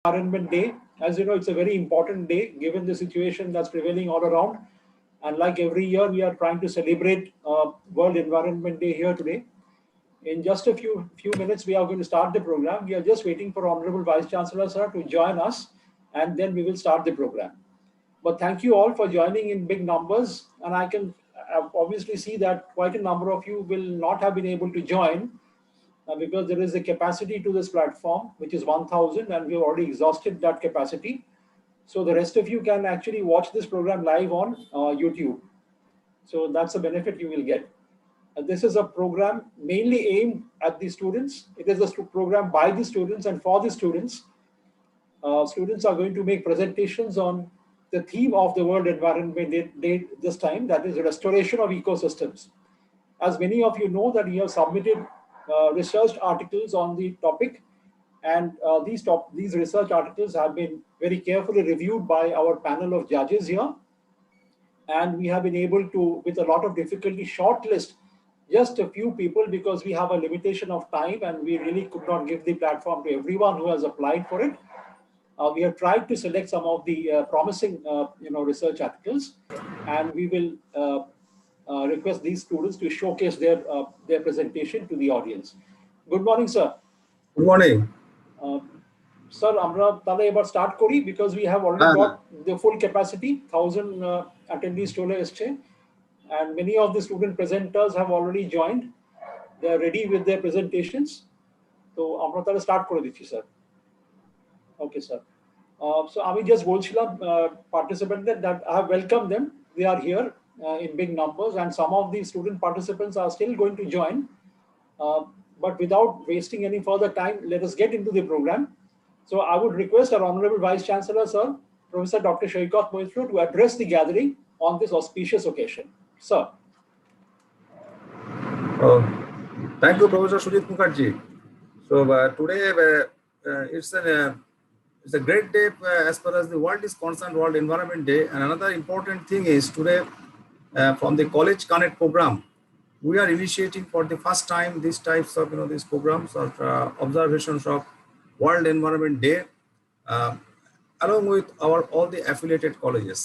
Environment Day. As you know, it's a very important day given the situation that's prevailing all around. And like every year, we are trying to celebrate World Environment Day here today. In just a few minutes, we are going to start the program. We are just waiting for Honorable Vice Chancellor, sir, to join us, and then we will start the program. But thank you all for joining in big numbers. And I can obviously see that quite a number of you will not have been able to join because there is a capacity to this platform, which is 1,000, and we've already exhausted that capacity. So the rest of you can actually watch this program live on YouTube. So that's a benefit you will get. This is a program mainly aimed at the students. It is a program by the students and for the students. Students are going to make presentations on the theme of the World Environment Day this time, that is restoration of ecosystems. As many of you know that we have submitted research articles on the topic, and these research articles have been very carefully reviewed by our panel of judges here, and we have been able to, with a lot of difficulty, shortlist just a few people because we have a limitation of time and we really could not give the platform to everyone who has applied for it. We have tried to select some of the promising research articles, and we will request these students to showcase their presentation to the audience. Good morning, sir. Good morning. Sir, আমরা তাহলে এবার start করি because we have already got the full capacity, 1,000 attendees চলে এসছে, and many of the student presenters have already joined. They are ready with their presentations. তো আমরা তাহলে start করে দিচ্ছি, sir. Okay, sir. So আমি just বলছিলাম participants that I have welcomed them. They are here in big numbers, and some of the student participants are still going to join. But without wasting any further time, let us get into the program. So I would request our Honorable Vice Chancellor, sir, Professor Dr. Shaukat Moitru, to address the gathering on this auspicious occasion. Sir. Thank you, Professor Sujit Mukherjee. So today it's a great day as far as the world is concerned, World Environment Day. And another important thing is today from the College Connect program, we are initiating for the first time these types of these programs of observations of World Environment Day along with all the affiliated colleges.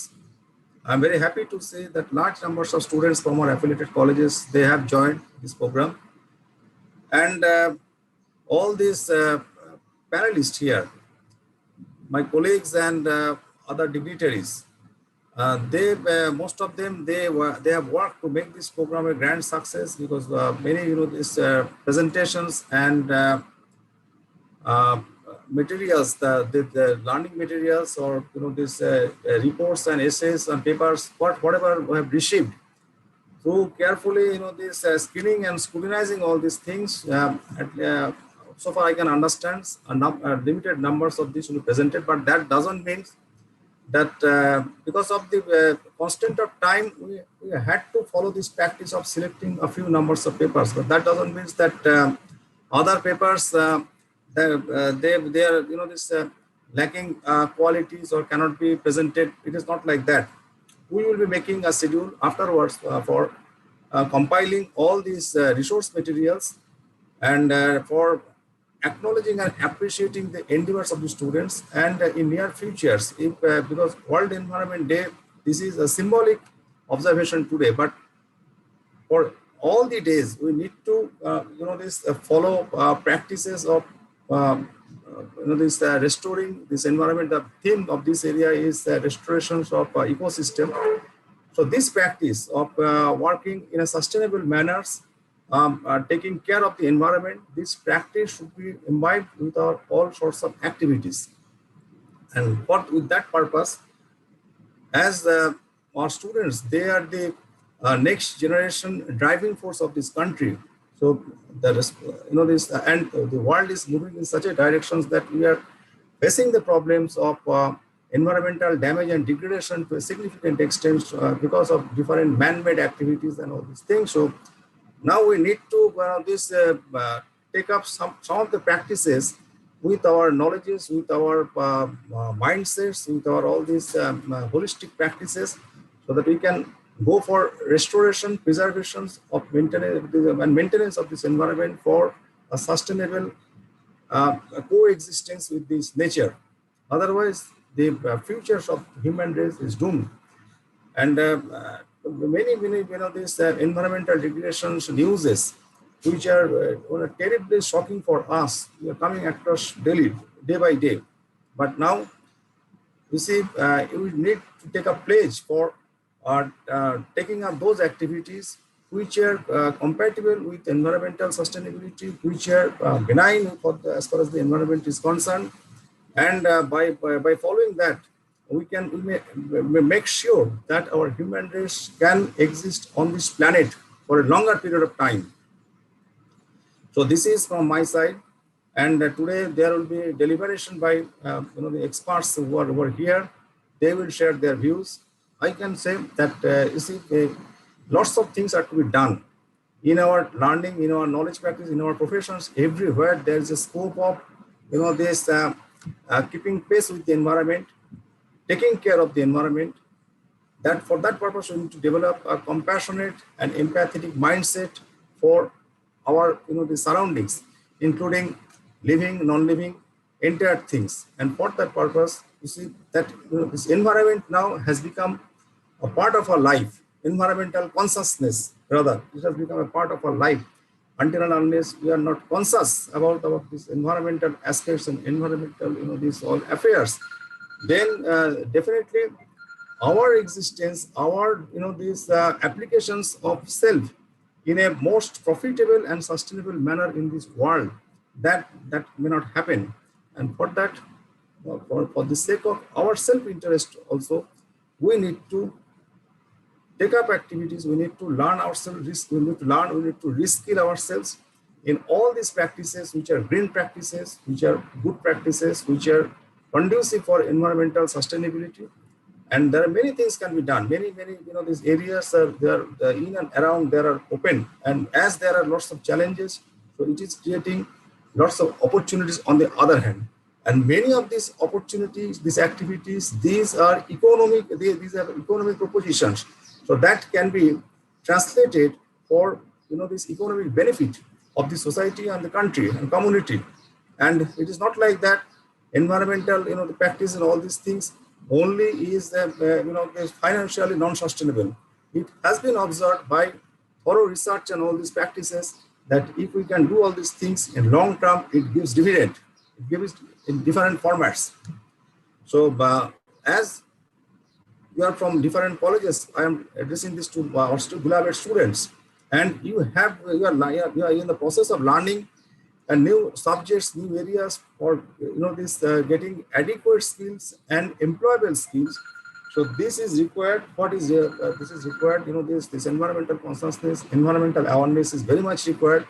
I'm very happy to say that large numbers of students from our affiliated colleges, they have joined this program, and all these panelists here, my colleagues and other dignitaries, most of them they have worked to make this program a grand success because many these presentations and materials, the learning materials, or these reports and essays and papers, whatever we have received, through carefully this screening and scrutinizing all these things. So far I can understand limited numbers of these will be presented, but that doesn't mean that because of the constraint of time, we had to follow this practice of selecting a few numbers of papers. But that doesn't mean that other papers they are this lacking qualities or cannot be presented. It is not like that. We will be making a schedule afterwards for compiling all these resource materials and for acknowledging and appreciating the endeavors of the students. And in near futures, if because World Environment Day, this is a symbolic observation today, but for all the days we need to follow practices of this restoring this environment. The theme of this area is restorations of ecosystem. So this practice of working in a sustainable manners, taking care of the environment, this practice should be imbibed with all sorts of activities. And with that purpose, as our students, they are the next generation driving force of this country. So and the world is moving in such a direction that we are facing the problems of environmental damage and degradation to a significant extent because of different man-made activities and all these things. So now we need to take up some of the practices with our knowledges, with our mindsets, with our all these holistic practices, so that we can go for restoration, preservation of maintenance of this environment for a sustainable coexistence with this nature. Otherwise, the futures of human race is doomed. And many these environmental regulations newses, which are terribly shocking for us, we are coming across daily, day by day. But now, you see, you need to take a pledge for taking up those activities which are compatible with environmental sustainability, which are benign as far as the environment is concerned. And by following that, we may make sure that our human race can exist on this planet for a longer period of time. So this is from my side, and today there will be deliberation by the experts who are here. They will share their views. I can say that you see, lots of things are to be done in our learning, in our knowledge practice, in our professions. Everywhere there is a scope of this keeping pace with the environment, taking care of the environment. That for that purpose we need to develop a compassionate and empathetic mindset for our the surroundings, including living, non-living, entire things. And for that purpose, you see that this environment now has become a part of our life. Environmental consciousness, rather, it has become a part of our life. Until and unless we are not conscious about these environmental aspects and environmental these all affairs, then definitely our existence, our these applications of self in a most profitable and sustainable manner in this world, that may not happen. And for that, for the sake of our self-interest also, we need to take up activities. We need to learn ourselves. We need to reskill ourselves in all these practices, which are green practices, which are good practices, which are conducive for environmental sustainability. And there are many things can be done. Many these areas are there in and around there are open. And as there are lots of challenges, so it is creating lots of opportunities on the other hand. And many of these opportunities, these activities, these are economic propositions. So that can be translated for this economic benefit of the society and the country and community. And it is not like that environmental the practice and all these things only is is financially non-sustainable. It has been observed by thorough research and all these practices that if we can do all these things in long term, it gives dividend. It gives in different formats. So as you are from different colleges, I am addressing this to our beloved students, and you are in the process of learning and new subjects, new areas for this getting adequate skills and employable skills. So this is required. What is this is required? This environmental consciousness, environmental awareness is very much required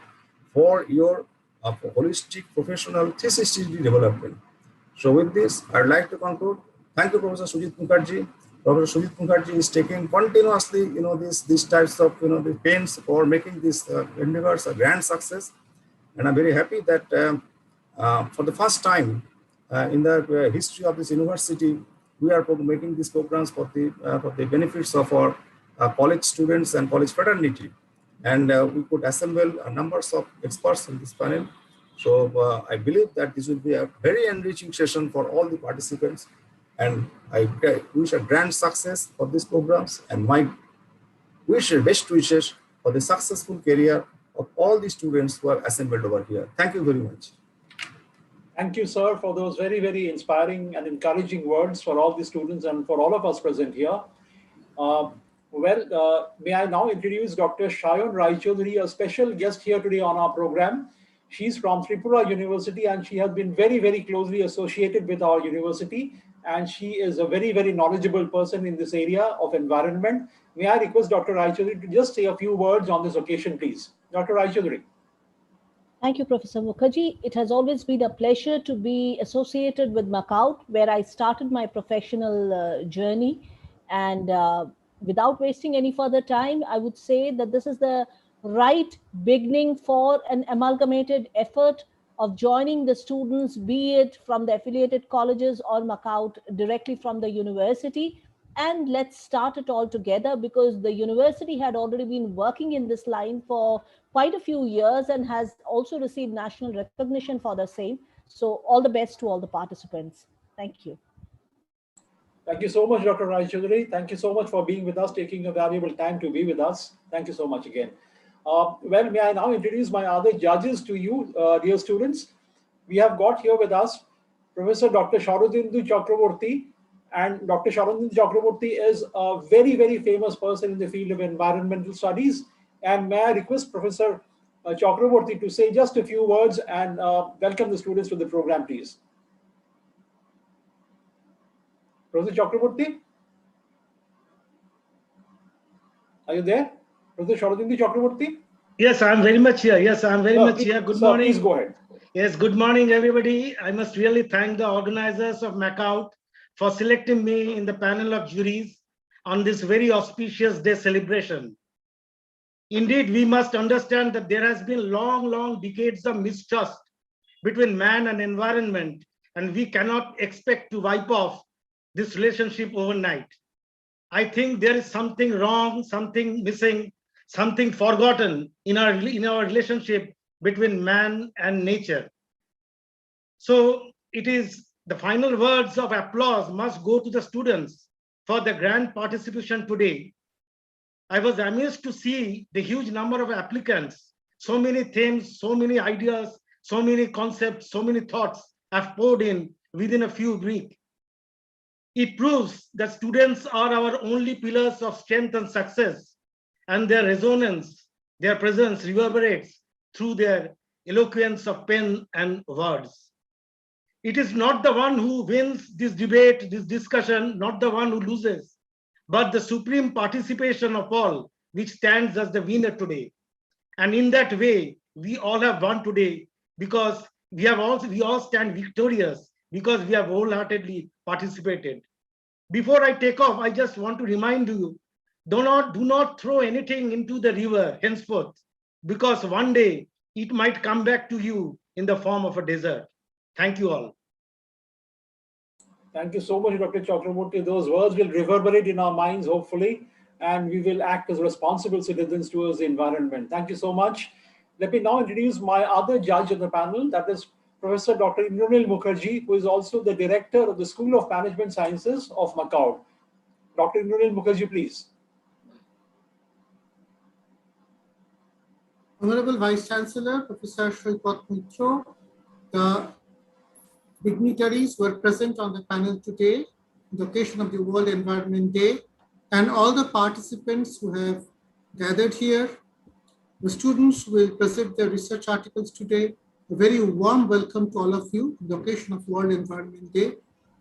for your holistic professional 360 development. So with this, I'd like to conclude. Thank you, Professor Sujit Mukherjee. Professor Sujit Mukherjee is taking continuously, these types of, the pains for making these endeavors a grand success. And I'm very happy that for the first time in the history of this university, we are making these programs for the benefits of our college students and college fraternity. And we could assemble numbers of experts in this panel. So I believe that this will be a very enriching session for all the participants. And I wish a grand success for these programs, and my best wishes for the successful career of all the students who are assembled over here. Thank you very much. Thank you, sir, for those very, very inspiring and encouraging words for all the students and for all of us present here. May I now introduce Dr. Shayon Raichaudhuri, a special guest here today on our program. She's from Tripura University, and she has been very, very closely associated with our university. And she is a very, very knowledgeable person in this area of environment. May I request Dr. Raichaudhuri to just say a few words on this occasion, please. Dr. Raichaudhuri. Thank you, Professor Mukherjee. It has always been a pleasure to be associated with MAKAUT, where I started my professional journey. And without wasting any further time, I would say that this is the right beginning for an amalgamated effort of joining the students, be it from the affiliated colleges or MAKAUT directly from the university. And let's start it all together, because the university had already been working in this line for quite a few years and has also received national recognition for the same. So all the best to all the participants. Thank you. Thank you so much, Dr. Raj Chaudhary. Thank you so much for being with us, taking a valuable time to be with us. Thank you so much again. Well, may I now introduce my other judges to you, dear students. We have got here with us Professor Dr. Sharadindu Chakraborty. And Dr. Sharadindu Chakraborty is a very, very famous person in the field of environmental studies. And may I request Professor Chakraborty to say just a few words and welcome the students to the program, please. Professor Chakraborty? Are you there? Professor Sharadindu Chakraborty? Yes, I'm very much here. Yes, I'm very much here. Good morning. Please go ahead. Yes, good morning, everybody. I must really thank the organizers of MAKAUT for selecting me in the panel of juries on this very auspicious day celebration. Indeed, we must understand that there has been long decades of mistrust between man and environment, and we cannot expect to wipe off this relationship overnight. I think there is something wrong, something missing, something forgotten in our relationship between man and nature. So it is the final words of applause must go to the students for the grand participation today. I was amazed to see the huge number of applicants, so many themes, so many ideas, so many concepts, so many thoughts have poured in within a few weeks. It proves that students are our only pillars of strength and success, and their resonance, their presence reverberates through their eloquence of pen and words. It is not the one who wins this debate, this discussion, not the one who loses, but the supreme participation of all, which stands as the winner today. And in that way, we all have won today because we all stand victorious because we have wholeheartedly participated. Before I take off, I just want to remind you, do not throw anything into the river henceforth, because one day it might come back to you in the form of a desert. Thank you all. Thank you so much, Dr. Chakraborty. Those words will reverberate in our minds, hopefully, and we will act as responsible citizens towards the environment. Thank you so much. Let me now introduce my other judge on the panel, that is Professor Dr. Indranil Mukherjee, who is also the director of the School of Management Sciences of MAKAUT. Dr. Indranil Mukherjee, please. Honorable Vice Chancellor, Professor Shoipat Mitra, the dignitaries were present on the panel today, on the occasion of the World Environment Day, and all the participants who have gathered here, the students who will present their research articles today. A very warm welcome to all of you on the occasion of World Environment Day,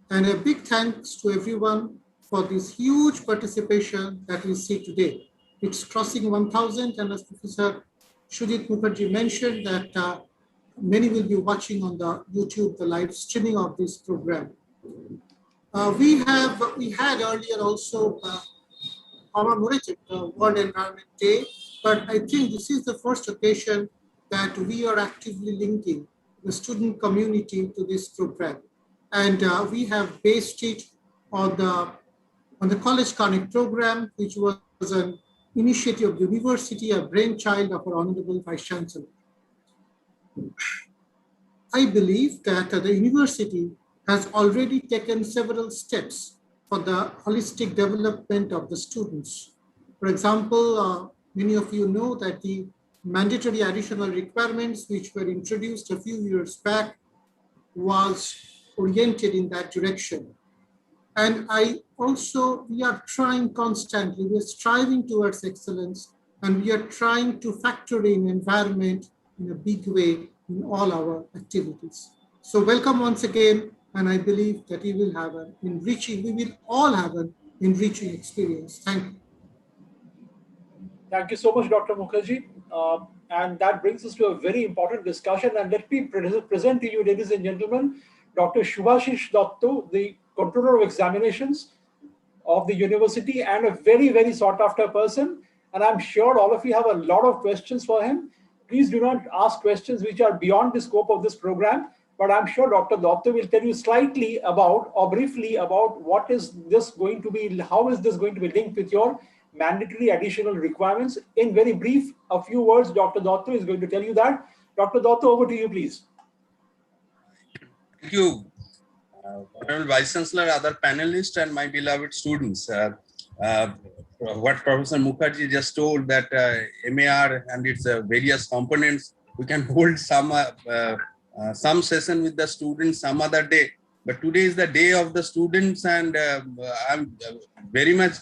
and a big thanks to everyone for this huge participation that we see today. It's crossing 1,000, and as Professor Sujit Mukherjee mentioned that many will be watching on the YouTube, the live streaming of this program. We had earlier also commemorated the World Environment Day, but I think this is the first occasion that we are actively linking the student community to this program. And we have based it on the College Connect program, which was an initiative of the university, a brainchild of our Honorable Vice Chancellor. I believe that the university has already taken several steps for the holistic development of the students. For example, many of you know that the mandatory additional requirements which were introduced a few years back was oriented in that direction. And we are trying constantly, we are striving towards excellence, and we are trying to factor in environment in a big way in all our activities. So welcome once again, and I believe that we will all have an enriching experience. Thank you. Thank you so much, Dr. Mukherjee. And that brings us to a very important discussion. And let me present to you, ladies and gentlemen, Dr. Shubhashish Dattu, the Controller of Examinations of the university, and a very, very sought after person. And I'm sure all of you have a lot of questions for him. Please do not ask questions which are beyond the scope of this program. But I'm sure Dr. Dattu will tell you slightly about, or briefly about, what is this going to be, how is this going to be linked with your mandatory additional requirements. In very brief, a few words, Dr. Dattu is going to tell you that. Dr. Dattu, over to you, please. Thank you. Honorable Vice Chancellor, other panelists, and my beloved students. What Professor Mukherjee just told, that MAR and its various components, we can hold some session with the students some other day. But today is the day of the students, and I'm very much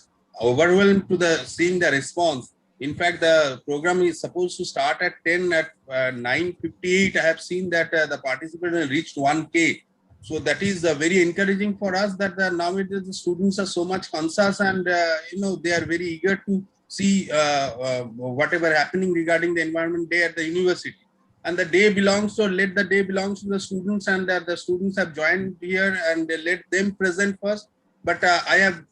overwhelmed to seeing the response. In fact, the program is supposed to start at 10. At 9:58, I have seen that the participants have reached 1K. So that is very encouraging for us, that nowadays the students are so much conscious, and they are very eager to see whatever happening regarding the Environment Day at the university. And the day belongs to, let the day belongs to the students, and the students have joined here, and let them present first. But I have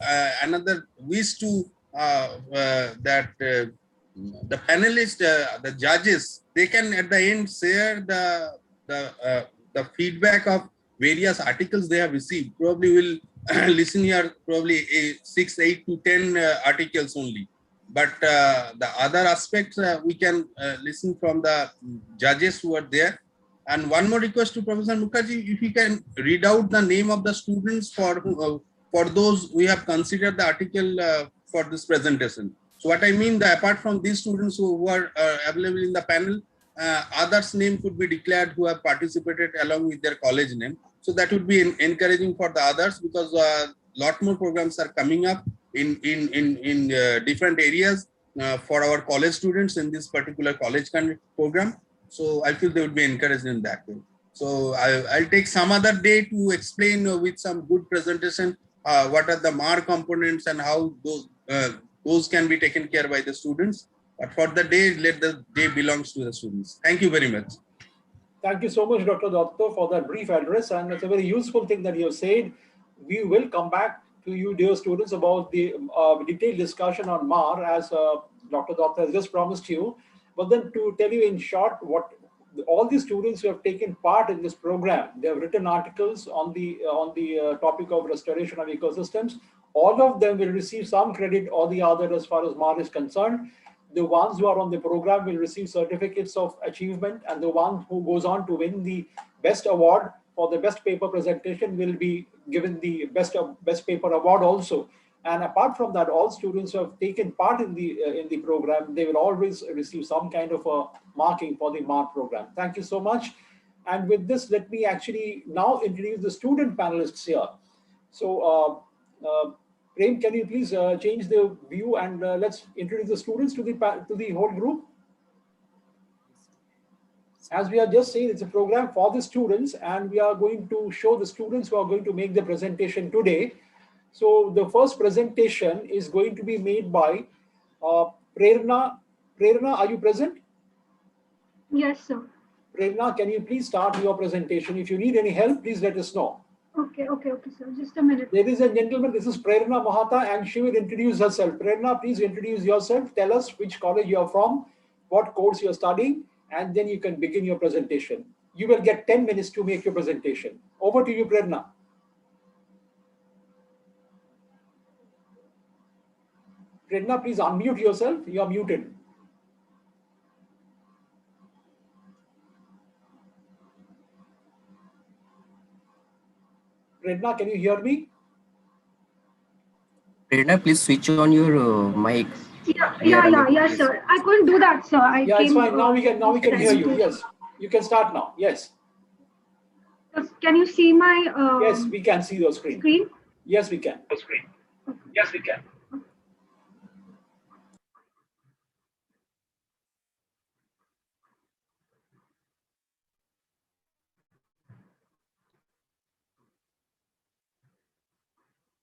another wish to that the panelists, the judges, they can at the end share the feedback of various articles they have received. Probably will listen here, probably 6, 8 to 10 articles only. But the other aspects we can listen from the judges who are there. And one more request to Professor Mukherjee, if you can read out the name of the students for those we have considered the article for this presentation. So what I mean, that apart from these students who are available in the panel, others' name could be declared who have participated along with their college name. So that would be encouraging for the others, because a lot more programs are coming up in different areas for our college students in this particular college program. So I feel they would be encouraged in that way. So I'll take some other day to explain with some good presentation what are the MAR components and how those can be taken care by the students. But for the day, let the day belongs to the students. Thank you very much. Thank you so much, Dr. Datta, for that brief address. And it's a very useful thing that you have said. We will come back to you, dear students, about the detailed discussion on MAR, as Dr. Datta has just promised you. But then to tell you in short, what all the students who have taken part in this program, they have written articles on the topic of restoration of ecosystems. All of them will receive some credit or the other as far as MAR is concerned. The ones who are on the program will receive certificates of achievement, and the one who goes on to win the best award for the best paper presentation will be given the best paper award also. And apart from that, all students who have taken part in the program, they will always receive some kind of a marking for the MAR program. Thank you so much. And with this, let me actually now introduce the student panelists here. So Prem, can you please change the view, and let's introduce the students to the whole group. As we are just saying, it's a program for the students, and we are going to show the students who are going to make the presentation today. So the first presentation is going to be made by Prerna. Prerna, are you present? Yes, sir. Prerna, can you please start your presentation? If you need any help, please let us know. Okay, sir. Just a minute. Ladies and gentlemen, this is Prerna Mahata, and she will introduce herself. Prerna, please introduce yourself. Tell us which college you are from, what course you are studying, and then you can begin your presentation. You will get 10 minutes to make your presentation. Over to you, Prerna. Prerna, please unmute yourself. You are muted. Prerna, can you hear me? Prerna, please switch on your mic. Yeah, sir. I couldn't do that, sir. It's fine. Now we can hear you. Yes, you can start now. Yes. Can you see my? Yes, we can see your screen. Yes, we can. Yes, we can.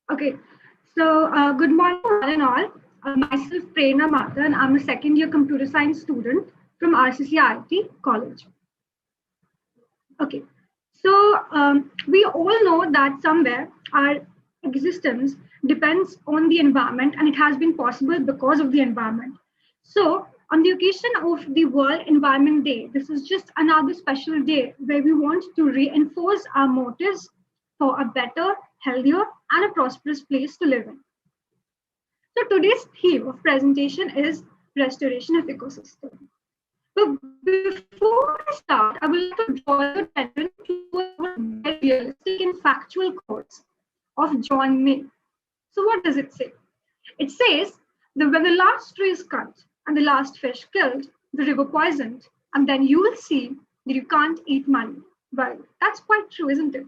Okay. So good morning, one and all. Myself, Prerna Mahata, and I'm a second-year computer science student from RCCIT College. Okay. So we all know that somewhere our existence depends on the environment, and it has been possible because of the environment. So on the occasion of the World Environment Day, this is just another special day where we want to reinforce our motives for a better, healthier, and a prosperous place to live in. So today's theme of presentation is restoration of ecosystem. But before I start, I would like to draw your attention to a very realistic and factual quotes of John May. So what does it say? It says that when the last tree is cut and the last fish killed, the river poisoned, and then you will see that you can't eat money. Well, that's quite true, isn't it?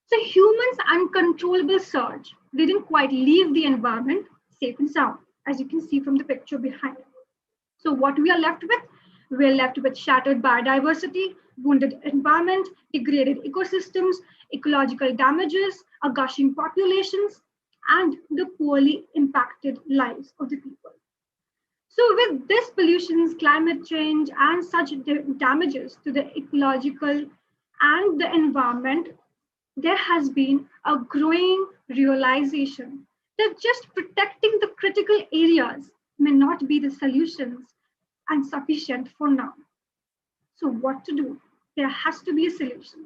So humans' uncontrollable surge didn't quite leave the environment safe and sound, as you can see from the picture behind. So what we are left with? We are left with shattered biodiversity, wounded environment, degraded ecosystems, ecological damages, a gushing populations, and the poorly impacted lives of the people. So with this pollutions, climate change, and such damages to the ecological and the environment, there has been a growing realization that just protecting the critical areas may not be the solutions and sufficient for now. So what to do? There has to be a solution.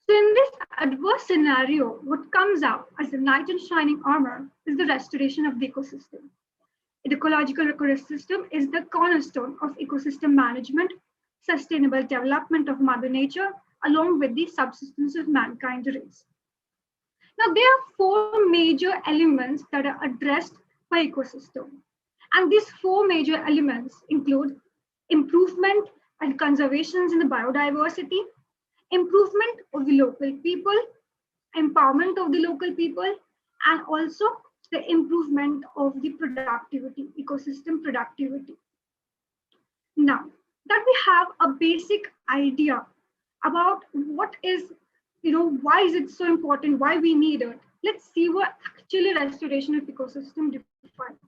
So in this adverse scenario, what comes out as a knight in shining armor is the restoration of the ecosystem. The ecological ecosystem is the cornerstone of ecosystem management, sustainable development of Mother Nature, along with the subsistence of mankind race. Now, there are four major elements that are addressed by ecosystem. And these four major elements include improvement and conservations in the biodiversity, improvement of the local people, empowerment of the local people, and also the improvement of the productivity, ecosystem productivity. Now that we have a basic idea about what is, why is it so important, why we need it, let's see what actually restoration of ecosystem defines.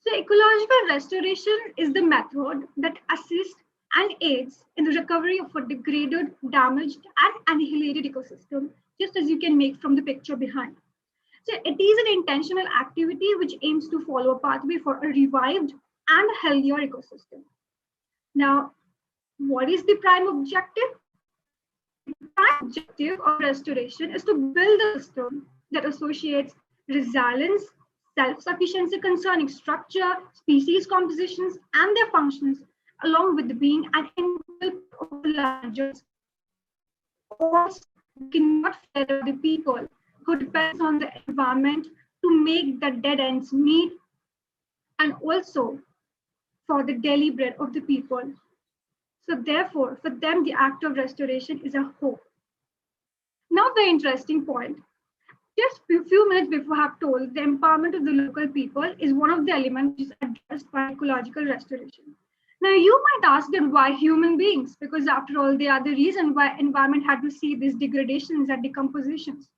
So ecological restoration is the method that assists and aids in the recovery of a degraded, damaged, and annihilated ecosystem, just as you can make from the picture behind. So it is an intentional activity which aims to follow a pathway for a revived and healthier ecosystem. Now, what is the prime objective? The prime objective of restoration is to build a system that associates resilience, self-sufficiency concerning structure, species compositions, and their functions, along with being an integral part of the land. Also, we cannot fail the people who depends on the environment to make the dead ends meet, and also for the daily bread of the people. So therefore, for them, the act of restoration is a hope. Now the interesting point. Just a few minutes before I have told, the empowerment of the local people is one of the elements which is addressed by ecological restoration. Now you might ask that why human beings? Because after all, they are the reason why environment had to see these degradations and decompositions.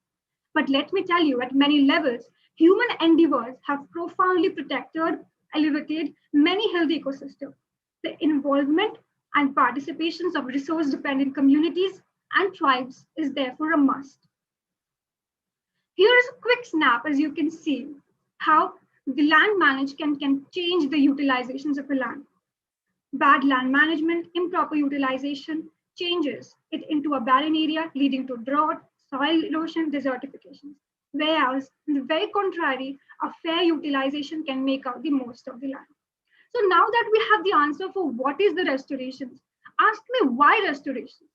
But let me tell you, at many levels, human endeavors have profoundly protected, elevated many healthy ecosystems. The involvement and participations of resource-dependent communities and tribes is therefore a must. Here is a quick snap, as you can see, how the land management can change the utilizations of a land. Bad land management, improper utilization changes it into a barren area, leading to drought, soil erosion, desertification. Whereas, on the very contrary, a fair utilization can make out the most of the land. So now that we have the answer for what is the restoration, ask me why restoration?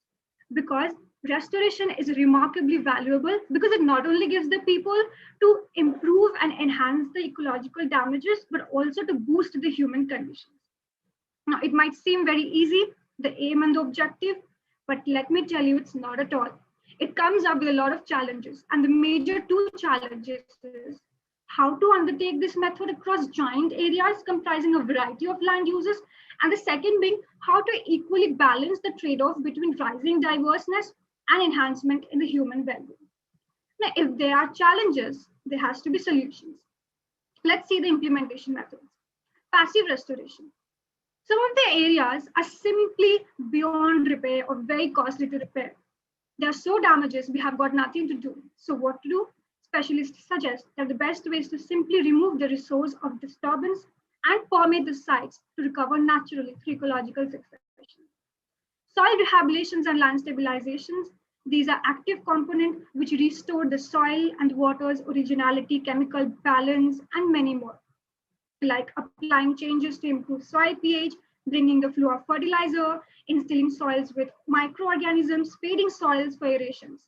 Because restoration is remarkably valuable because it not only gives the people to improve and enhance the ecological damages, but also to boost the human conditions. Now, it might seem very easy, the aim and the objective, but let me tell you, it's not at all. It comes up with a lot of challenges, and the major two challenges is how to undertake this method across giant areas comprising a variety of land uses, and the second being how to equally balance the trade-off between rising diverseness and enhancement in the human well-being. Now, if there are challenges, there has to be solutions. Let's see the implementation methods. Passive restoration. Some of the areas are simply beyond repair or very costly to repair. They are so damages, we have got nothing to do. So what to do? Specialists suggest that the best way is to simply remove the resource of disturbance and permeate the sites to recover naturally through ecological succession. Soil rehabilitations and land stabilizations. These are active components which restore the soil and water's originality, chemical balance, and many more. Like applying changes to improve soil pH, bringing the flow of fertilizer, instilling soils with microorganisms, feeding soils for aerations,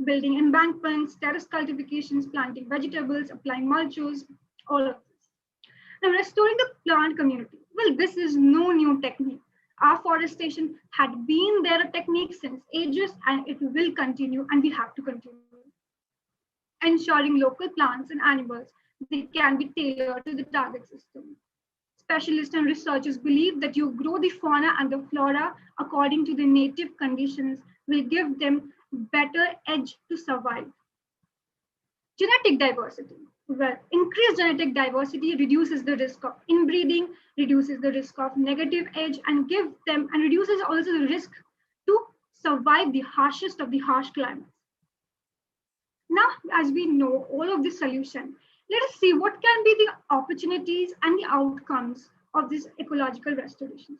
building embankments, terrace cultivations, planting vegetables, applying mulches, all of this. Now, restoring the plant community. Well, this is no new technique. Afforestation had been their technique since ages, and it will continue, and we have to continue. Ensuring local plants and animals, they can be tailored to the target system. Specialists and researchers believe that you grow the fauna and the flora according to the native conditions will give them better edge to survive. Genetic diversity. Well, increased genetic diversity reduces the risk of inbreeding, reduces the risk of negative edge, and reduces also the risk to survive the harshest of the harsh climates. Now, as we know all of the solution, let us see what can be the opportunities and the outcomes of this ecological restoration.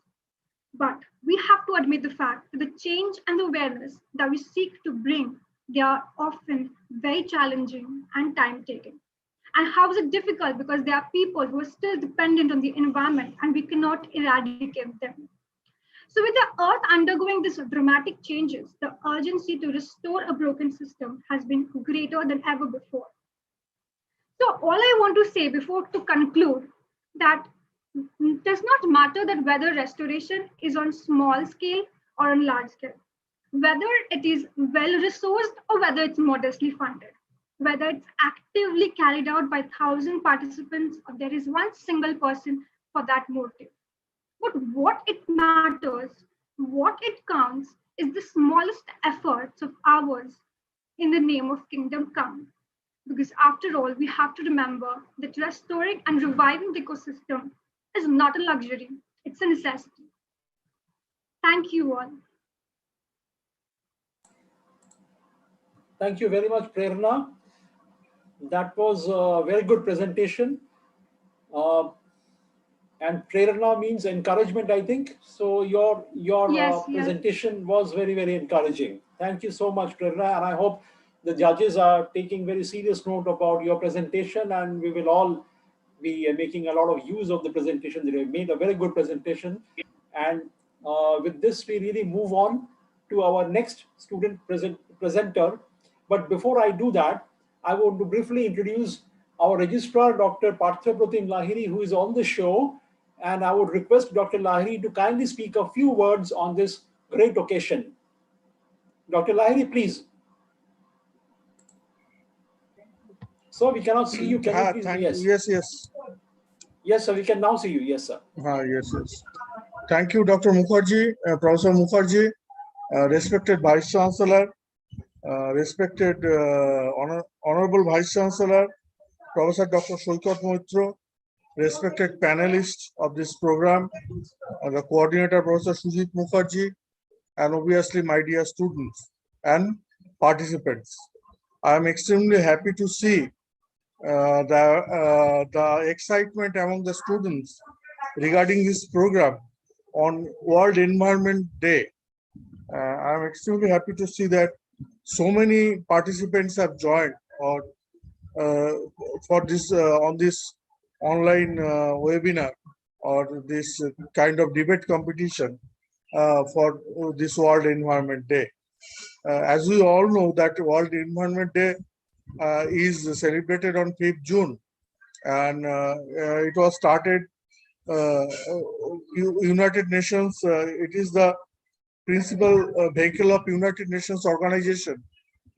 But we have to admit the fact that the change and the awareness that we seek to bring, they are often very challenging and time-taking. And how is it difficult? Because there are people who are still dependent on the environment and we cannot eradicate them. So with the earth undergoing these dramatic changes, the urgency to restore a broken system has been greater than ever before. So all I want to say before to conclude that it does not matter that whether restoration is on small scale or on large scale, whether it is well resourced or whether it's modestly funded, whether it's actively carried out by 1,000 participants or there is one single person for that motive. But what it matters, what it counts is the smallest efforts of ours in the name of kingdom come. Because after all, we have to remember that restoring and reviving the ecosystem is not a luxury, it's a necessity. Thank you all. Thank you very much, Prerna. That was a very good presentation. And Prerna means encouragement, I think. So your Yes. presentation was very, very encouraging. Thank you so much, Prerna. And I hope the judges are taking very serious note about your presentation, and we will all be making a lot of use of the presentation that you have made. A very good presentation. And with this, we really move on to our next student presenter. But before I do that, I want to briefly introduce our registrar, Dr. Parthapratim Lahiri, who is on the show. And I would request Dr. Lahiri to kindly speak a few words on this great occasion. Dr. Lahiri, please. So we cannot see you. Can you please? Yes. Yes. Yes, sir. We can now see you. Yes, sir. Yes. Thank you, Dr. Mukherjee, Professor Mukherjee, respected Vice Chancellor, respected Honorable Vice Chancellor, Professor Dr. Shoikat Moitra, respected panelists of this program, the coordinator, Professor Sujit Mukherjee, and obviously my dear students and participants. I am extremely happy to see the excitement among the students regarding this program on World Environment Day. I am extremely happy to see that so many participants have joined or for this on this online webinar or this kind of debate competition for this World Environment Day. As we all know that World Environment Day is celebrated on 5th June, and it was started United Nations. It is the principal vehicle of United Nations organization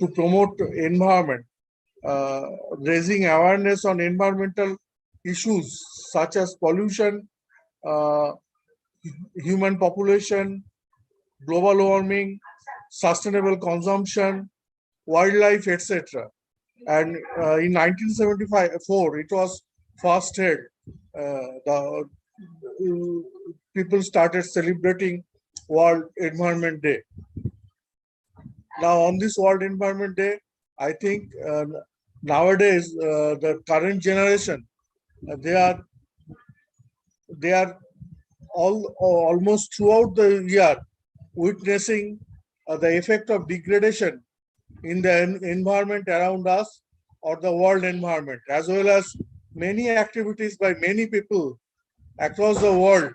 to promote environment, raising awareness on environmental issues such as pollution, human population, global warming, sustainable consumption, wildlife, etc. And in 1974, it was first held. The people started celebrating World Environment Day. Now, on this World Environment Day, I think nowadays the current generation they are almost throughout the year witnessing the effect of degradation in the environment around us or the world environment, as well as many activities by many people across the world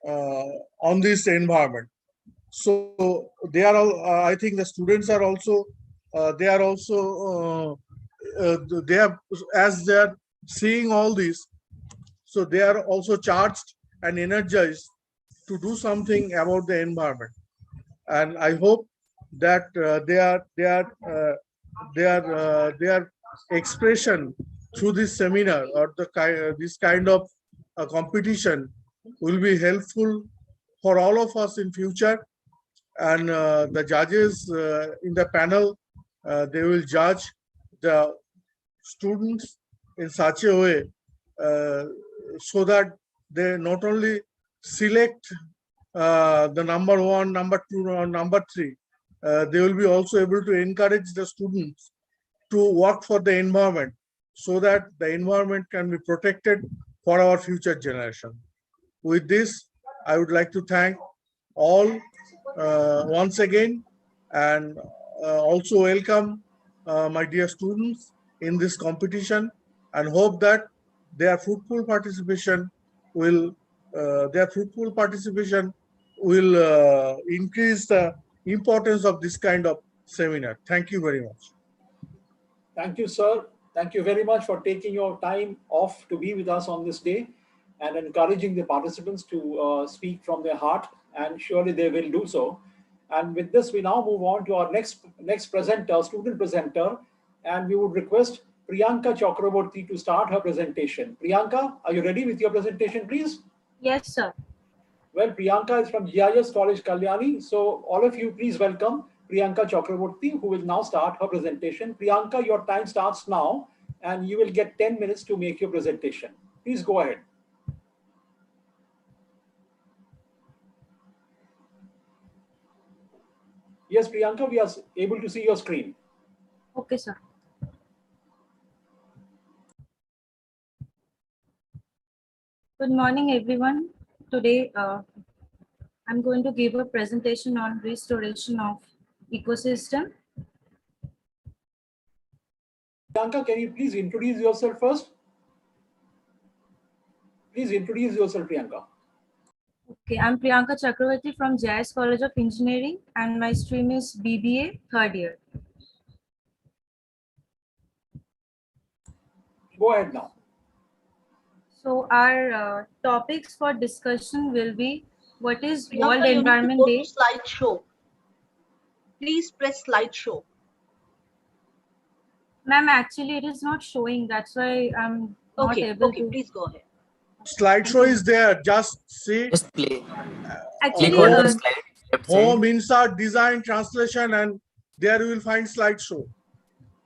on this environment. So they are all, I think the students are also, they are also, they have, as they are seeing all this, so they are also charged and energized to do something about the environment. And I hope that their expression through this seminar or this kind of competition will be helpful for all of us in future. And the judges in the panel, they will judge the students in such a way so that they not only select the number one, number two, or number three, they will be also able to encourage the students to work for the environment so that the environment can be protected for our future generation. With this, I would like to thank all once again, and also welcome my dear students in this competition, and hope that their fruitful participation will increase the importance of this kind of seminar. Thank you very much. Thank you, sir. Thank you very much for taking your time off to be with us on this day and encouraging the participants to speak from their heart, and surely they will do so. And with this, we now move on to our next presenter, student presenter, and we would request Priyanka Chakraborty to start her presentation. Priyanka, are you ready with your presentation, please? Yes, sir. Well, Priyanka is from GIS College, Kalyani. So all of you, please welcome Priyanka Chakraborty, who will now start her presentation. Priyanka, your time starts now, and you will get 10 minutes to make your presentation. Please go ahead. Yes, Priyanka, we are able to see your screen. Okay, sir. Good morning, everyone. Today, I'm going to give a presentation on restoration of ecosystem. Priyanka, can you please introduce yourself first? Please introduce yourself, Priyanka. Okay, I'm Priyanka Chakraborty from GIS College of Engineering, and my stream is BBA, third year. Go ahead now. So our topics for discussion will be what is Priyanka, World you Environment need to go Day? to slideshow. Please press slideshow. Ma'am, actually it is not showing. That's why I'm not able to. Please go ahead. Slideshow is there. Just see. Just play. Actually, Click on the slide. Left Home, side. insert, design, translation, and there you will find slideshow.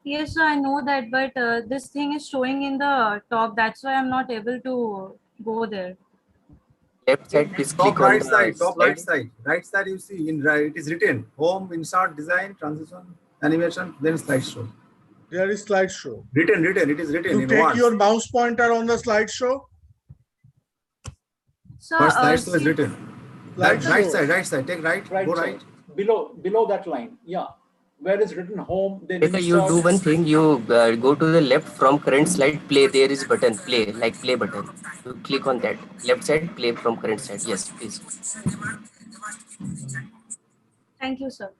yes, sir, I know that, but this thing is showing in the top. That's why I'm not able to go there. Left side, please Top click on right the side, top right slide. side. Right side you see in right, it is written home, insert, design, transition, animation, then slideshow. There is slideshow. Written, it is written You in take words. your mouse pointer on the slideshow. So, First slideshow is written. Right side, take right, Right go side. right. Below that line, yeah. Where is written home, then Later you do one thing, you go to the left from current slide, play, there is button, play, like play button. You click on that. Left side, play from current side. Yes, please. thank you, sir.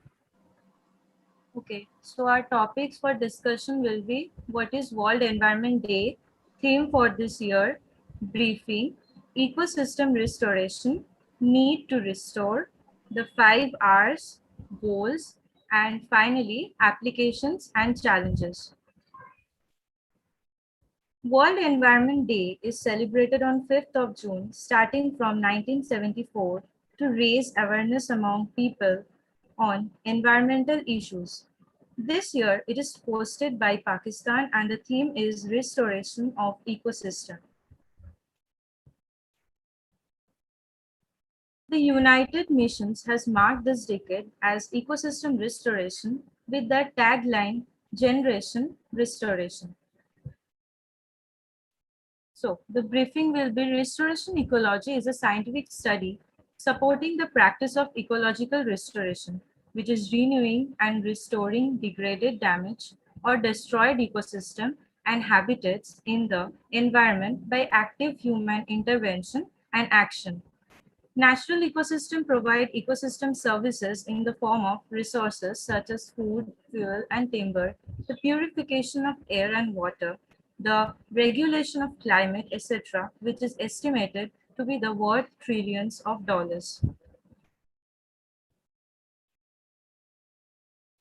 Okay, so our topics for discussion will be what is World Environment Day, theme for this year, briefing, ecosystem restoration, need to restore, the 5 R's, goals, and finally applications and challenges. World Environment Day is celebrated on 5th of June starting from 1974 to raise awareness among people on environmental issues. This year, it is hosted by Pakistan and the theme is Restoration of Ecosystem. The United Nations has marked this decade as Ecosystem Restoration with the tagline Generation Restoration. So, the briefing will be Restoration Ecology is a scientific study supporting the practice of ecological restoration, which is renewing and restoring degraded, damaged, or destroyed ecosystem and habitats in the environment by active human intervention and action. Natural ecosystem provide ecosystem services in the form of resources such as food, fuel, and timber, the purification of air and water, the regulation of climate, etc., which is estimated to be the worth trillions of dollars.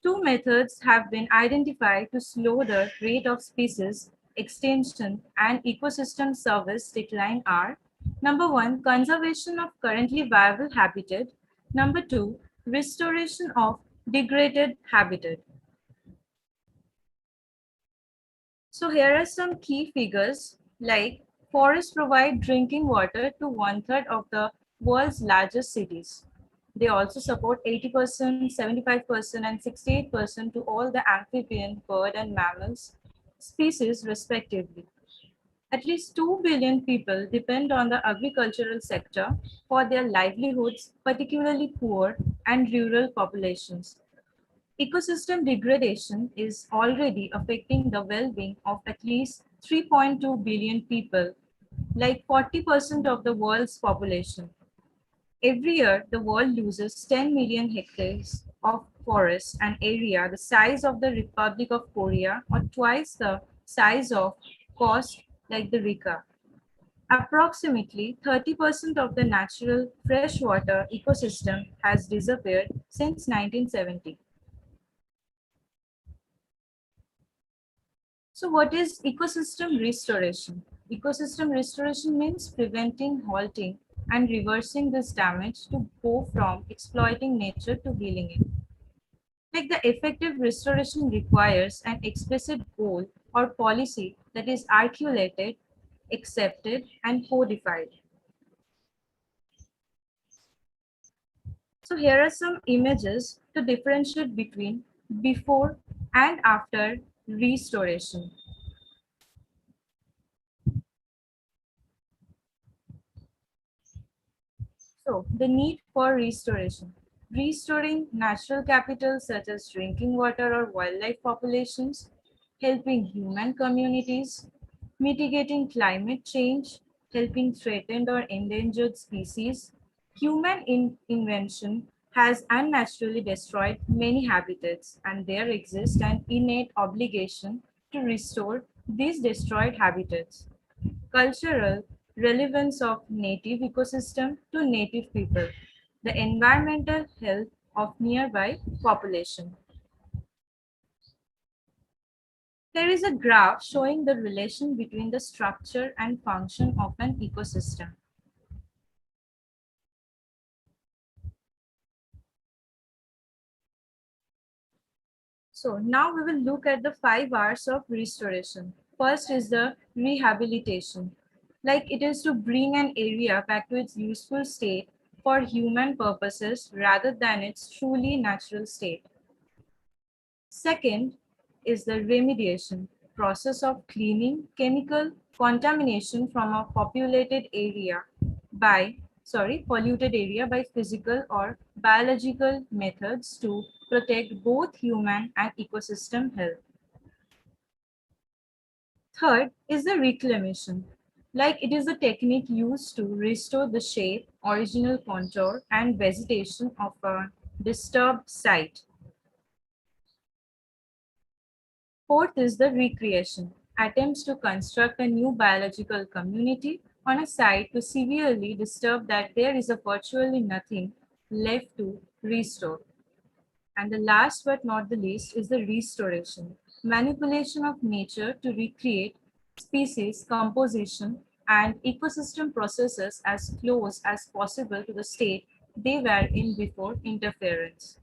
Two methods have been identified to slow the rate of species extinction and ecosystem service decline are: number one, conservation of currently viable habitat; number two, restoration of degraded habitat. So here are some key figures, like forests provide drinking water to 1/3 of the world's largest cities. They also support 80%, 75%, and 68% to all the amphibian, bird, and mammals species respectively. At least 2 billion people depend on the agricultural sector for their livelihoods, particularly poor and rural populations. Ecosystem degradation is already affecting the well-being of at least 3.2 billion people, like 40% of the world's population. Every year, the world loses 10 million hectares of forest, an area the size of the Republic of Korea or twice the size of Costa Rica. Approximately 30% of the natural freshwater ecosystem has disappeared since 1970. So what is ecosystem restoration? Ecosystem restoration means preventing, halting, and reversing this damage to go from exploiting nature to healing it. Like, the effective restoration requires an explicit goal or policy that is articulated, accepted, and codified. So here are some images to differentiate between before and after restoration. So the need for restoration. Restoring natural capital such as drinking water or wildlife populations, helping human communities, mitigating climate change, helping threatened or endangered species. Human invention has unnaturally destroyed many habitats, and there exists an innate obligation to restore these destroyed habitats. Cultural relevance of native ecosystem to native people, the environmental health of nearby population. There is a graph showing the relation between the structure and function of an ecosystem. So now we will look at the 5 R's of restoration. First is the rehabilitation. Like, it is to bring an area back to its useful state for human purposes rather than its truly natural state. Second is the remediation, process of cleaning chemical contamination from a polluted area by physical or biological methods to protect both human and ecosystem health. Third is the reclamation. Like, it is a technique used to restore the shape, original contour, and vegetation of a disturbed site. Fourth is the recreation. Attempts to construct a new biological community on a site to severely disturb that there is a virtually nothing left to restore. And the last but not the least is the restoration. Manipulation of nature to recreate species composition and ecosystem processes as close as possible to the state they were in before interference.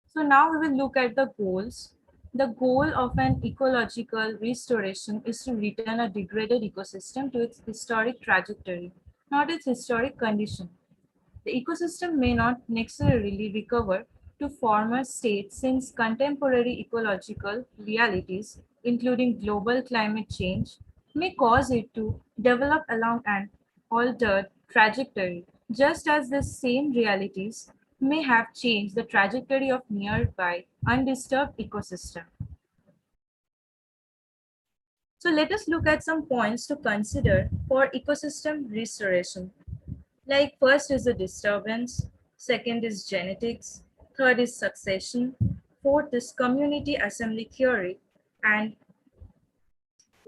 So now we will look at the goals. The goal of an ecological restoration is to return a degraded ecosystem to its historic trajectory, not its historic condition. The ecosystem may not necessarily recover to former states since contemporary ecological realities, including global climate change, may cause it to develop along an altered trajectory, just as the same realities may have changed the trajectory of nearby undisturbed ecosystem. So let us look at some points to consider for ecosystem restoration. Like first is the disturbance, second is genetics, third is succession, fourth is community assembly theory, and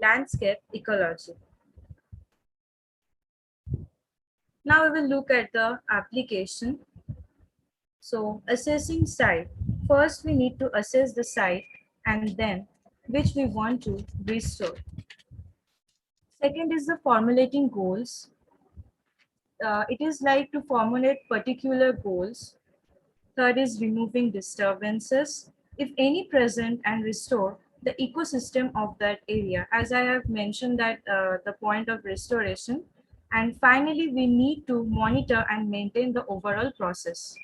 landscape ecology. Now we will look at the application. So assessing site. First we need to assess the site and then which we want to restore. Second is the formulating goals. It is like to formulate particular goals. Third is removing disturbances, if any present, and restore the ecosystem of that area. As I have mentioned that the point of restoration. And finally, we need to monitor and maintain the overall process.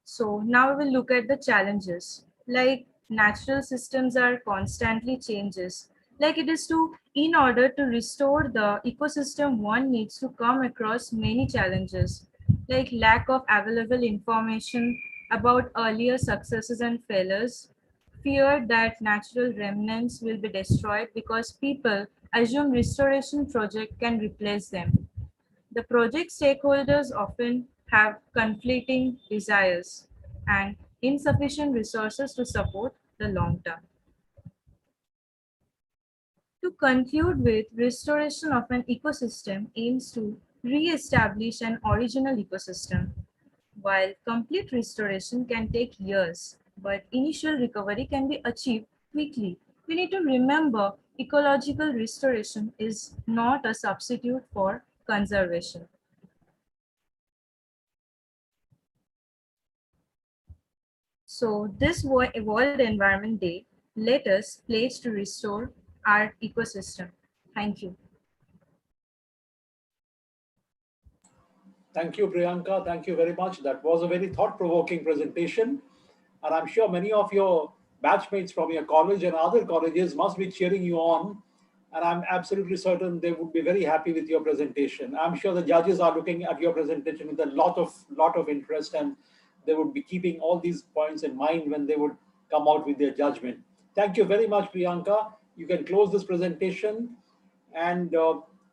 So now we will look at the challenges. Like natural systems are constantly changes. Like it is to, in order to restore the ecosystem, one needs to come across many challenges, like lack of available information about earlier successes and failures, fear that natural remnants will be destroyed because people assume restoration project can replace them. The project stakeholders often have conflicting desires and insufficient resources to support the long term. To conclude with, restoration of an ecosystem aims to re-establish an original ecosystem. While complete restoration can take years, but initial recovery can be achieved quickly. We need to remember ecological restoration is not a substitute for conservation. So this World Environment Day let us pledge to restore our ecosystem. Thank you. Thank you, Priyanka. Thank you very much. That was a very thought-provoking presentation. And I'm sure many of your batchmates from your college and other colleges must be cheering you on. And I'm absolutely certain they would be very happy with your presentation. I'm sure the judges are looking at your presentation with a lot of interest, and they would be keeping all these points in mind when they would come out with their judgment. Thank you very much, Priyanka. You can close this presentation. And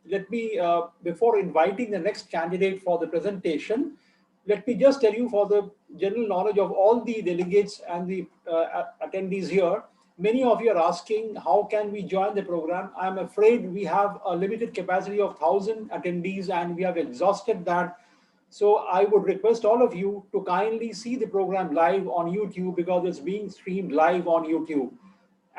let me, before inviting the next candidate for the presentation, let me just tell you, for the general knowledge of all the delegates and the attendees here, many of you are asking, how can we join the program? I'm afraid we have a limited capacity of 1,000 attendees and we have exhausted that. So I would request all of you to kindly see the program live on YouTube, because it's being streamed live on YouTube.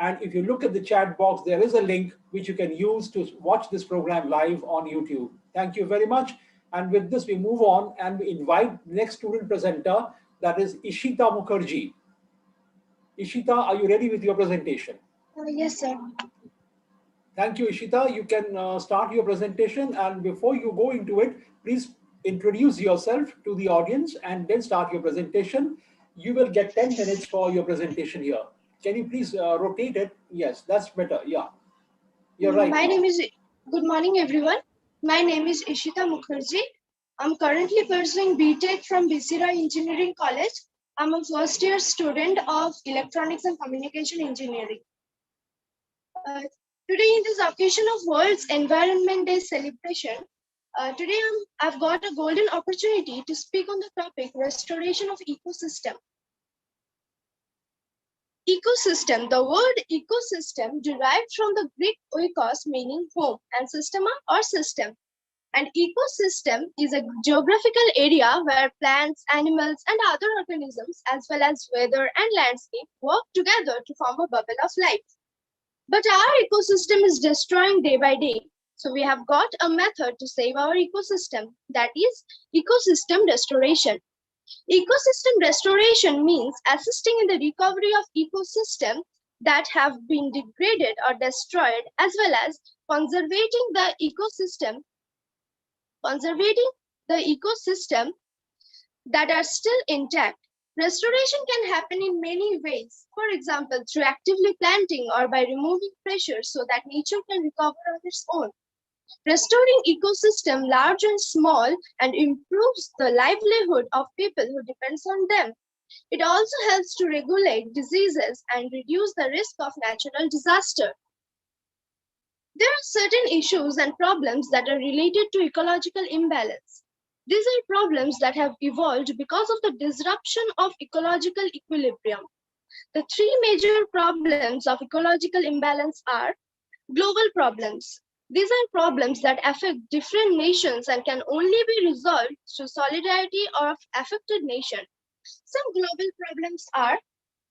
And if you look at the chat box, there is a link which you can use to watch this program live on YouTube. Thank you very much. And with this, we move on and we invite the next student presenter, that is Ishita Mukherjee. Ishita, are you ready with your presentation? Yes, sir. Thank you, Ishita. You can start your presentation. And before you go into it, please introduce yourself to the audience and then start your presentation. You will get 10 minutes for your presentation here. Can you please rotate it? Yes, that's better. Yeah, you're right. Good morning, everyone. My name is Ishita Mukherjee. I'm currently pursuing BTech from BCRA Engineering College. I'm a first year student of Electronics and Communication Engineering. Today, in this occasion of World's Environment Day celebration, I've got a golden opportunity to speak on the topic restoration of ecosystem. Ecosystem. The word ecosystem derived from the Greek oikos, meaning home, and systema or system. An ecosystem is a geographical area where plants, animals, and other organisms, as well as weather and landscape, work together to form a bubble of life. But our ecosystem is destroying day by day. So we have got a method to save our ecosystem, that is ecosystem restoration. Ecosystem restoration means assisting in the recovery of ecosystems that have been degraded or destroyed, as well as conserving the ecosystem that are still intact. Restoration can happen in many ways. For example, through actively planting or by removing pressure so that nature can recover on its own. Restoring ecosystem large and small and improves the livelihood of people who depends on them. It also helps to regulate diseases and reduce the risk of natural disaster. There are certain issues and problems that are related to ecological imbalance. These are problems that have evolved because of the disruption of ecological equilibrium. The three major problems of ecological imbalance are global problems. These are problems that affect different nations and can only be resolved through solidarity of affected nations. Some global problems are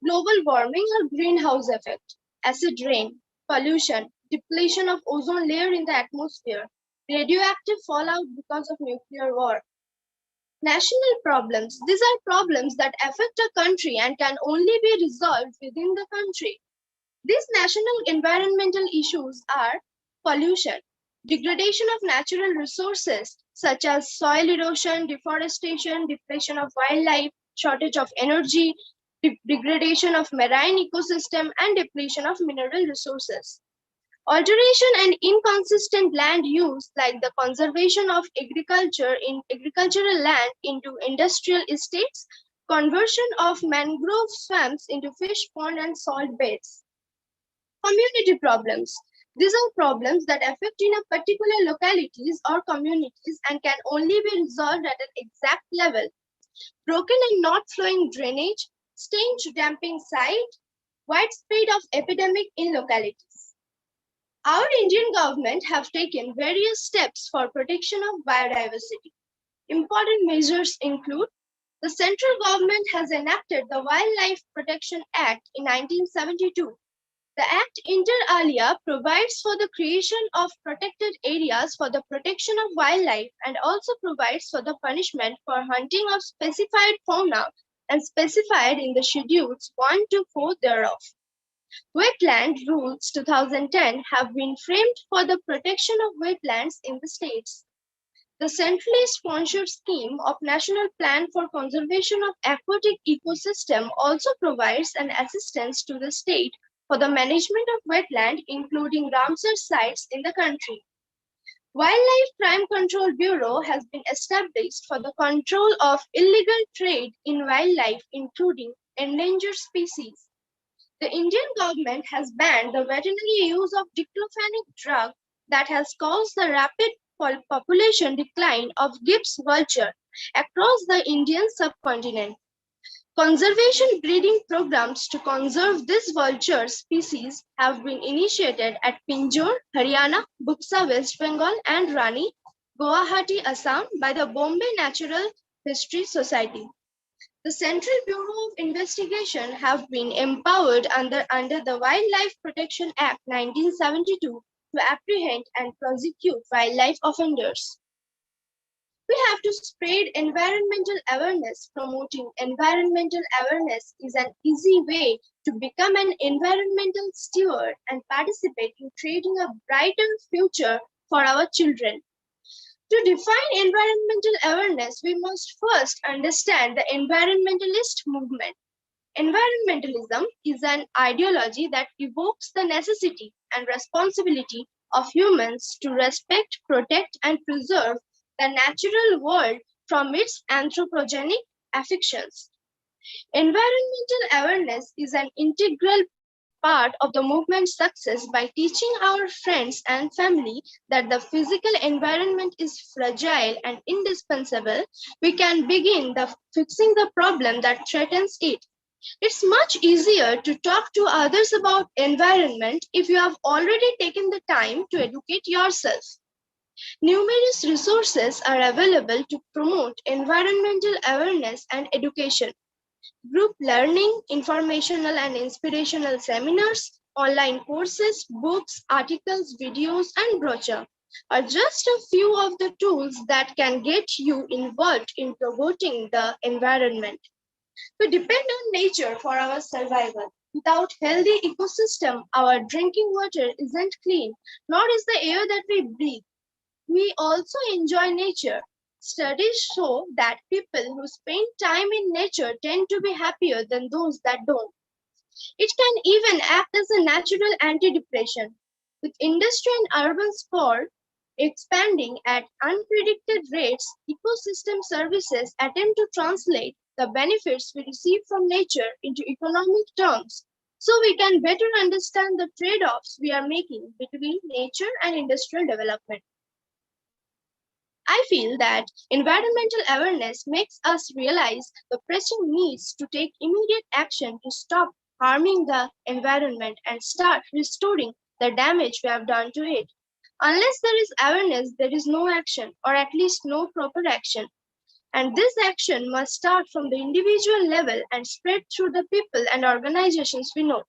global warming or greenhouse effect, acid rain, pollution, depletion of ozone layer in the atmosphere, radioactive fallout because of nuclear war. National problems. These are problems that affect a country and can only be resolved within the country. These national environmental issues are pollution, degradation of natural resources such as soil erosion, deforestation, depletion of wildlife, shortage of energy, degradation of marine ecosystem, and depletion of mineral resources. Alteration and inconsistent land use, like the conservation of agriculture in agricultural land into industrial estates, conversion of mangrove swamps into fish pond and salt beds. Community problems. These are problems that affect in a particular localities or communities and can only be resolved at an exact level. Broken and not flowing drainage, stench damping site, widespread of epidemic in localities. Our Indian government have taken various steps for protection of biodiversity. Important measures include the central government has enacted the Wildlife Protection Act in 1972. The Act inter alia provides for the creation of protected areas for the protection of wildlife and also provides for the punishment for hunting of specified fauna and specified in the schedules 1 to 4 thereof. Wetland Rules 2010 have been framed for the protection of wetlands in the states. The centrally sponsored scheme of National Plan for Conservation of Aquatic Ecosystem also provides an assistance to the state for the management of wetland, including Ramsar sites in the country. Wildlife Crime Control Bureau has been established for the control of illegal trade in wildlife, including endangered species. The Indian government has banned the veterinary use of diclofenac drug that has caused the rapid population decline of Gibbs vulture across the Indian subcontinent. Conservation breeding programs to conserve this vulture species have been initiated at Pinjore, Haryana, Buxa, West Bengal, and Rani, Guwahati, Assam by the Bombay Natural History Society. The Central Bureau of Investigation have been empowered under the Wildlife Protection Act 1972 to apprehend and prosecute wildlife offenders. We have to spread environmental awareness. Promoting environmental awareness is an easy way to become an environmental steward and participate in creating a brighter future for our children. To define environmental awareness, we must first understand the environmentalist movement. Environmentalism is an ideology that evokes the necessity and responsibility of humans to respect, protect, and preserve the natural world from its anthropogenic affections. Environmental awareness is an integral part of the movement's success by teaching our friends and family that the physical environment is fragile and indispensable. We can begin fixing the problem that threatens it. It's much easier to talk to others about environment if you have already taken the time to educate yourself. Numerous resources are available to promote environmental awareness and education. Group learning, informational and inspirational seminars, online courses, books, articles, videos, and brochure are just a few of the tools that can get you involved in promoting the environment. We depend on nature for our survival. Without healthy ecosystem, our drinking water isn't clean, nor is the air that we breathe. We also enjoy nature. Studies show that people who spend time in nature tend to be happier than those that don't. It can even act as a natural antidepressant. With industry and urban sprawl expanding at unpredicted rates, ecosystem services attempt to translate the benefits we receive from nature into economic terms. so we can better understand the trade-offs we are making between nature and industrial development. I feel that environmental awareness makes us realize the pressing needs to take immediate action to stop harming the environment and start restoring the damage we have done to it. Unless there is awareness, there is no action, or at least no proper action. And this action must start from the individual level and spread through the people and organizations we know.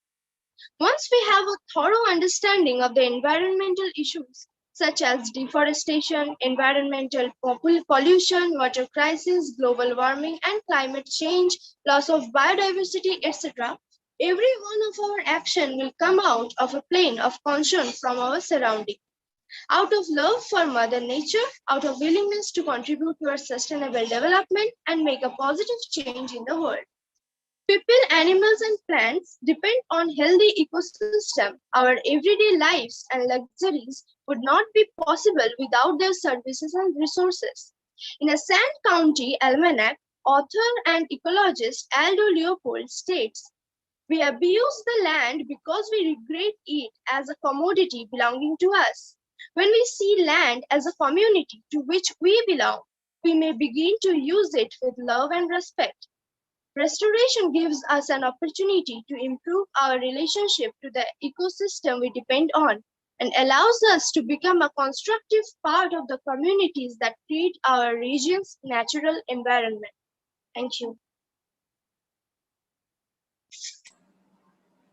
Once we have a thorough understanding of the environmental issues, such as deforestation, environmental pollution, water crisis, global warming, and climate change, loss of biodiversity, etc., every one of our action will come out of a plane of concern from our surrounding. Out of love for Mother Nature, out of willingness to contribute towards sustainable development and make a positive change in the world. People, animals, and plants depend on healthy ecosystem. Our everyday lives and luxuries would not be possible without their services and resources. In a Sand County Almanac, author and ecologist Aldo Leopold states, "We abuse the land because we regret it as a commodity belonging to us. When we see land as a community to which we belong, we may begin to use it with love and respect. Restoration gives us an opportunity to improve our relationship to the ecosystem we depend on and allows us to become a constructive part of the communities that create our region's natural environment." Thank you.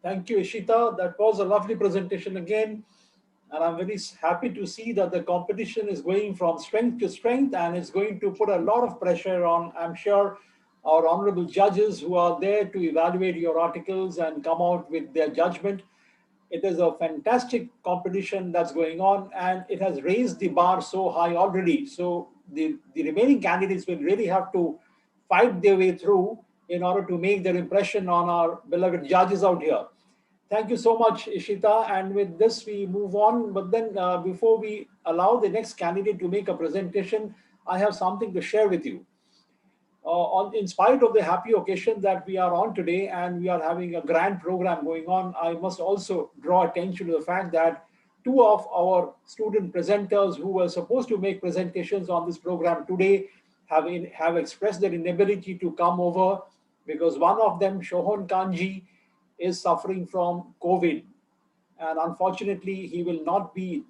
Thank you, Ishita. That was a lovely presentation again. And I'm very happy to see that the competition is going from strength to strength, and it's going to put a lot of pressure on, I'm sure, our honorable judges who are there to evaluate your articles and come out with their judgment. It is a fantastic competition that's going on, and it has raised the bar so high already. So the remaining candidates will really have to fight their way through in order to make their impression on our beloved judges out here. Thank you so much, Ishita. And with this, we move on. But then before we allow the next candidate to make a presentation, I have something to share with you. In spite of the happy occasion that we are on today and we are having a grand program going on, I must also draw attention to the fact that two of our student presenters who were supposed to make presentations on this program today have expressed their inability to come over, because one of them, Shohon Kanji, is suffering from COVID. And unfortunately, he will not be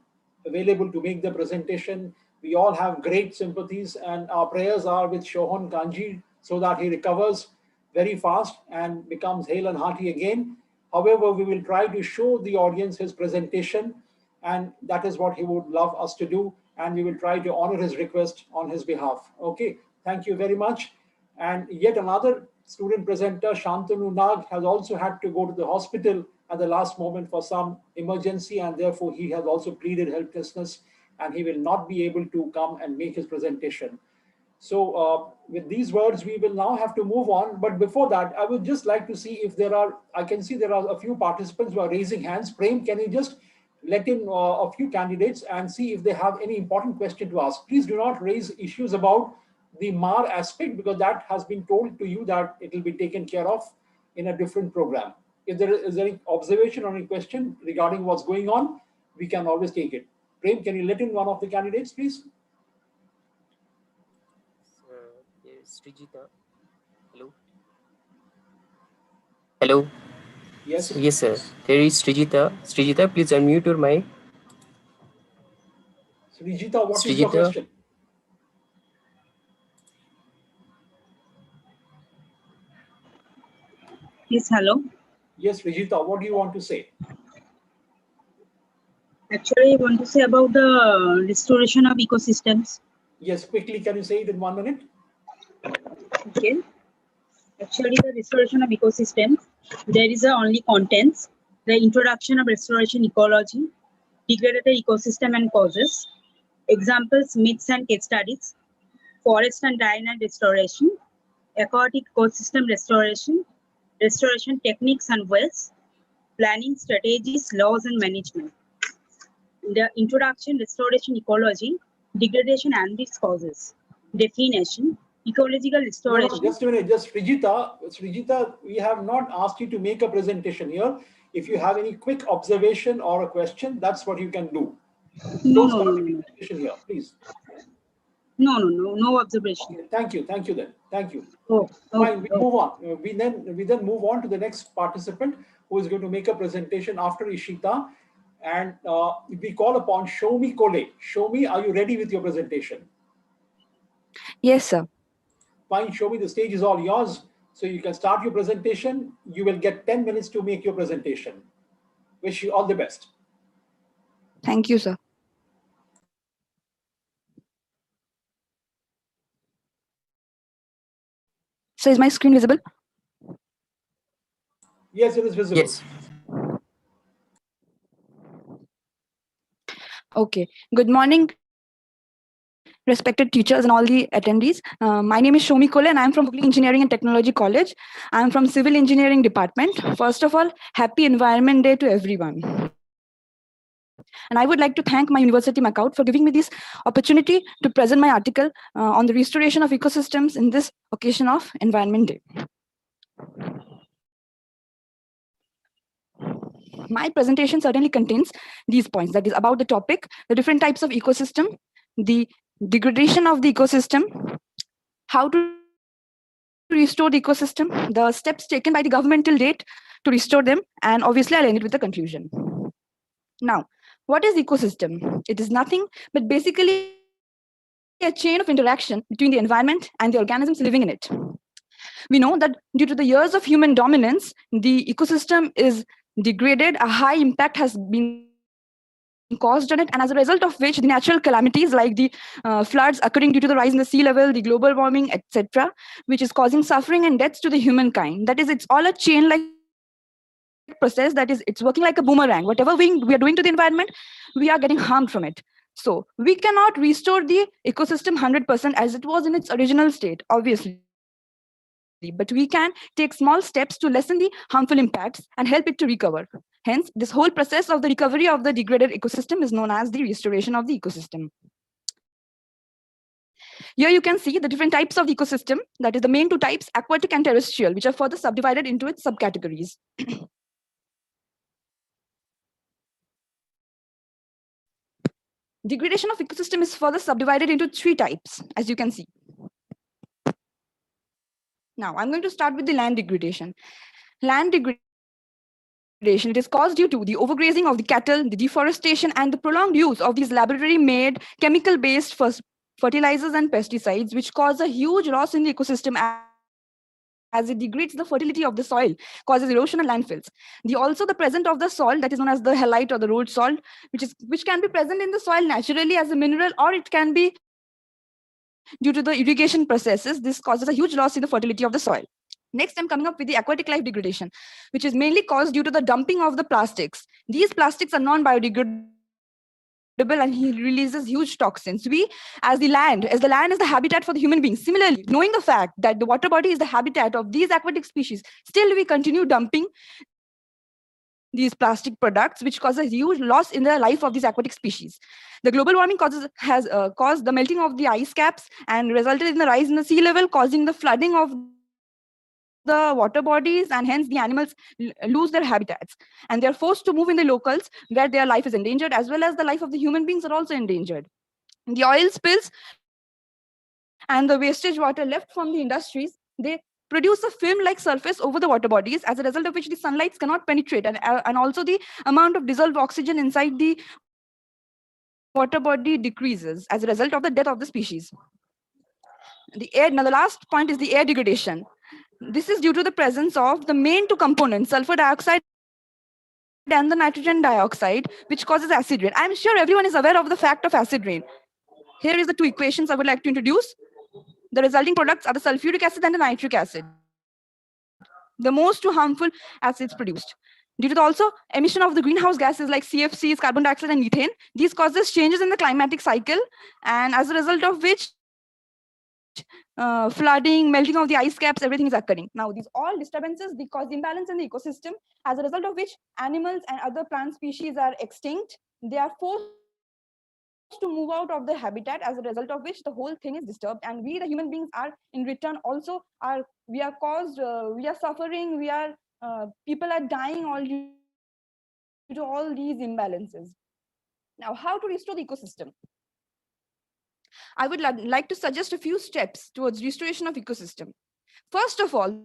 available to make the presentation. We all have great sympathies, and our prayers are with Shohon Kanji so that he recovers very fast and becomes hale and hearty again. However, we will try to show the audience his presentation, and that is what he would love us to do. And we will try to honor his request on his behalf. Okay, thank you very much. And yet another student presenter, Shantanu Nag, has also had to go to the hospital at the last moment for some emergency, and therefore he has also pleaded helplessness, and he will not be able to come and make his presentation. So with these words, we will now have to move on. But before that, I would just like to see if there are, I can see there are a few participants who are raising hands. Prem, can you just let in a few candidates and see if they have any important question to ask? Please do not raise issues about the MAR aspect, because that has been told to you that it will be taken care of in a different program. If there is any observation or any question regarding what's going on, we can always take it. Prem, can you let in one of the candidates, please? Srijita. Hello. Hello. Yes. Yes, sir. There is Srijita. Srijita, please unmute your mic. Srijita, what is your question? Yes, hello. Yes, Regita, what do you want to say? Actually, I want to say about the restoration of ecosystems. Yes, quickly, can you say it in 1 minute? Okay. Actually, the restoration of ecosystems, there is only contents, the introduction of restoration ecology, degraded ecosystem and causes, examples, myths and case studies, forest and dryland restoration, aquatic ecosystem restoration, restoration techniques and ways, planning strategies, laws and management. The introduction, restoration ecology, degradation and its causes. Definition, ecological No, restoration. just a minute, just Srijita, we have not asked you to make a presentation here. If you have any quick observation or a question, that's what you can do. No, Don't no, start no, the no, no. presentation here, please. No observation. Okay, thank you then. Thank you. Oh, Fine, we okay. move on. We then move on to the next participant who is going to make a presentation after Ishita, and we call upon Shomi Kole. Shomi, are you ready with your presentation? Yes, sir. Fine, Shomi, the stage is all yours. So you can start your presentation. You will get 10 minutes to make your presentation. Wish you all the best. Thank you, sir. So is my screen visible? Yes, it is visible. Yes. Okay. Good morning, respected teachers and all the attendees. My name is Shomi Kole and I'm from Hooghly Engineering and Technology College. I'm from Civil Engineering Department. First of all, happy Environment Day to everyone. And I would like to thank my university, MAKAUT, for giving me this opportunity to present my article on the restoration of ecosystems in this occasion of Environment Day. My presentation certainly contains these points, that is about the topic, the different types of ecosystem, the degradation of the ecosystem, how to restore the ecosystem, the steps taken by the government till date to restore them, and obviously I'll end it with the conclusion. Now, what is ecosystem? It is nothing but basically a chain of interaction between the environment and the organisms living in it. We know that due to the years of human dominance, the ecosystem is degraded, a high impact has been caused on it, and as a result of which the natural calamities like the floods occurring due to the rise in the sea level, the global warming, etc., which is causing suffering and deaths to the humankind. That is, it's all a chain like process, that is, it's working like a boomerang. Whatever we are doing to the environment, we are getting harmed from it. So we cannot restore the ecosystem 100% as it was in its original state, obviously. But we can take small steps to lessen the harmful impacts and help it to recover. Hence, this whole process of the recovery of the degraded ecosystem is known as the restoration of the ecosystem. Here you can see the different types of the ecosystem, that is the main two types, aquatic and terrestrial, which are further subdivided into its subcategories. Degradation of ecosystem is further subdivided into 3 types, as you can see. Now, I'm going to start with the land degradation. Land degradation, it is caused due to the overgrazing of the cattle, the deforestation, and the prolonged use of these laboratory-made chemical-based fertilizers and pesticides, which cause a huge loss in the ecosystem as it degrades the fertility of the soil, causes erosion and landfills. Also the presence of the salt, that is known as the halite or the road salt, which can be present in the soil naturally as a mineral, or it can be due to the irrigation processes. This causes a huge loss in the fertility of the soil. Next, I'm coming up with the aquatic life degradation, which is mainly caused due to the dumping of the plastics. These plastics are non-biodegradable and he releases huge toxins. We, as the land is the habitat for the human beings. Similarly, knowing the fact that the water body is the habitat of these aquatic species, still we continue dumping these plastic products, which cause a huge loss in the life of these aquatic species. The global warming has caused the melting of the ice caps and resulted in the rise in the sea level, causing the flooding of the water bodies, and hence the animals lose their habitats. And they're forced to move in the locals where their life is endangered, as well as the life of the human beings are also endangered. The oil spills and the wastage water left from the industries, they produce a film-like surface over the water bodies, as a result of which the sunlight cannot penetrate, and also the amount of dissolved oxygen inside the water body decreases as a result of the death of the species. Now the last point is the air degradation. This is due to the presence of the main 2 components, sulfur dioxide and the nitrogen dioxide, which causes acid rain. I'm sure everyone is aware of the fact of acid rain. Here is the 2 equations I would like to introduce. The resulting products are the sulfuric acid and the nitric acid, the most 2 harmful acids produced. Due to the also emission of the greenhouse gases like CFCs, carbon dioxide, and methane, these causes changes in the climatic cycle, and as a result of which flooding, melting of the ice caps, everything is occurring. Now, these all disturbances, they cause imbalance in the ecosystem, as a result of which animals and other plant species are extinct. They are forced to move out of the habitat, as a result of which the whole thing is disturbed, and we, the human beings, are in return also we are suffering, people are dying all due to all these imbalances. Now, how to restore the ecosystem? I would like to suggest a few steps towards restoration of ecosystem. First of all,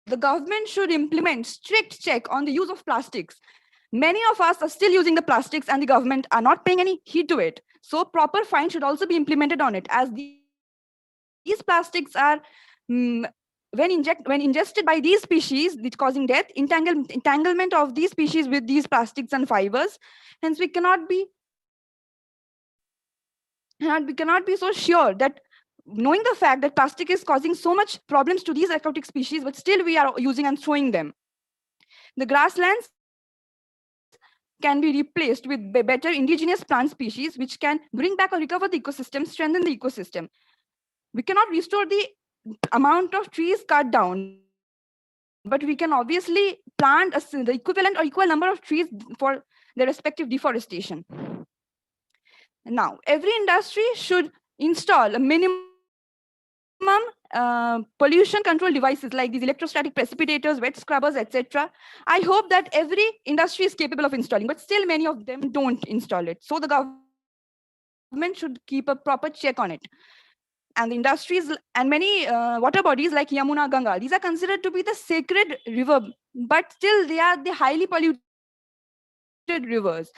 the government should implement strict check on the use of plastics. Many of us are still using the plastics and the government are not paying any heed to it. So proper fine should also be implemented on it, as these plastics are, when ingested by these species, it's causing death, entanglement of these species with these plastics and fibers. Hence, we cannot be so sure that, knowing the fact that plastic is causing so much problems to these aquatic species, but still we are using and throwing them. The grasslands can be replaced with better indigenous plant species, which can bring back or recover the ecosystem, strengthen the ecosystem. We cannot restore the amount of trees cut down, but we can obviously plant the equivalent or equal number of trees for their respective deforestation. Now, every industry should install a minimum pollution control devices like these electrostatic precipitators, wet scrubbers, etc. I hope that every industry is capable of installing, but still many of them don't install it. So the government should keep a proper check on it. And the industries and many water bodies like Yamuna, Ganga, these are considered to be the sacred river, but still they are the highly polluted rivers.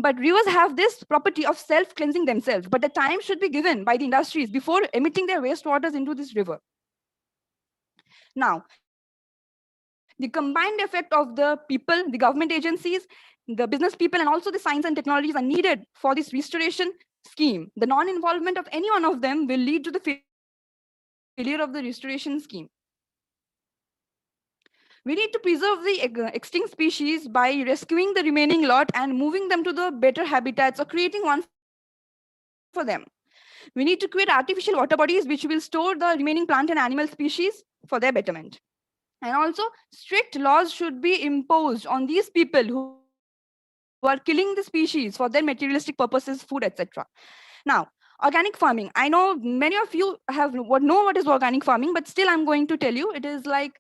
But rivers have this property of self-cleansing themselves, but the time should be given by the industries before emitting their wastewaters into this river. Now, the combined effect of the people, the government agencies, the business people, and also the science and technologies are needed for this restoration scheme. The non-involvement of any one of them will lead to the failure of the restoration scheme. We need to preserve the extinct species by rescuing the remaining lot and moving them to the better habitats or creating one for them. We need to create artificial water bodies which will store the remaining plant and animal species for their betterment. And also, strict laws should be imposed on these people who are killing the species for their materialistic purposes, food, etc. Now, organic farming. I know many of you know what is organic farming, but still I'm going to tell you. It is like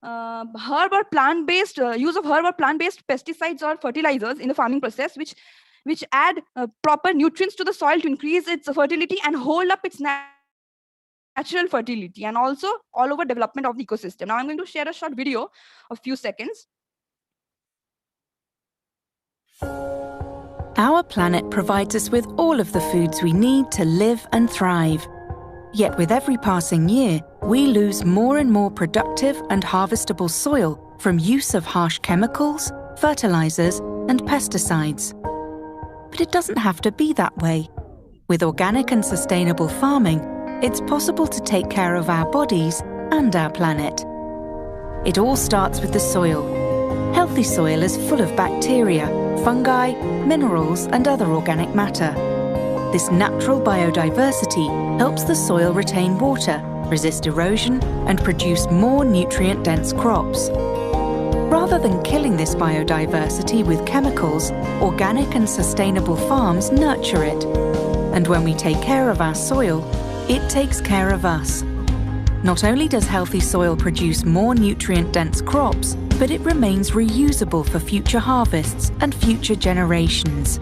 herb or plant-based use of herb or plant-based pesticides or fertilizers in the farming process, which add proper nutrients to the soil to increase its fertility and hold up its natural fertility, and also all over development of the ecosystem. Now I'm going to share a short video of a few seconds. Our planet provides us with all of the foods we need to live and thrive. Yet with every passing year, we lose more and more productive and harvestable soil from use of harsh chemicals, fertilizers, and pesticides. But it doesn't have to be that way. With organic and sustainable farming, it's possible to take care of our bodies and our planet. It all starts with the soil. Healthy soil is full of bacteria, fungi, minerals, and other organic matter. This natural biodiversity helps the soil retain water, resist erosion, and produce more nutrient-dense crops. Rather than killing this biodiversity with chemicals, organic and sustainable farms nurture it. And when we take care of our soil, it takes care of us. Not only does healthy soil produce more nutrient-dense crops, but it remains reusable for future harvests and future generations.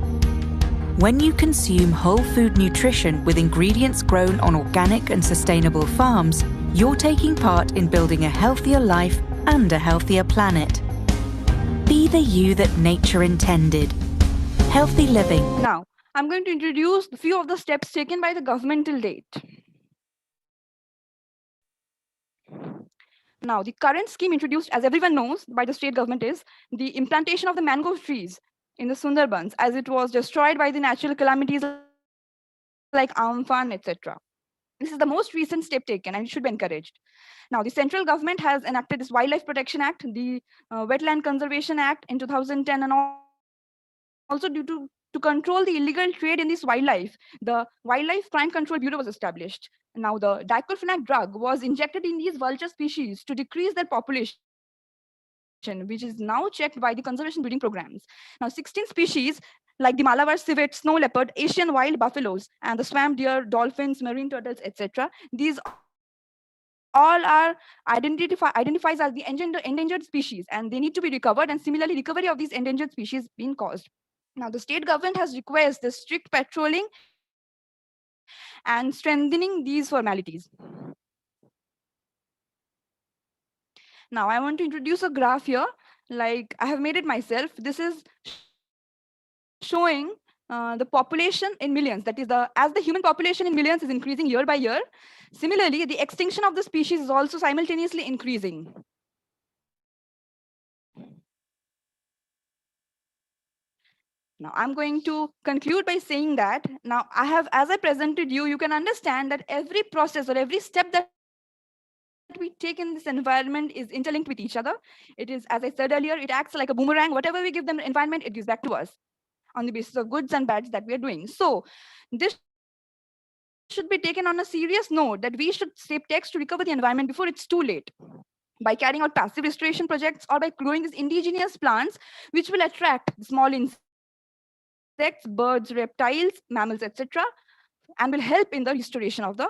When you consume whole food nutrition with ingredients grown on organic and sustainable farms, you're taking part in building a healthier life and a healthier planet. Be the you that nature intended. Healthy living. Now, I'm going to introduce a few of the steps taken by the government till date. Now, the current scheme introduced, as everyone knows, by the state government is the implantation of the mango trees in the Sundarbans, as it was destroyed by the natural calamities like Amphan, etc. This is the most recent step taken and it should be encouraged. Now, the central government has enacted this Wildlife Protection Act, the Wetland Conservation Act in 2010, and also due to control the illegal trade in this wildlife, the Wildlife Crime Control Bureau was established. Now, the diclofenac drug was injected in these vulture species to decrease their population. which is now checked by the conservation breeding programs. Now, 16 species like the Malabar civet, snow leopard, Asian wild buffaloes, and the swamp deer, dolphins, marine turtles, etc. These all are identifies as the endangered species, and they need to be recovered. And similarly, recovery of these endangered species being caused. Now, the state government has requested the strict patrolling and strengthening these formalities. Now, I want to introduce a graph here. Like I have made it myself. This is showing the population in millions. That is, as the human population in millions is increasing year by year, similarly, the extinction of the species is also simultaneously increasing. Now, I'm going to conclude by saying that now as I presented you, you can understand that every process or every step that we take in this environment is interlinked with each other. It is, as I said earlier, it acts like a boomerang. Whatever we give them environment, it gives back to us on the basis of goods and bads that we are doing. So this should be taken on a serious note that we should take steps to recover the environment before it's too late, by carrying out passive restoration projects or by growing these indigenous plants, which will attract small insects, birds, reptiles, mammals, etc., and will help in the restoration of the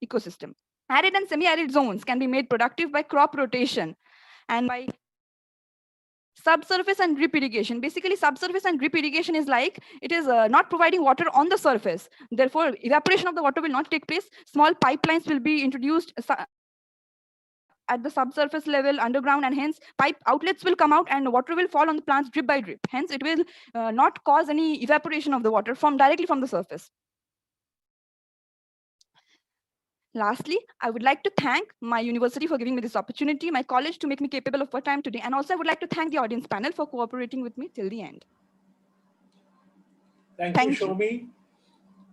ecosystem. Arid and semi-arid zones can be made productive by crop rotation and by subsurface and drip irrigation. Basically, subsurface and drip irrigation is like it is not providing water on the surface. Therefore, evaporation of the water will not take place. Small pipelines will be introduced at the subsurface level underground, and hence pipe outlets will come out and water will fall on the plants drip by drip. Hence, it will not cause any evaporation of the water directly from the surface. Lastly, I would like to thank my university for giving me this opportunity, my college to make me capable of what I am today, and also I would like to thank the audience panel for cooperating with me till the end. Thank you, Shomi.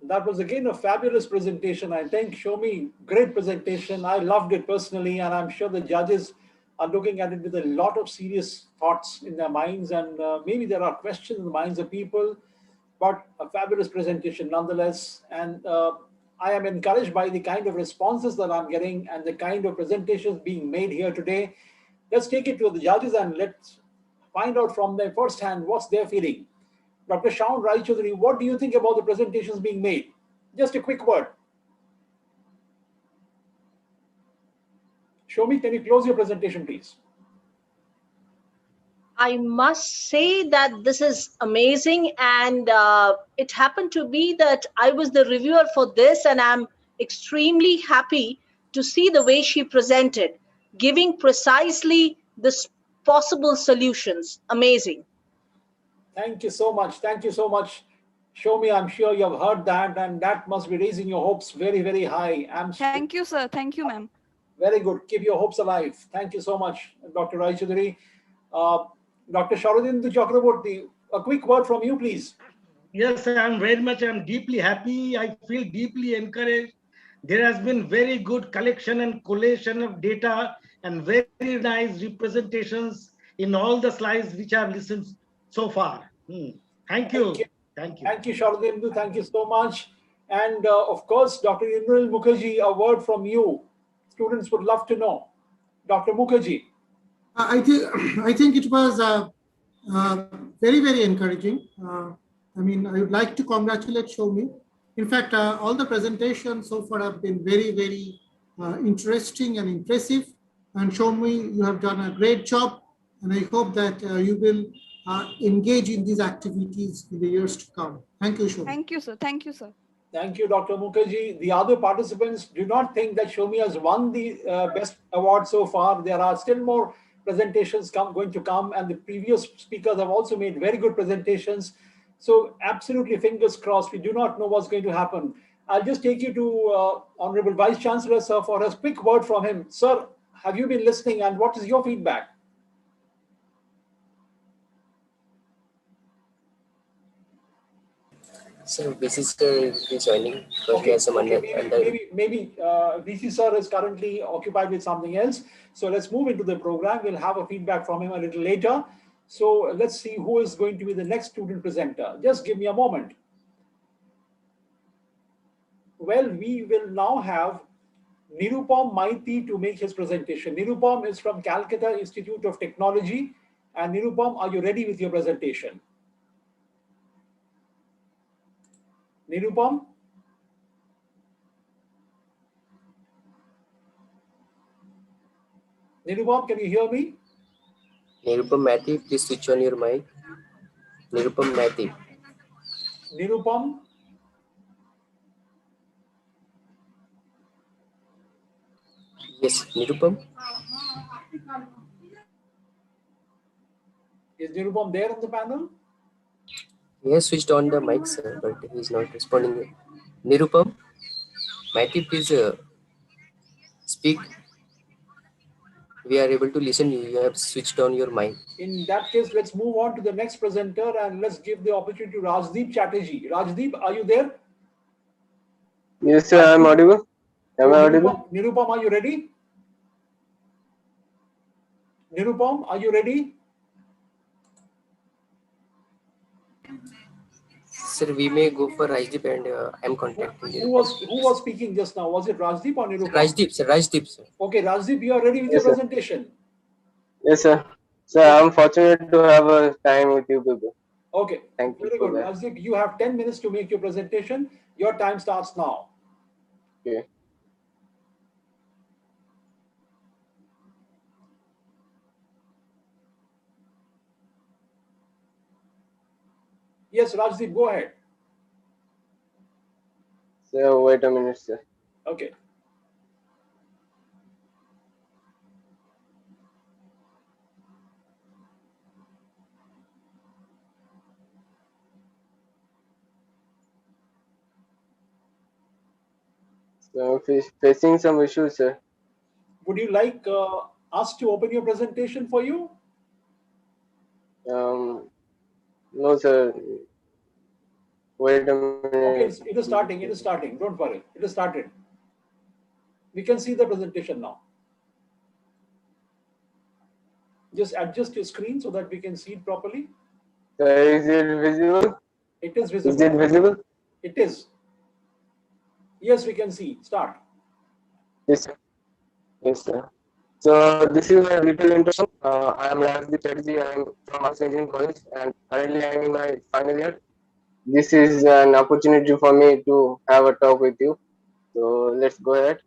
That was again a fabulous presentation. I thank Shomi, great presentation. I loved it personally, and I'm sure the judges are looking at it with a lot of serious thoughts in their minds, and maybe there are questions in the minds of people, but a fabulous presentation nonetheless. And I am encouraged by the kind of responses that I'm getting and the kind of presentations being made here today. Let's take it to the judges and let's find out from them firsthand what's their feeling. Dr. Shaun Raichaudhuri, what do you think about the presentations being made? Just a quick word. Shomi, can you close your presentation, please? I must say that this is amazing, and it happened to be that I was the reviewer for this, and I'm extremely happy to see the way she presented, giving precisely the possible solutions. Amazing. Thank you so much. Thank you so much. Shomi, I'm sure you have heard that, and that must be raising your hopes very, very high. Thank you, sir. Thank you, ma'am. Very good. Keep your hopes alive. Thank you so much, Dr. Raichaudhuri. Dr. Sharadindu Chakraborty, a quick word from you, please. Yes, I'm deeply happy. I feel deeply encouraged. There has been very good collection and collation of data and very nice representations in all the slides which I've listened so far. Thank you. Thank you. Thank you, Sharadindu. Thank you so much. And of course, Dr. Imran Mukherjee, a word from you. Students would love to know. Dr. Mukherjee. I think it was very, very encouraging. I mean, I would like to congratulate Shomi. In fact, all the presentations so far have been very, very interesting and impressive. And Shomi, you have done a great job. And I hope that you will engage in these activities in the years to come. Thank you, Shomi. Thank you, sir. Thank you, sir. Thank you, Dr. Mukherjee. The other participants do not think that Shomi has won the best award so far. There are still more presentations going to come, and the previous speakers have also made very good presentations. So absolutely fingers crossed. We do not know what's going to happen. I'll just take you to Honorable Vice Chancellor, sir, for a quick word from him. Sir, have you been listening, and what is your feedback? So VC sir is joining. Maybe VC sir is currently occupied with something else. So let's move into the program. We'll have a feedback from him a little later. So let's see who is going to be the next student presenter. Just give me a moment. Well, we will now have Nirupam Maiti to make his presentation. Nirupam is from Calcutta Institute of Technology. And Nirupam, are you ready with your presentation? Nirupam? Nirupam, can you hear me? Nirupam Mathi, please switch on your mic. Nirupam Mathi. Nirupam? Yes, Nirupam. Is Nirupam there on the panel? He has switched on the mic, sir, but he is not responding. Nirupam, Mathi, please speak. We are able to listen you. You have switched on your mic. In that case, let's move on to the next presenter and let's give the opportunity to Rajdeep Chatterjee. Rajdeep, are you there? Yes, sir, I'm audible. Am I audible? Nirupam, are you ready? Nirupam, are you ready? Sir, we may go for Rajdeep and I'm contacting you. Who was speaking just now? Was it Rajdeep or Nirupam? Rajdeep, sir. Rajdeep, sir. Okay, Rajdeep, you are ready with Yes, your sir. presentation. Yes, sir. Sir, I'm fortunate to have a time with you people. Okay, Thank you very for good. that. Rajdeep, you have 10 minutes to make your presentation. Your time starts now. Okay. Yes, Rajdeep, go ahead. So wait a minute, sir. Okay. So I'm facing some issues, sir. Would you like us to open your presentation for you? No, sir. Wait a minute. Okay, it is starting. It is starting. Don't worry. It is started. We can see the presentation now. Just adjust your screen so that we can see it properly. Is it visible? It is visible. Is it visible? It is. Yes, we can see. Start. Yes, sir. Yes, sir. So this is my little introduction. I am Rajdeep Chatterjee. I am from Arts Engineering College, and currently I am in my final year. This is an opportunity for me to have a talk with you. So let's go ahead.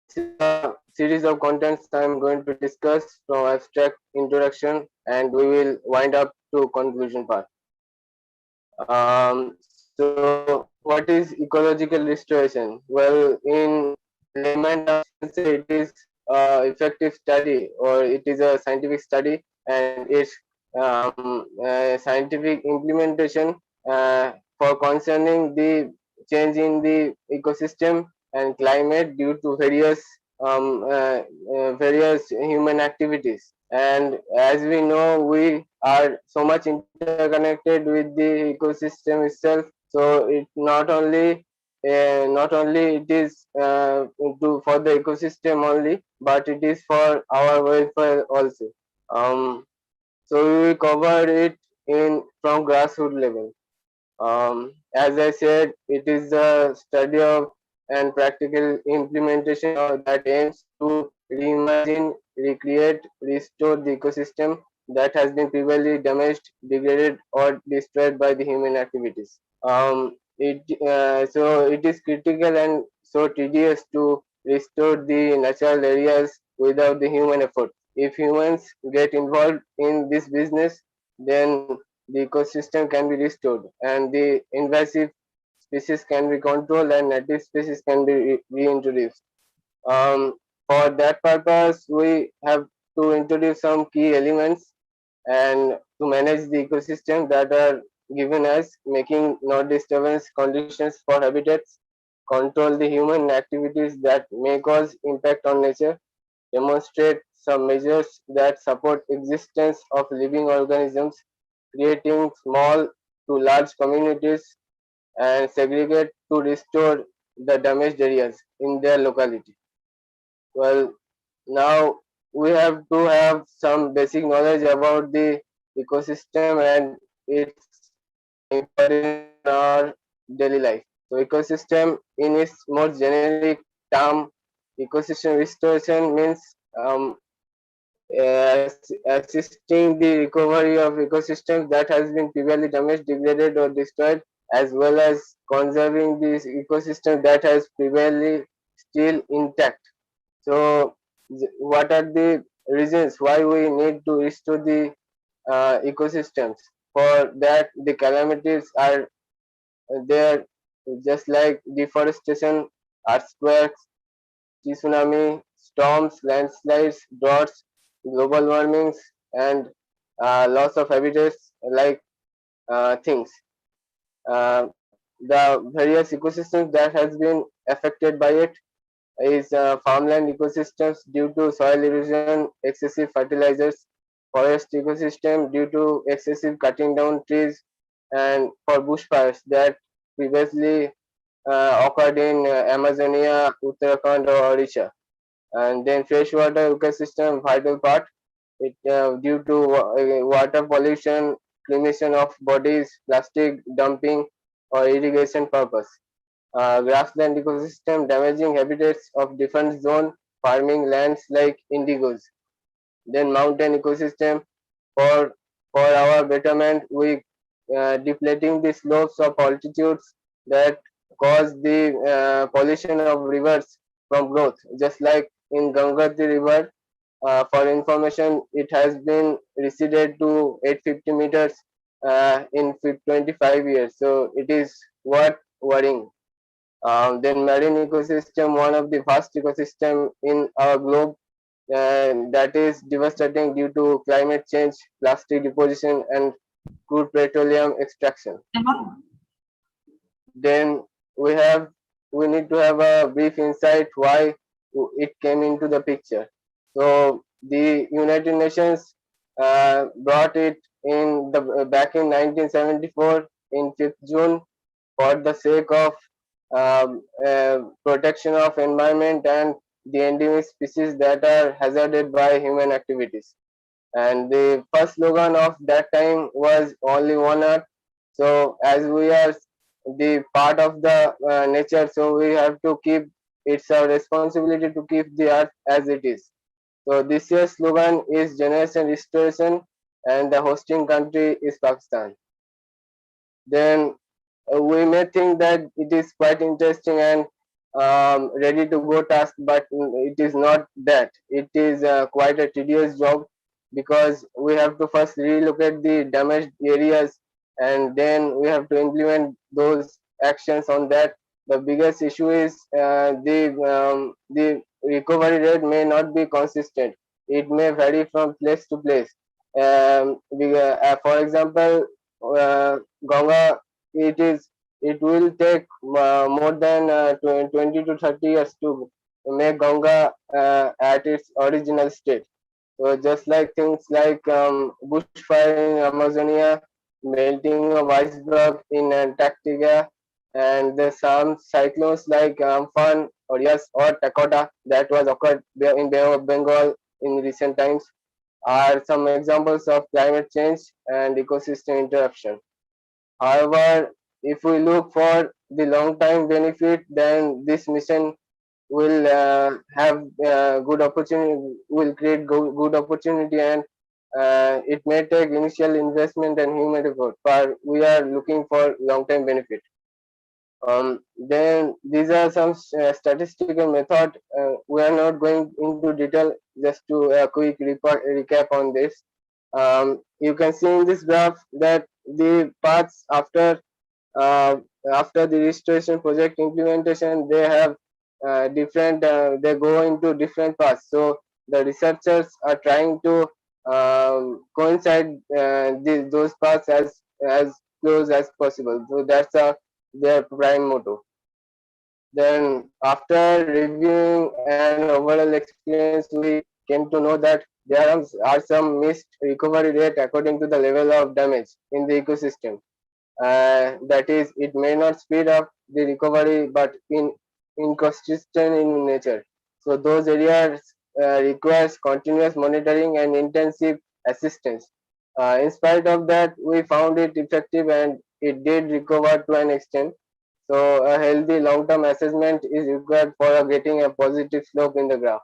This is a series of contents I am going to discuss from abstract introduction, and we will wind up to conclusion part. So what is ecological restoration? Well, in layman terms, it is effective study, or it is a scientific study, and its scientific implementation for concerning the change in the ecosystem and climate due to various human activities. And as we know, we are so much interconnected with the ecosystem itself. So it not only it is for the ecosystem only, but it is for our welfare also. So we will cover it in from grassroots level. As I said, it is a study of and practical implementation that aims to reimagine, recreate, restore the ecosystem that has been previously damaged, degraded, or destroyed by the human activities. So it is critical and so tedious to restore the natural areas without the human effort. If humans get involved in this business, then the ecosystem can be restored and the invasive species can be controlled and native species can be reintroduced. For that purpose, we have to introduce some key elements and to manage the ecosystem that are given as making no disturbance conditions for habitats, control the human activities that may cause impact on nature, demonstrate some measures that support existence of living organisms, creating small to large communities, and segregate to restore the damaged areas in their locality. Well, now we have to have some basic knowledge about the ecosystem and its importance in our daily life. So ecosystem in its most generic term, ecosystem restoration means assisting the recovery of ecosystems that has been previously damaged, degraded, or destroyed, as well as conserving this ecosystem that has previously still intact. So, what are the reasons why we need to restore the ecosystems? For that, the calamities are there, just like deforestation, earthquakes, tsunami, storms, landslides, droughts, global warmings, and loss of habitats like things. The various ecosystems that has been affected by it is farmland ecosystems due to soil erosion, excessive fertilizers, forest ecosystem due to excessive cutting down trees, and for bushfires that previously occurred in Amazonia, Uttarakhand, or Odisha. And then freshwater ecosystem, vital part, it due to water pollution, cremation of bodies, plastic dumping, or irrigation purpose. Grassland ecosystem, damaging habitats of different zone, farming lands like indigos. Then mountain ecosystem, for our betterment, we depleting the slopes of altitudes that cause the pollution of rivers from growth. Just like in Gangati River, for information, it has been receded to 850 meters in 25 years. So it is what worrying. Then marine ecosystem, one of the vast ecosystem in our globe, that is devastating due to climate change, plastic deposition, and crude petroleum extraction. Then we need to have a brief insight why it came into the picture. So the United Nations brought it in the back in 1974 in 5th June for the sake of protection of environment and the endemic species that are hazarded by human activities. And the first slogan of that time was only one earth. So as we are the part of the nature, so we have to keep, it's our responsibility to keep the earth as it is. So this year's slogan is generation restoration, and the hosting country is Pakistan. Then we may think that it is quite interesting and ready to go task, but it is not that. It is quite a tedious job, because we have to first relocate the damaged areas, and then we have to implement those actions on that. The biggest issue is the recovery rate may not be consistent. It may vary from place to place. For example, Ganga, it will take more than 20 to 30 years to make Ganga at its original state. So just like things like bushfire in Amazonia, melting of iceberg in Antarctica, and there's some cyclones like Amphan or yes or Dakota that was occurred in Bay of Bengal in recent times, are some examples of climate change and ecosystem interruption. However, if we look for the long-term benefit, then this mission will have good opportunity, will create good opportunity, and it may take initial investment and human effort, but we are looking for long-term benefit. Then these are some statistical method. We are not going into detail, just to a quick recap on this. You can see in this graph that the paths after the restoration project implementation, they have different, they go into different paths. So the researchers are trying to coincide those paths as close as possible. So that's their prime motto. Then after reviewing and overall experience, we came to know that there are some missed recovery rate according to the level of damage in the ecosystem. That is, it may not speed up the recovery, but inconsistent in nature. So those areas requires continuous monitoring and intensive assistance. In spite of that, we found it effective and it did recover to an extent. So a healthy long-term assessment is required for getting a positive slope in the graph.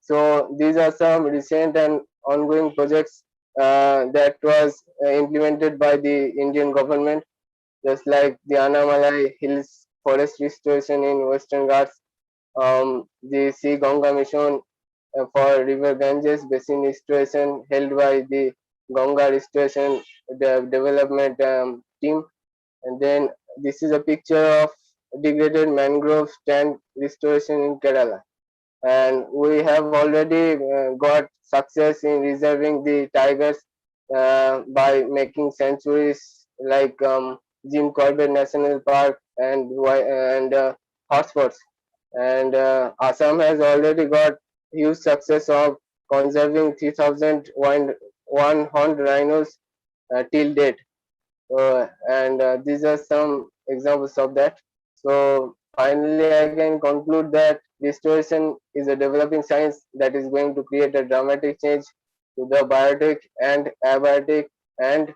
So these are some recent and ongoing projects that was implemented by the Indian government, just like the Annamalai Hills forest restoration in Western Ghats, the Sea Ganga mission for River Ganges basin restoration held by the Ganga restoration development team. And then this is a picture of degraded mangrove stand restoration in Kerala. And we have already got success in reserving the tigers by making sanctuaries like Jim Corbett National Park and hotspots. And Assam has already got huge success of conserving 3,000 one-horned rhinos till date. And these are some examples of that. So finally, I can conclude that restoration is a developing science that is going to create a dramatic change to the biotic and abiotic and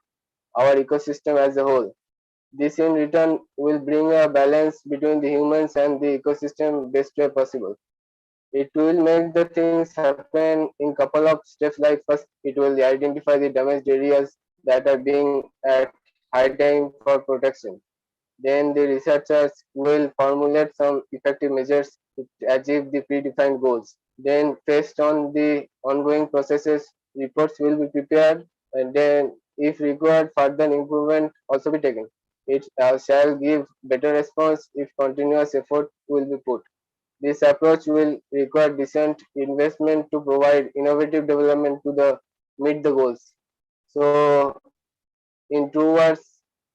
our ecosystem as a whole. This in return will bring a balance between the humans and the ecosystem best way possible. It will make the things happen in couple of steps. Like first, it will identify the damaged areas that are being at high time for protection. Then the researchers will formulate some effective measures to achieve the predefined goals. Then based on the ongoing processes, reports will be prepared, and then if required, further improvement also be taken. It shall give better response if continuous effort will be put. This approach will require decent investment to provide innovative development to meet the goals. So, in true words,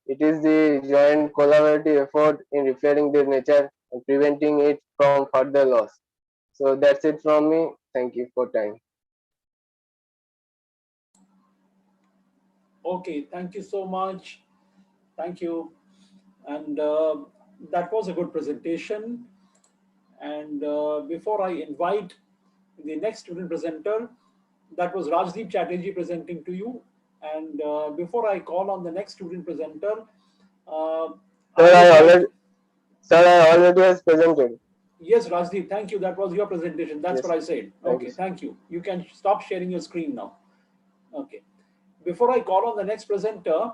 it is the joint collaborative effort in repairing the nature and preventing it from further loss. So that's it from me. Thank you for time. Okay, thank you so much. Thank you. And that was a good presentation. And before I invite the next student presenter, that was Rajdeep Chatterjee presenting to you. And before I call on the next student presenter, Sir, I already has presented. Yes, Rajdeep, thank you. That was your presentation. That's Yes. what I said. Thank Okay, you. thank you. You can stop sharing your screen now. Okay. Before I call on the next presenter,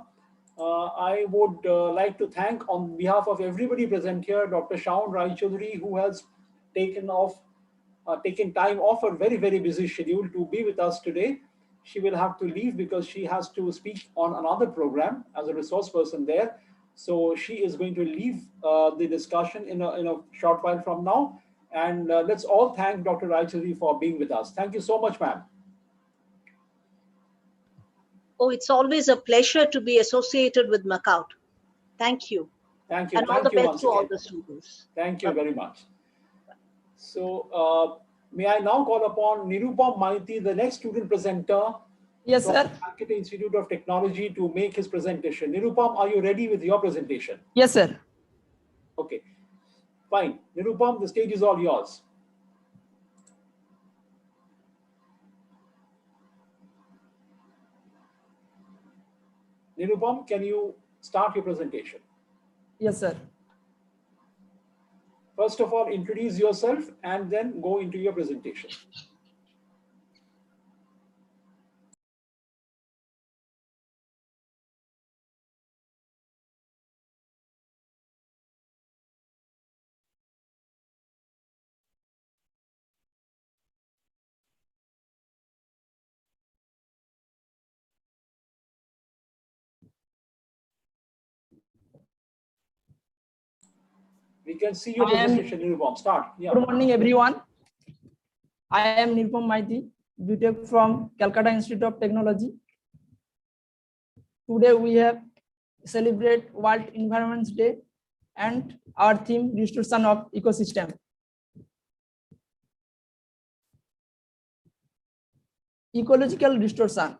I would like to thank on behalf of everybody present here, Dr. Shaun Rai Chaudhary, who has taken time off her very, very busy schedule to be with us today. She will have to leave because she has to speak on another program as a resource person there. So she is going to leave the discussion in a short while from now. And let's all thank Dr. Rai Chaudhary for being with us. Thank you so much, ma'am. Oh, it's always a pleasure to be associated with MAKAUT. Thank you. Thank you. And all the best to all the students. Thank you very much. So may I now call upon Nirupam Maiti, the next student presenter. Yes, from sir. the Calcutta Institute of Technology, to make his presentation. Nirupam, are you ready with your presentation? Yes, sir. Okay, fine. Nirupam, the stage is all yours. Nirupam, can you start your presentation? Yes, sir. First of all, introduce yourself and then go into your presentation. We can see your presentation, Nirupam. Start. Yeah. Good morning, everyone. I am Nirupam Maiti, BTech from Calcutta Institute of Technology. Today we have celebrate World Environment Day and our theme restoration of ecosystem. Ecological restoration.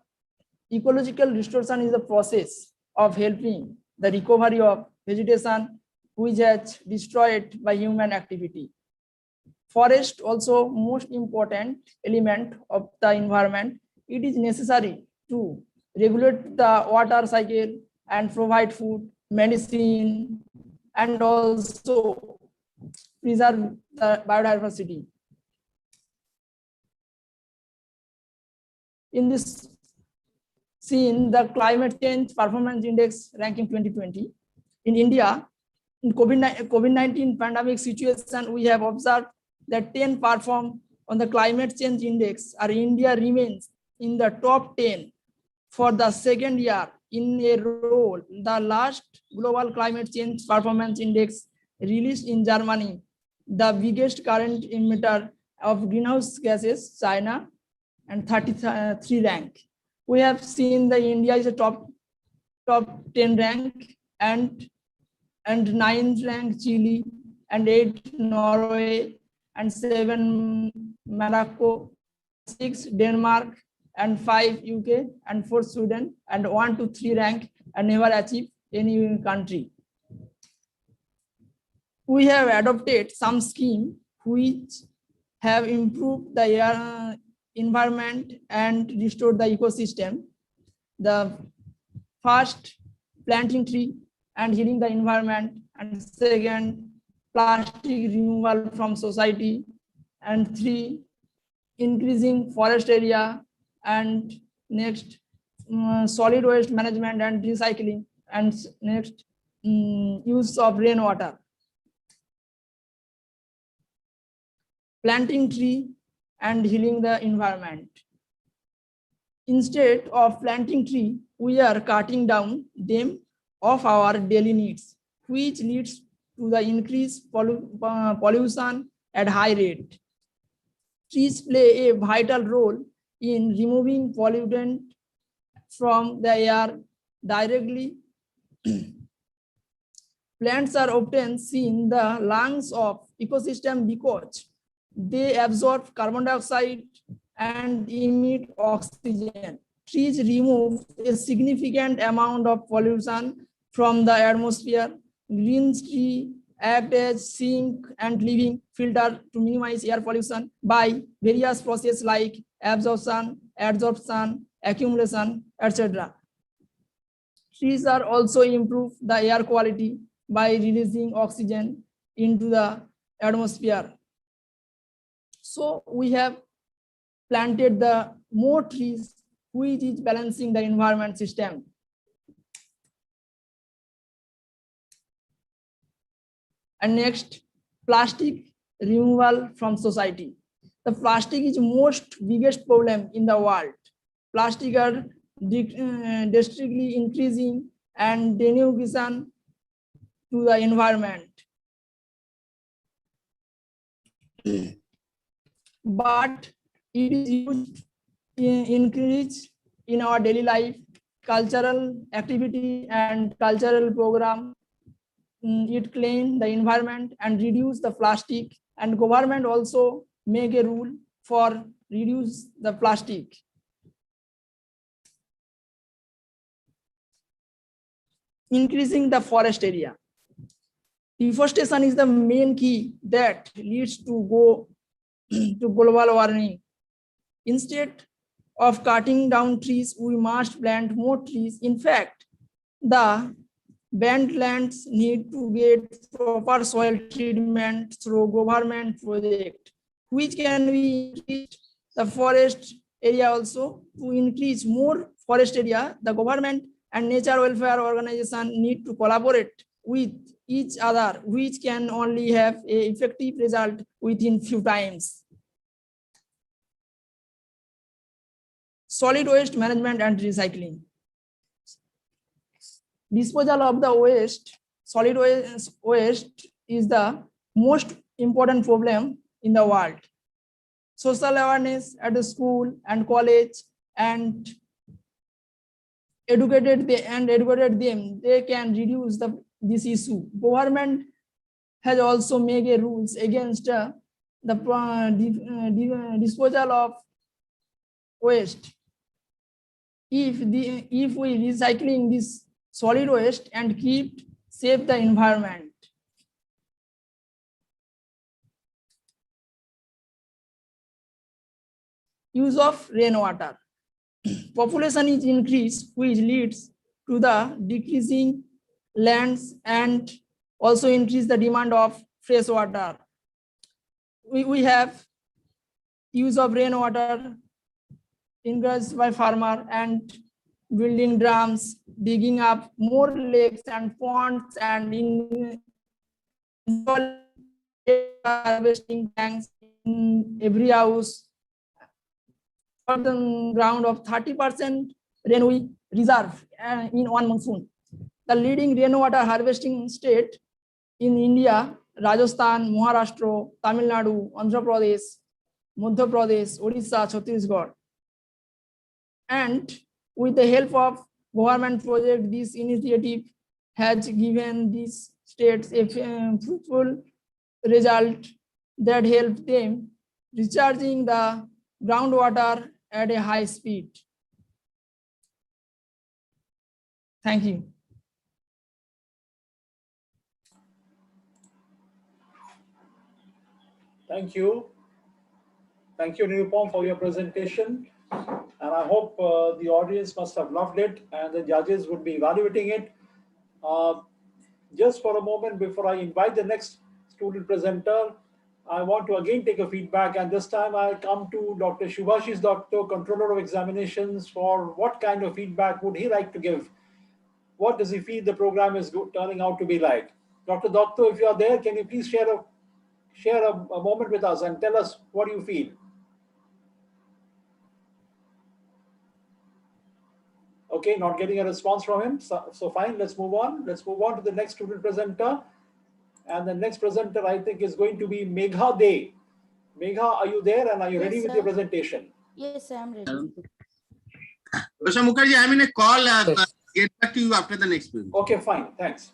Ecological restoration is the process of helping the recovery of vegetation which has destroyed by human activity. Forest also most important element of the environment. It is necessary to regulate the water cycle and provide food, medicine, and also preserve the biodiversity. In this scene, the climate change performance index ranking 2020. In India, in COVID-19 pandemic situation, we have observed that 10 perform on the climate change index, or India remains in the top 10 for the second year in a row. The last global climate change performance index released in Germany, the biggest current emitter of greenhouse gases, China, and 33 rank. We have seen the India is a top 10 rank, and 9th rank Chile, and 8 Norway, and 7 Morocco, 6 Denmark, and 5 UK, and 4 Sweden, and 1 to 3 rank, and never achieve any country. We have adopted some scheme which have improved the air environment and restored the ecosystem. The first, planting tree and healing the environment, and second, plastic removal from society, and 3, increasing forest area, and next, solid waste management and recycling, and next, use of rainwater. Planting tree and healing the environment. Instead of planting tree, we are cutting down them of our daily needs, which leads to the increased pollution at high rate. Trees play a vital role in removing pollutant from the air directly. Plants are often seen in the lungs of ecosystem because they absorb carbon dioxide and emit oxygen. Trees remove a significant amount of pollution from the atmosphere. Green trees act as sink and living filter to minimize air pollution by various processes like absorption, adsorption, accumulation, etc. Trees are also improve the air quality by releasing oxygen into the atmosphere. So we have planted the more trees, which is balancing the environment system. And next, plastic removal from society. The plastic is most biggest problem in the world. Plastic are drastically increasing and denutrition to the environment. But it is used increase in our daily life, cultural activity and cultural program. It clean the environment and reduce the plastic, and government also make a rule for reduce the plastic. Increasing the forest area. Deforestation is the main key that leads to global warming. Instead of cutting down trees, we must plant more trees. In fact, the banned lands need to get proper soil treatment through government project, which can be increased the forest area also. To increase more forest area, the government and nature welfare organization need to collaborate with each other, which can only have an effective result within few times. Solid waste management and recycling. Disposal of the waste, solid waste is the most important problem in the world. Social awareness at the school and college and educated them, they can reduce this issue. Government has also made a rules against the disposal of waste. If we recycling this solid waste and save the environment. Use of rainwater. Population is increased, which leads to the decreasing lands and also increase the demand of fresh water. We have use of rainwater encouraged by farmer and building dams, digging up more lakes and ponds, and installing harvesting tanks in every house. For the ground of 30% rain we reserve in one monsoon. The leading rainwater harvesting state in India, Rajasthan, Maharashtra, Tamil Nadu, Andhra Pradesh, Madhya Pradesh, Odisha, Chhattisgarh. And with the help of government project, this initiative has given these states a fruitful result that helped them recharging the groundwater at a high speed. Thank you. Thank you. Thank you, Nirupam, for your presentation. And I hope the audience must have loved it and the judges would be evaluating it. Just for a moment before I invite the next student presenter, I want to again take a feedback, and this time I come to Dr. Shubhashish Doctor, Controller of Examinations, for what kind of feedback would he like to give? What does he feel the program is turning out to be like? Dr. Doctor, if you are there, can you please share a moment with us and tell us what you feel? Okay, not getting a response from him. So fine, let's move on. Let's move on to the next student presenter. And the next presenter, I think, is going to be Megha De. Megha, are you there and are you ready with your presentation? Yes, I am ready. Professor Mukherjee, I'm in a call. Get back to you after the next presentation. Okay, fine. Thanks.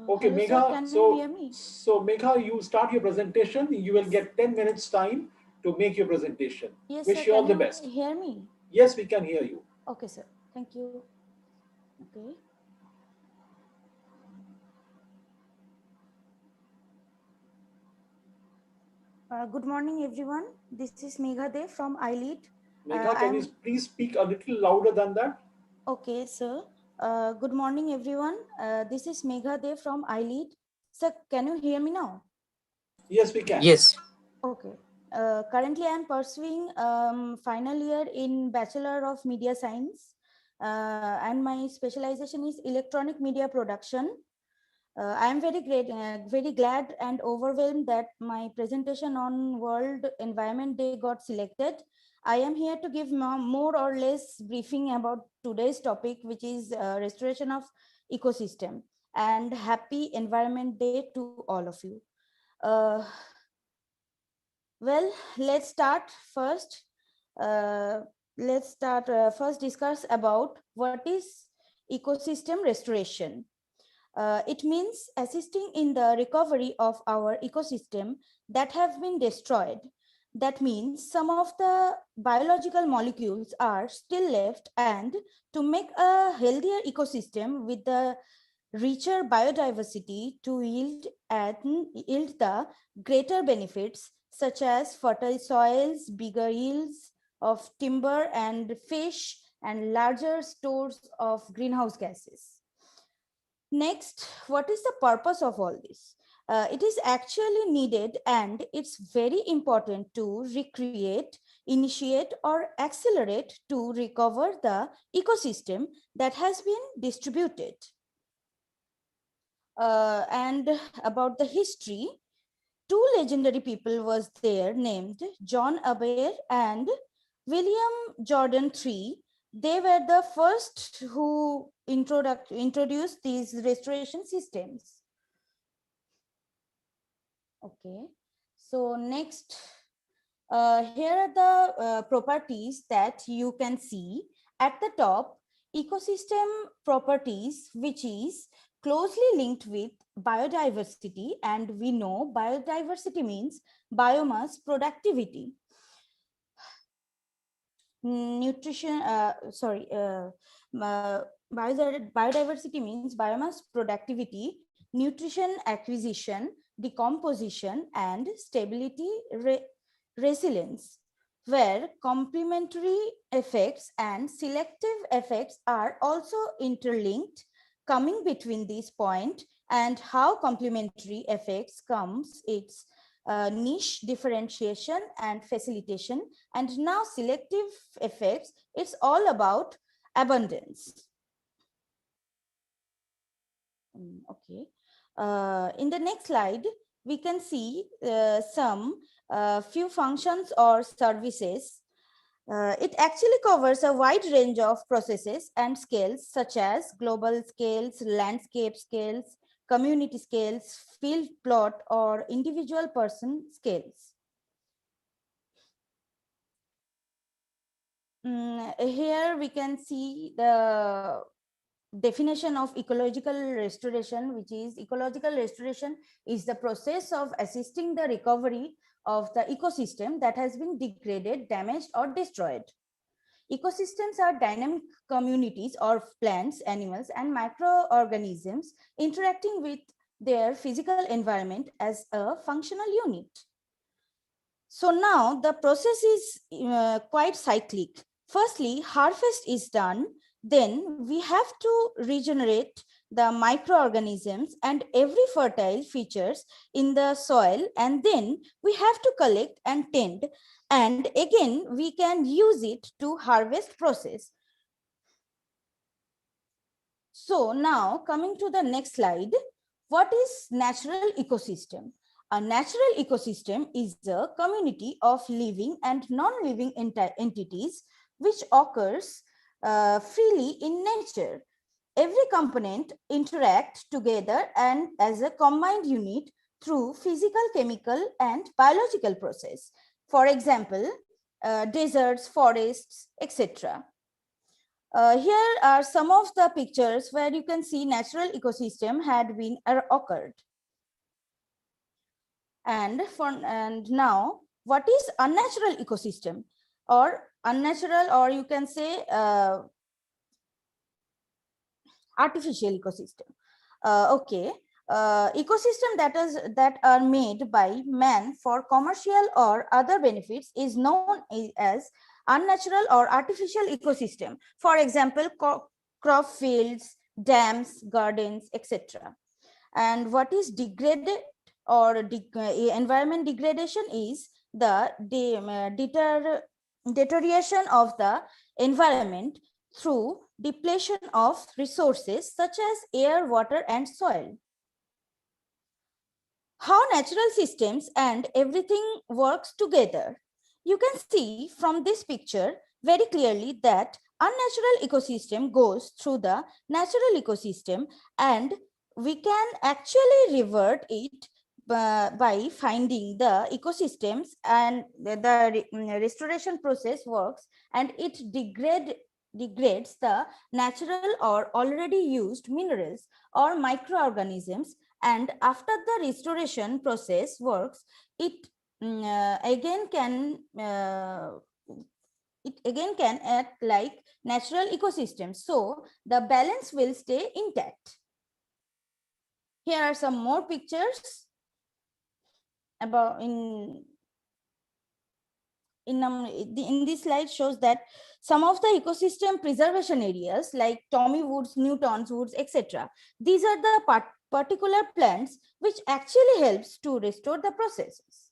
Okay, hello, Megha. sir, can you hear me? So Megha, you start your presentation. You will get 10 minutes time to make your presentation. Yes, Wish sir, you all can the you best. hear me? Yes, we can hear you. Okay, sir. Thank you. Okay. Good morning, everyone. This is Megha De from iLead. Megha, can you please speak a little louder than that? Okay, sir. Good morning, everyone. This is Megha De from iLead. Sir, can you hear me now? Yes, we can. Yes. Okay. Currently, I am pursuing final year in Bachelor of Media Science, and my specialization is electronic media production. I am very glad and overwhelmed that my presentation on World Environment Day got selected. I am here to give more or less briefing about today's topic, which is restoration of ecosystem. And happy Environment Day to all of you. Well, let's start first. First discuss about what is ecosystem restoration. It means assisting in the recovery of our ecosystem that have been destroyed. That means some of the biological molecules are still left, and to make a healthier ecosystem with the richer biodiversity to yield the greater benefits such as fertile soils, bigger yields of timber and fish, and larger stores of greenhouse gases. Next, what is the purpose of all this? It is actually needed, and it's very important to recreate, initiate, or accelerate to recover the ecosystem that has been distributed. And about the history, two legendary people was there named John Aber and William Jordan III. They were the first who introduced these restoration systems. Okay, so next, here are the properties that you can see at the top. Ecosystem properties, which is closely linked with biodiversity, and we know biodiversity means biomass productivity. Biodiversity means biomass productivity, nutrition acquisition, decomposition, and stability resilience, where complementary effects and selective effects are also interlinked. Coming between these points and how complementary effects comes, it's niche differentiation and facilitation, and now selective effects. It's all about abundance. Okay. In the next slide, we can see some few functions or services. It actually covers a wide range of processes and scales, such as global scales, landscape scales, community scales, field plot, or individual person scales. Here we can see the definition of ecological restoration, which is ecological restoration is the process of assisting the recovery of the ecosystem that has been degraded, damaged, or destroyed. Ecosystems are dynamic communities of plants, animals, and microorganisms interacting with their physical environment as a functional unit. So now the process is quite cyclic. Firstly, harvest is done, then we have to regenerate the microorganisms and every fertile features in the soil, and then we have to collect and tend, and again we can use it to harvest process. So now coming to the next slide, what is natural ecosystem? A natural ecosystem is a community of living and non-living entities which occurs freely in nature. Every component interacts together and as a combined unit through physical, chemical, and biological process. For example, deserts, forests, etc. Here are some of the pictures where you can see natural ecosystem had been occurred. And now, what is unnatural ecosystem or unnatural, or you can say artificial ecosystem? Okay, ecosystem that are made by man for commercial or other benefits is known as unnatural or artificial ecosystem. For example, crop fields, dams, gardens, etc. And what is degraded or environment degradation is the deterioration of the environment through depletion of resources such as air, water, and soil. How natural systems and everything works together. You can see from this picture very clearly that unnatural ecosystem goes through the natural ecosystem, and we can actually revert it by finding the ecosystems, and the restoration process works, and it degrades the natural or already used minerals or microorganisms, and after the restoration process works, it again can act like natural ecosystem, so the balance will stay intact. Here are some more pictures about in this slide shows that some of the ecosystem preservation areas like Tommy Woods, Newton's Woods, etc. These are the particular plants which actually helps to restore the processes.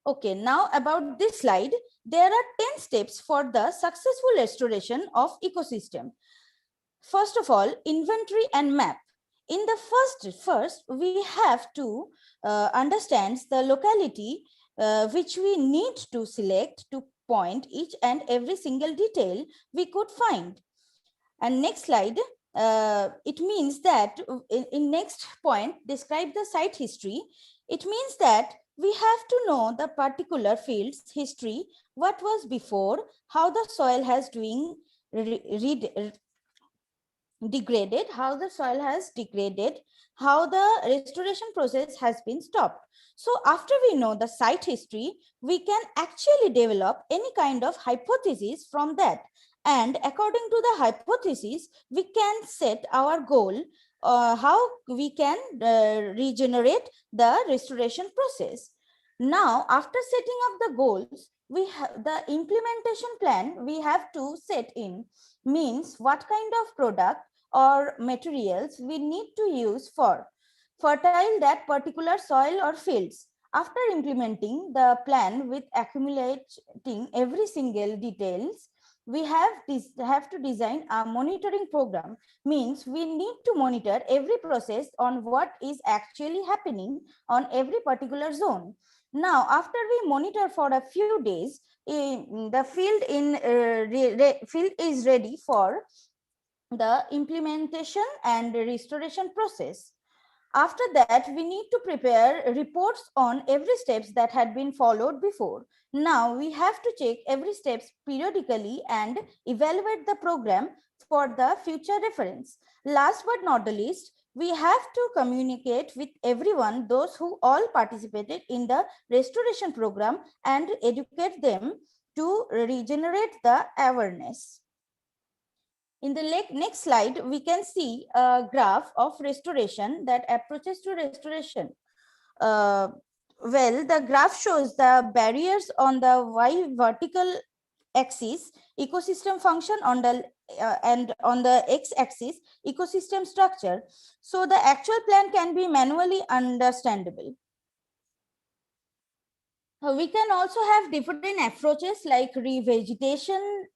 Okay, now about this slide, there are 10 steps for the successful restoration of ecosystem. First of all, inventory and map. In the first we have to understand the locality which we need to select to point each and every single detail we could find. And next slide, it means that in next point, describe the site history. It means that we have to know the particular field's history, what was before, how the soil has degraded, how the soil has degraded, how the restoration process has been stopped. So after we know the site history, we can actually develop any kind of hypothesis from that. And according to the hypothesis, we can set our goal, how we can regenerate the restoration process. Now, after setting up the goals, we have the implementation plan we have to set in, means what kind of product or materials we need to use for. fertile that particular soil or fields. After implementing the plan with accumulating every single details, we have to design a monitoring program. Means we need to monitor every process on what is actually happening on every particular zone. Now, after we monitor for a few days, the field is ready for the implementation and restoration process. After that, we need to prepare reports on every steps that had been followed before. Now we have to check every steps periodically and evaluate the program for the future reference. Last but not the least, we have to communicate with everyone, those who all participated in the restoration program, and educate them to regenerate the awareness. In the next slide, we can see a graph of restoration that approaches to restoration. Well, the graph shows the barriers on the Y vertical axis, ecosystem function on the and on the X axis, ecosystem structure. So the actual plan can be manually understandable. We can also have different approaches like revegetation,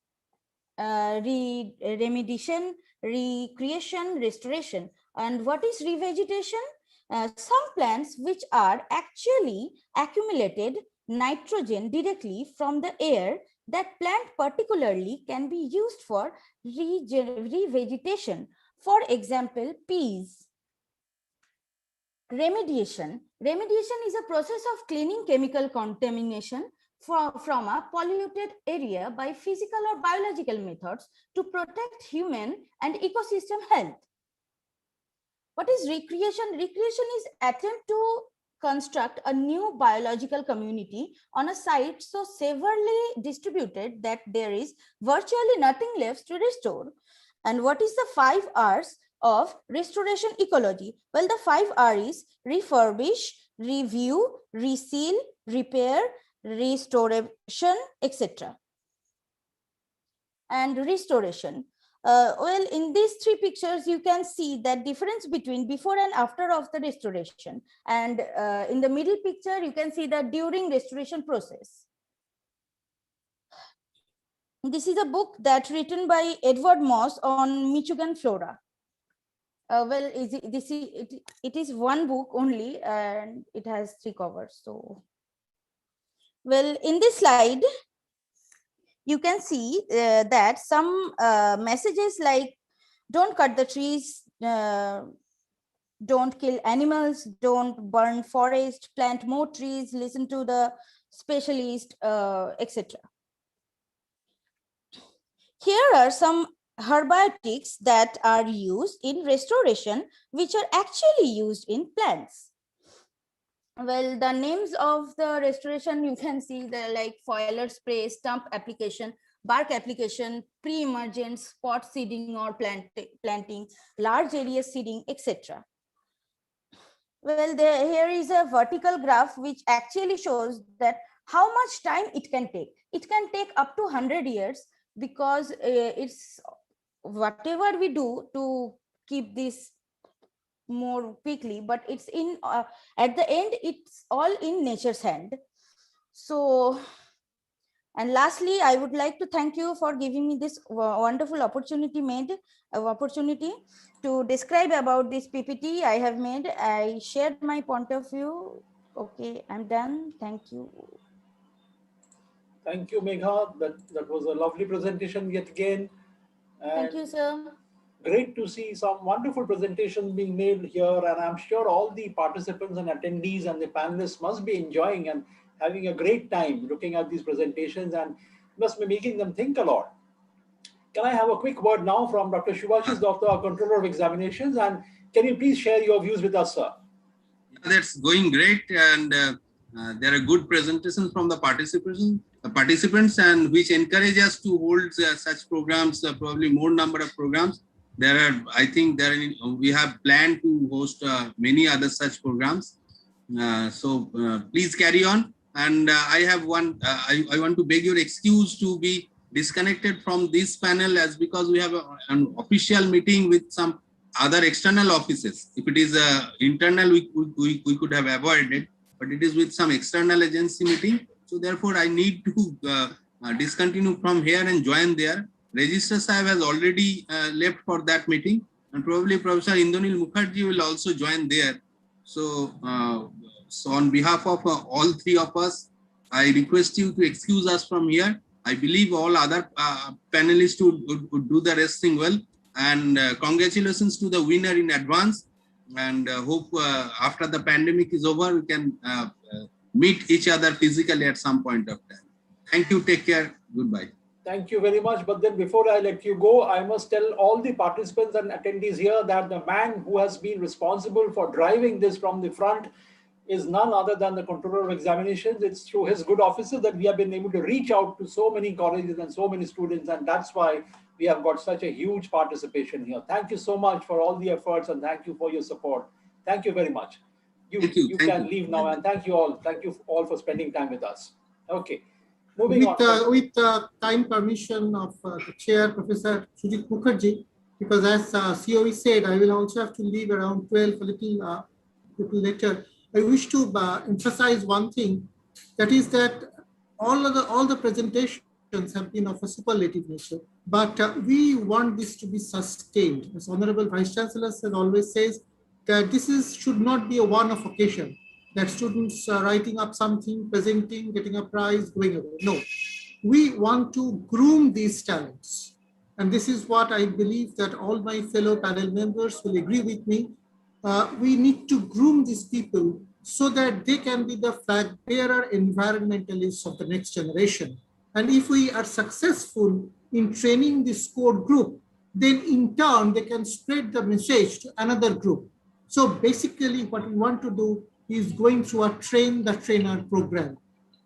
remediation, recreation, restoration. And what is revegetation? Some plants which are actually accumulated nitrogen directly from the air, that plant particularly can be used for revegetation. For example, peas. Remediation. Remediation is a process of cleaning chemical contamination from a polluted area by physical or biological methods to protect human and ecosystem health. What is recreation? Recreation is attempt to construct a new biological community on a site so severely distributed that there is virtually nothing left to restore. And what is the 5 R's of restoration ecology? Well, the 5 R's is refurbish, review, reseal, repair, restoration, etc. And restoration. Well, in these 3 pictures, you can see that difference between before and after of the restoration. And in the middle picture, you can see that during restoration process. This is a book that written by Edward Moss on Michigan flora. Well, it is one book only, and it has 3 covers. So, well, in this slide, you can see that some messages like don't cut the trees, don't kill animals, don't burn forest, plant more trees, listen to the specialist, etc. Here are some herbiotics that are used in restoration, which are actually used in plants. Well, the names of the restoration, you can see the like foliar spray, stump application, bark application, pre-emergent, spot seeding or planting, large area seeding, etc. Well, here is a vertical graph which actually shows that how much time it can take. It can take up to 100 years because it's whatever we do to keep this more quickly, but it's in at the end, it's all in nature's hand. So, and lastly, I would like to thank you for giving me this wonderful opportunity to describe about this PPT I have made. I shared my point of view. Okay, I'm done. Thank you. Thank you, Megha. That was a lovely presentation yet again. And thank you, sir. Great to see some wonderful presentations being made here, and I'm sure all the participants and attendees and the panelists must be enjoying and having a great time looking at these presentations and must be making them think a lot. Can I have a quick word now from Dr. Shubhashis, Doctor, our Controller of Examinations, and can you please share your views with us, sir? That's going great, and there are good presentations from the participants, and which encourage us to hold such programs, probably more number of programs. There are, I think, we have planned to host many other such programs. So please carry on. And I have one. I want to beg your excuse to be disconnected from this panel, as because we have an official meeting with some other external offices. If it is internal, we could have avoided, but it is with some external agency meeting. So therefore, I need to discontinue from here and join there. Registrar Sahib has already left for that meeting, and probably Professor Indranil Mukherjee will also join there. So, so on behalf of all three of us, I request you to excuse us from here. I believe all other panelists would do the rest thing well. And congratulations to the winner in advance. And hope after the pandemic is over, we can meet each other physically at some point of time. Thank you. Take care. Goodbye. Thank you very much. But then before I let you go, I must tell all the participants and attendees here that the man who has been responsible for driving this from the front is none other than the controller of examinations. It's through his good offices that we have been able to reach out to so many colleges and so many students, and that's why we have got such a huge participation here. Thank you so much for all the efforts, and thank you for your support. Thank you very much. You can leave now, and thank you all. Thank you all for spending time with us. Okay. Moving on. With kind permission of the chair, Professor Sujit Mukherjee, because as COE said, I will also have to leave around 12, a little later. I wish to emphasize one thing, that is that all the presentations have been of a superlative nature, but we want this to be sustained. As Honorable Vice Chancellor always says, that this should not be a one-off occasion, that students are writing up something, presenting, getting a prize, going away. No, we want to groom these talents. And this is what I believe that all my fellow panel members will agree with me. We need to groom these people so that they can be the flag bearer environmentalists of the next generation. And if we are successful in training this core group, then in turn, they can spread the message to another group. So basically what we want to do is going through a train the trainer program.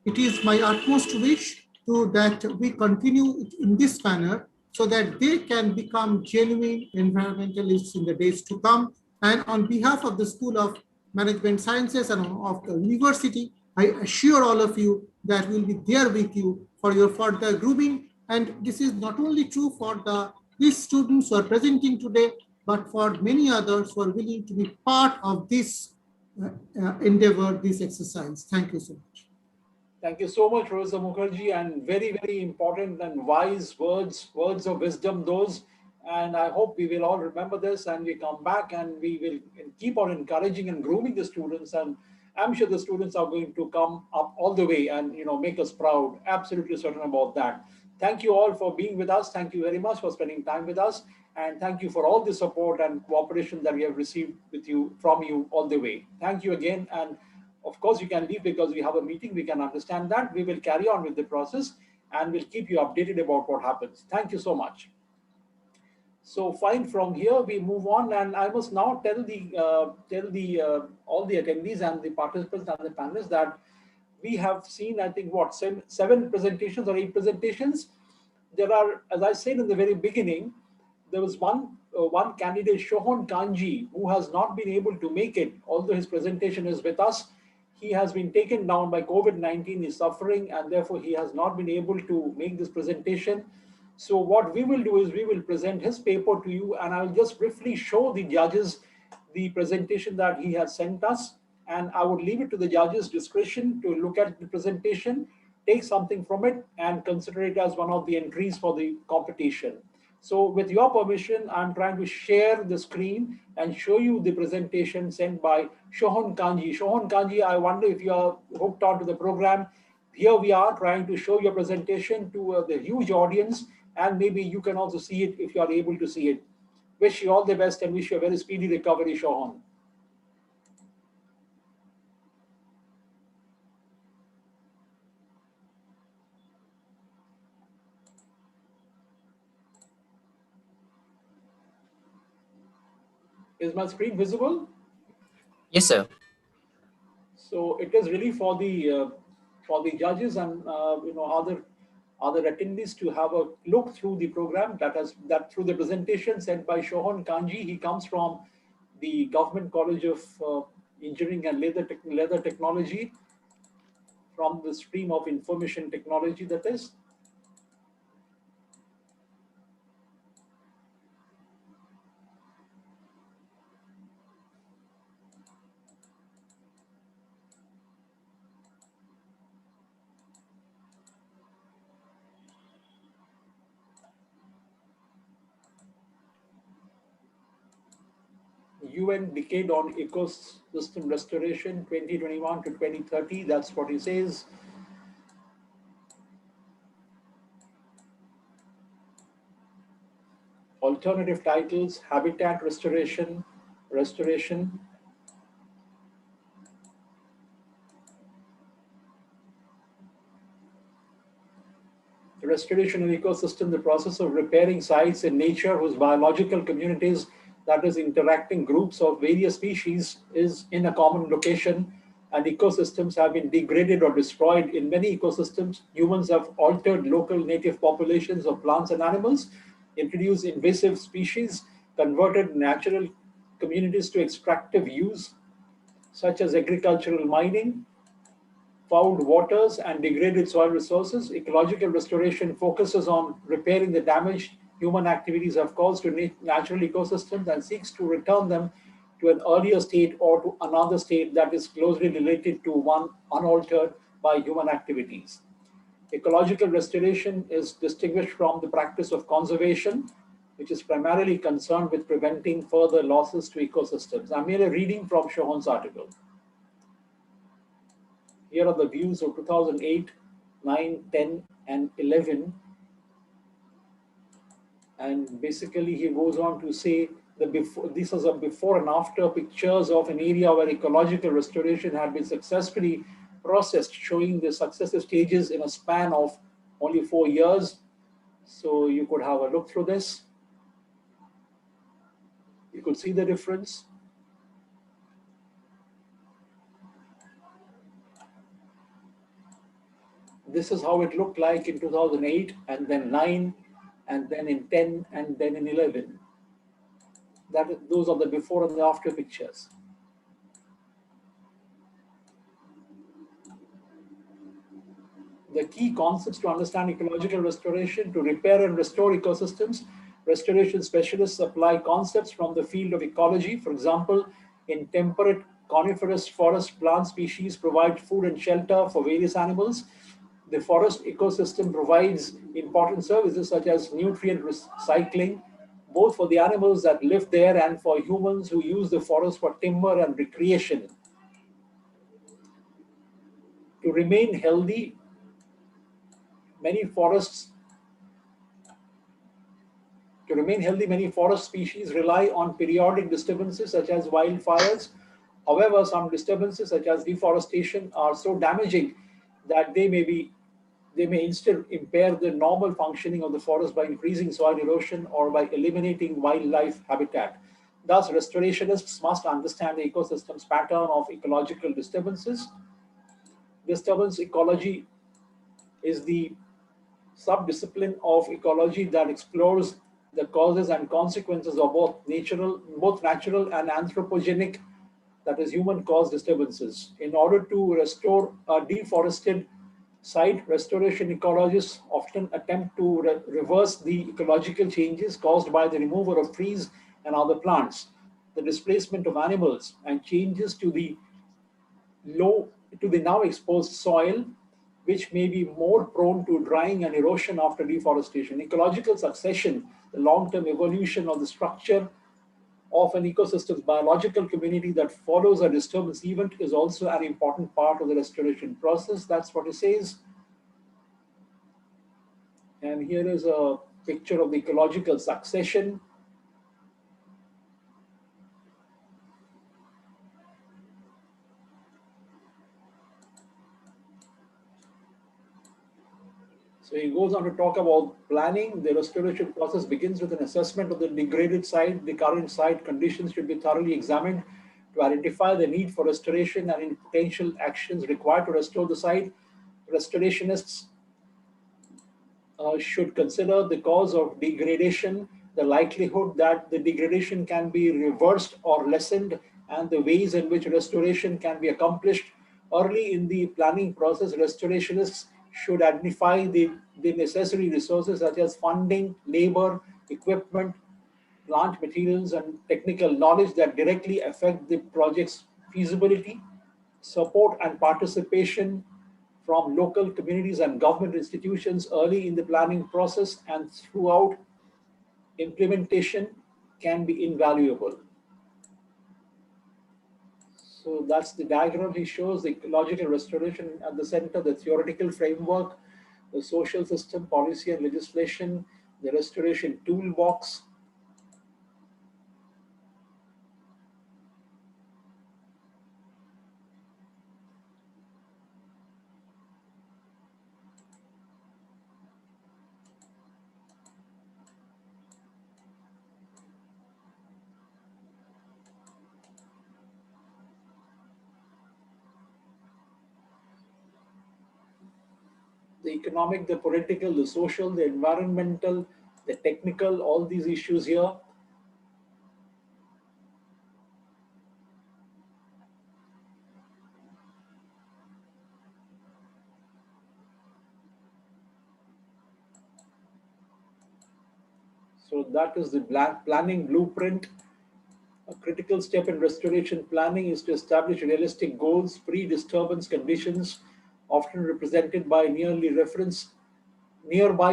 It is my utmost wish that we continue in this manner so that they can become genuine environmentalists in the days to come. And on behalf of the School of Management Sciences and of the university, I assure all of you that we'll be there with you for your further grooming. And this is not only true for these students who are presenting today, but for many others who are willing to be part of this endeavor, this exercise. Thank you so much. Thank you so much, Professor Mukherjee, and very, very important and wise words of wisdom those. And I hope we will all remember this and we come back and we will keep on encouraging and grooming the students. And I'm sure the students are going to come up all the way and make us proud. Absolutely certain about that. Thank you all for being with us. Thank you very much for spending time with us. And thank you for all the support and cooperation that we have received from you all the way. Thank you again. And of course, you can leave because we have a meeting. We can understand that. We will carry on with the process and we'll keep you updated about what happens. Thank you so much. So fine, from here we move on, and I must now tell all the attendees and the participants and the panelists that we have seen, I think, what, 7 presentations or 8 presentations. There are, as I said in the very beginning, there was one candidate, Shohon Kanji, who has not been able to make it, although his presentation is with us. He has been taken down by COVID-19, he's suffering, and therefore he has not been able to make this presentation. So what we will do is we will present his paper to you, and I'll just briefly show the judges the presentation that he has sent us. And I would leave it to the judges' discretion to look at the presentation, take something from it, and consider it as one of the entries for the competition. So with your permission, I'm trying to share the screen and show you the presentation sent by Shohon Kanji. Shohon Kanji, I wonder if you are hooked onto the program. Here we are trying to show your presentation to the huge audience, and maybe you can also see it if you are able to see it. Wish you all the best and wish you a very speedy recovery, Shohon. Is my screen visible? Yes, sir. So it is really for the judges and other attendees to have a look through the program that through the presentation sent by Shohon Kanji. He comes from the Government College of Engineering and Leather Technology, from the stream of information technology, that is. UN Decade on Ecosystem Restoration 2021 to 2030. That's what he says. Alternative titles: habitat restoration, the restoration of ecosystem, the process of repairing sites in nature whose biological communities, that is interacting groups of various species, is in a common location, and ecosystems have been degraded or destroyed. In many ecosystems, humans have altered local native populations of plants and animals, introduced invasive species, converted natural communities to extractive use, such as agricultural mining, fouled waters, and degraded soil resources. Ecological restoration focuses on repairing the damage human activities have caused to natural ecosystems and seeks to return them to an earlier state or to another state that is closely related to one unaltered by human activities. Ecological restoration is distinguished from the practice of conservation, which is primarily concerned with preventing further losses to ecosystems. I'm merely reading from Shohan's article. Here are the views of 2008, 9, 10, and 11. And basically he goes on to say that this is a before and after pictures of an area where ecological restoration had been successfully processed, showing the successive stages in a span of only 4 years. So you could have a look through this. You could see the difference. This is how it looked like in 2008, and then 9, and then in 10, and then in 11. Those are the before and the after pictures. The key concepts to understand ecological restoration: to repair and restore ecosystems, restoration specialists apply concepts from the field of ecology. For example, in temperate coniferous forest, plant species provide food and shelter for various animals. The forest ecosystem provides important services such as nutrient recycling, both for the animals that live there and for humans who use the forest for timber and recreation. To remain healthy, many forest species rely on periodic disturbances such as wildfires. However, some disturbances such as deforestation are so damaging that they may instead impair the normal functioning of the forest by increasing soil erosion or by eliminating wildlife habitat. Thus, restorationists must understand the ecosystem's pattern of ecological disturbances. Disturbance ecology is the subdiscipline of ecology that explores the causes and consequences of both natural and anthropogenic, that is human-caused disturbances. In order to restore a deforested site, restoration ecologists often attempt to reverse the ecological changes caused by the removal of trees and other plants, the displacement of animals, and changes to the now exposed soil, which may be more prone to drying and erosion after deforestation. Ecological succession, the long-term evolution of the structure of an ecosystem's biological community that follows a disturbance event, is also an important part of the restoration process. That's what it says. And here is a picture of the ecological succession. So he goes on to talk about planning. The restoration process begins with an assessment of the degraded site. The current site conditions should be thoroughly examined to identify the need for restoration and any potential actions required to restore the site. Restorationists should consider the cause of degradation, the likelihood that the degradation can be reversed or lessened, and the ways in which restoration can be accomplished. Early in the planning process, restorationists should identify the necessary resources such as funding, labor, equipment, plant materials, and technical knowledge that directly affect the project's feasibility. Support and participation from local communities and government institutions early in the planning process and throughout implementation can be invaluable. So that's the diagram he shows, the ecological restoration at the center, the theoretical framework, the social system, policy and legislation, the restoration toolbox. The economic, the political, the social, the environmental, the technical, all these issues here. So that is the planning blueprint. A critical step in restoration planning is to establish realistic goals, pre-disturbance conditions, often represented by nearby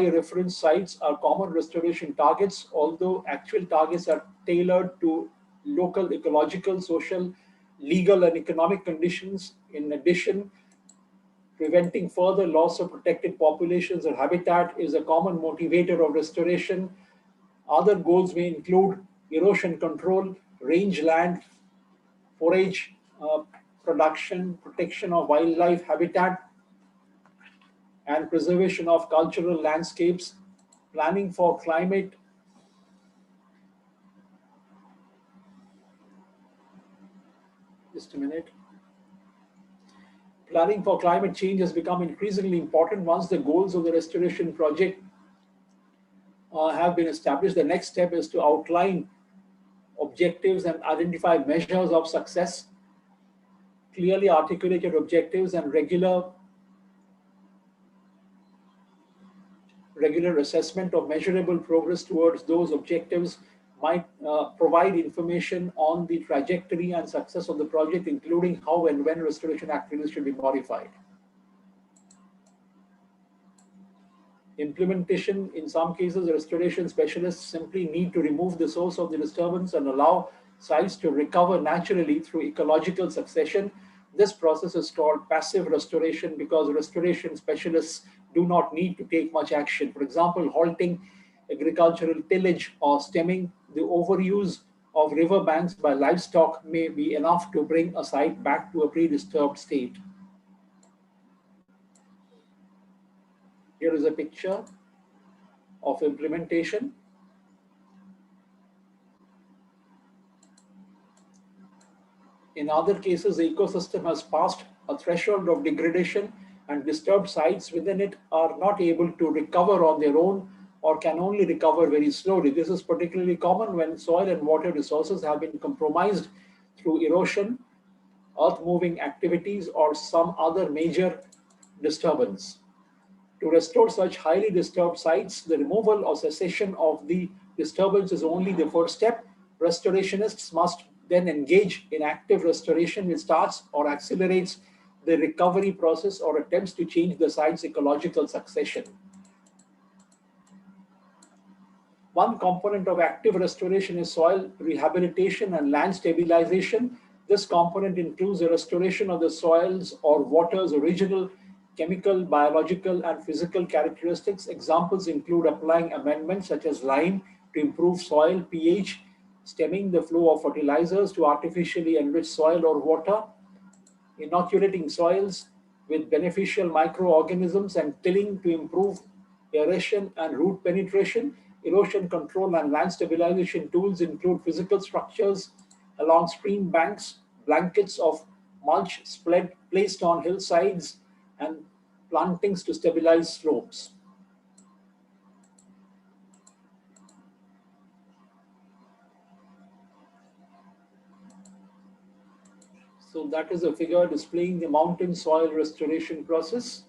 reference sites are common restoration targets, although actual targets are tailored to local ecological, social, legal, and economic conditions. In addition, preventing further loss of protected populations or habitat is a common motivator of restoration. Other goals may include erosion control, rangeland, forage production, protection of wildlife habitat, and preservation of cultural landscapes, planning for climate. Just a minute. Planning for climate change has become increasingly important once the goals of the restoration project have been established. The next step is to outline objectives and identify measures of success, clearly articulated objectives, and regular assessment of measurable progress towards those objectives might provide information on the trajectory and success of the project, including how and when restoration activities should be modified. Implementation: in some cases, restoration specialists simply need to remove the source of the disturbance and allow sites to recover naturally through ecological succession. This process is called passive restoration because restoration specialists do not need to take much action. For example, halting agricultural tillage or stemming the overuse of riverbanks by livestock may be enough to bring a site back to a pre-disturbed state. Here is a picture of implementation. In other cases, the ecosystem has passed a threshold of degradation and disturbed sites within it are not able to recover on their own or can only recover very slowly. This is particularly common when soil and water resources have been compromised through erosion, earth-moving activities, or some other major disturbance. To restore such highly disturbed sites, the removal or cessation of the disturbance is only the first step. Restorationists must then engage in active restoration, which starts or accelerates the recovery process or attempts to change the site's ecological succession. One component of active restoration is soil rehabilitation and land stabilization. This component includes the restoration of the soil's or water's original chemical, biological, and physical characteristics. Examples include applying amendments such as lime to improve soil pH, stemming the flow of fertilizers to artificially enrich soil or water, inoculating soils with beneficial microorganisms, and tilling to improve aeration and root penetration. Erosion control and land stabilization tools include physical structures along stream banks, blankets of mulch placed on hillsides, and plantings to stabilize slopes. So that is a figure displaying the mountain soil restoration process.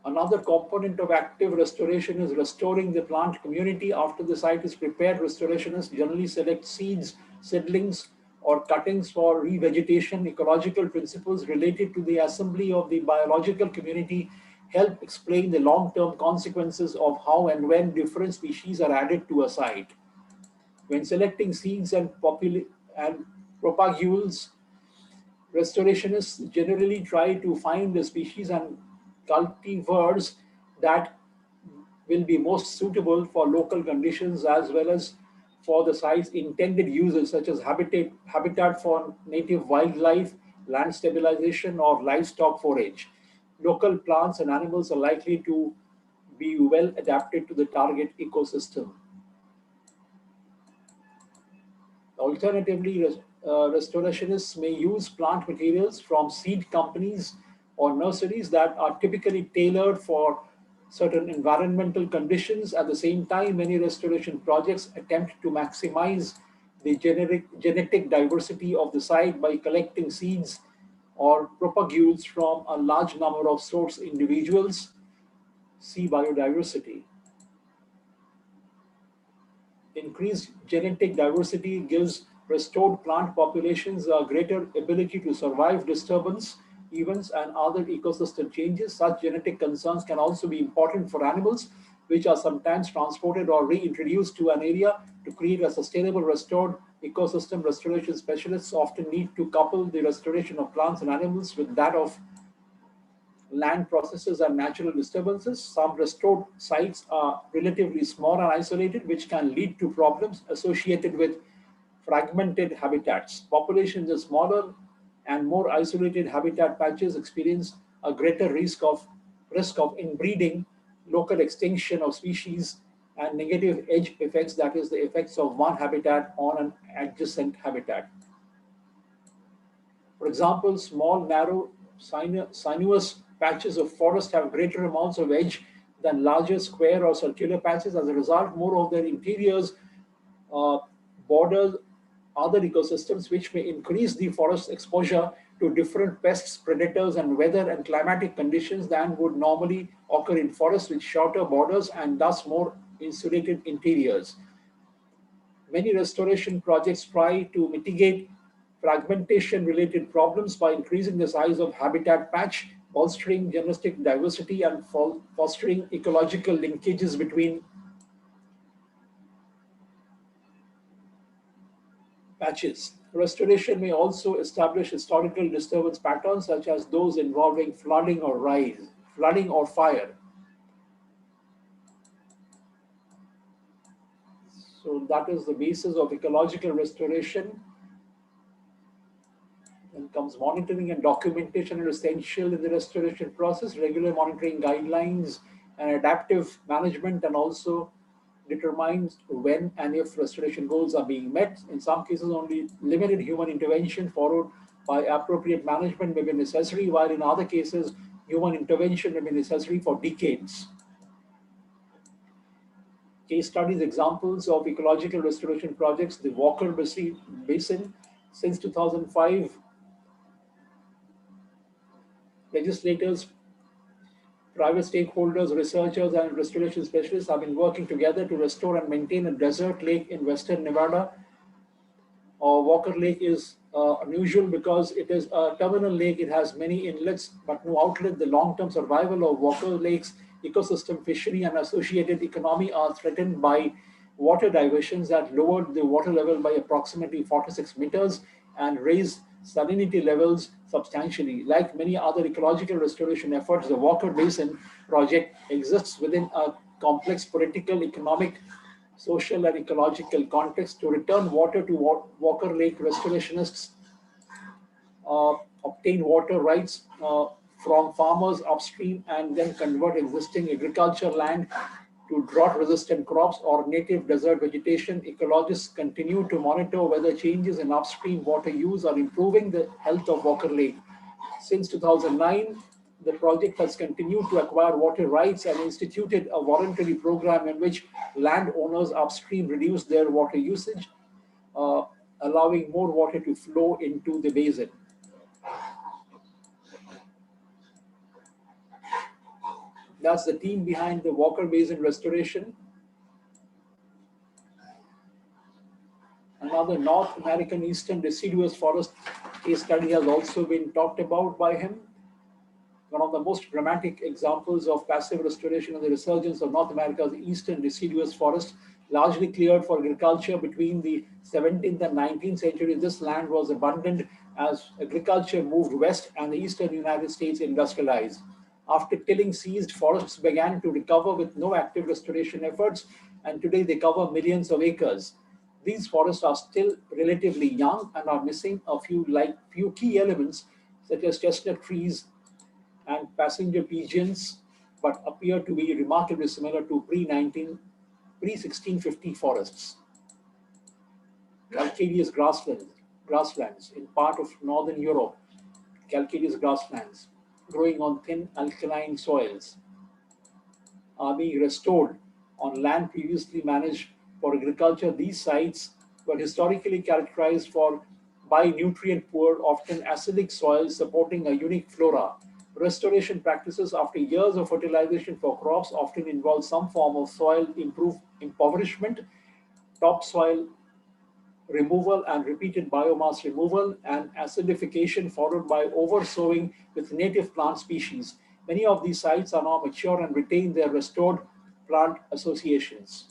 Another component of active restoration is restoring the plant community. After the site is prepared, restorationists generally select seeds, seedlings, or cuttings for revegetation. Ecological principles related to the assembly of the biological community help explain the long-term consequences of how and when different species are added to a site. When selecting seeds and propagules, restorationists generally try to find the species and cultivars that will be most suitable for local conditions as well as for the site's intended uses such as habitat for native wildlife, land stabilization, or livestock forage. Local plants and animals are likely to be well adapted to the target ecosystem. Alternatively, restorationists may use plant materials from seed companies or nurseries that are typically tailored for certain environmental conditions. At the same time, many restoration projects attempt to maximize the genetic diversity of the site by collecting seeds or propagules from a large number of source individuals. See biodiversity. Increased genetic diversity gives restored plant populations a greater ability to survive disturbance events and other ecosystem changes. Such genetic concerns can also be important for animals, which are sometimes transported or reintroduced to an area to create a sustainable restored ecosystem. Restoration specialists often need to couple the restoration of plants and animals with that of land processes and natural disturbances. Some restored sites are relatively small and isolated, which can lead to problems associated with fragmented habitats. Populations of smaller and more isolated habitat patches experience a greater risk of inbreeding, local extinction of species, and negative edge effects, that is, the effects of one habitat on an adjacent habitat. For example, small, narrow, sinuous patches of forest have greater amounts of edge than larger square or circular patches. As a result, more of their interiors border other ecosystems, which may increase the forest exposure to different pests, predators, and weather and climatic conditions than would normally occur in forests with shorter borders and thus more insulated interiors. Many restoration projects try to mitigate fragmentation-related problems by increasing the size of habitat patch, bolstering genetic diversity, and fostering ecological linkages between patches. Restoration may also establish historical disturbance patterns, such as those involving flooding or fire. So that is the basis of ecological restoration. Then comes monitoring and documentation are essential in the restoration process. Regular monitoring guidelines and adaptive management, and also determines when and if restoration goals are being met. In some cases, only limited human intervention followed by appropriate management may be necessary, while in other cases, human intervention may be necessary for decades. Case studies, examples of ecological restoration projects: the Walker Basin. Since 2005, legislators, private stakeholders, researchers, and restoration specialists have been working together to restore and maintain a desert lake in western Nevada. Walker Lake is unusual because it is a terminal lake. It has many inlets but no outlet. The long-term survival of Walker Lake's ecosystem, fishery, and associated economy are threatened by water diversions that lowered the water level by approximately 46 meters and raised salinity levels substantially. Like many other ecological restoration efforts, the Walker Basin project exists within a complex political, economic, social, and ecological context. To return water to Walker Lake, restorationists obtain water rights from farmers upstream and then convert existing agricultural land to drought-resistant crops or native desert vegetation. Ecologists continue to monitor whether changes in upstream water use are improving the health of Walker Lake. Since 2009, the project has continued to acquire water rights and instituted a voluntary program in which landowners upstream reduce their water usage, allowing more water to flow into the basin. That's the team behind the Walker Basin restoration. Another North American eastern deciduous forest case study has also been talked about by him. one of the most dramatic examples of passive restoration and the resurgence of North America's eastern deciduous forest, largely cleared for agriculture between the 17th and 19th century. This land was abundant as agriculture moved west and the eastern United States industrialized. After tilling ceased, forests began to recover with no active restoration efforts, and today they cover millions of acres. These forests are still relatively young and are missing a few key elements such as chestnut trees and passenger pigeons, but appear to be remarkably similar to pre-1650 forests. Calcareous grasslands in part of northern Europe, calcareous grasslands growing on thin alkaline soils are being restored on land previously managed for agriculture. These sites were historically characterized by nutrient poor, often acidic soils supporting a unique flora. Restoration practices after years of fertilization for crops often involve some form of soil impoverishment, topsoil removal and repeated biomass removal, and acidification followed by oversowing with native plant species. Many of these sites are now mature and retain their restored plant associations.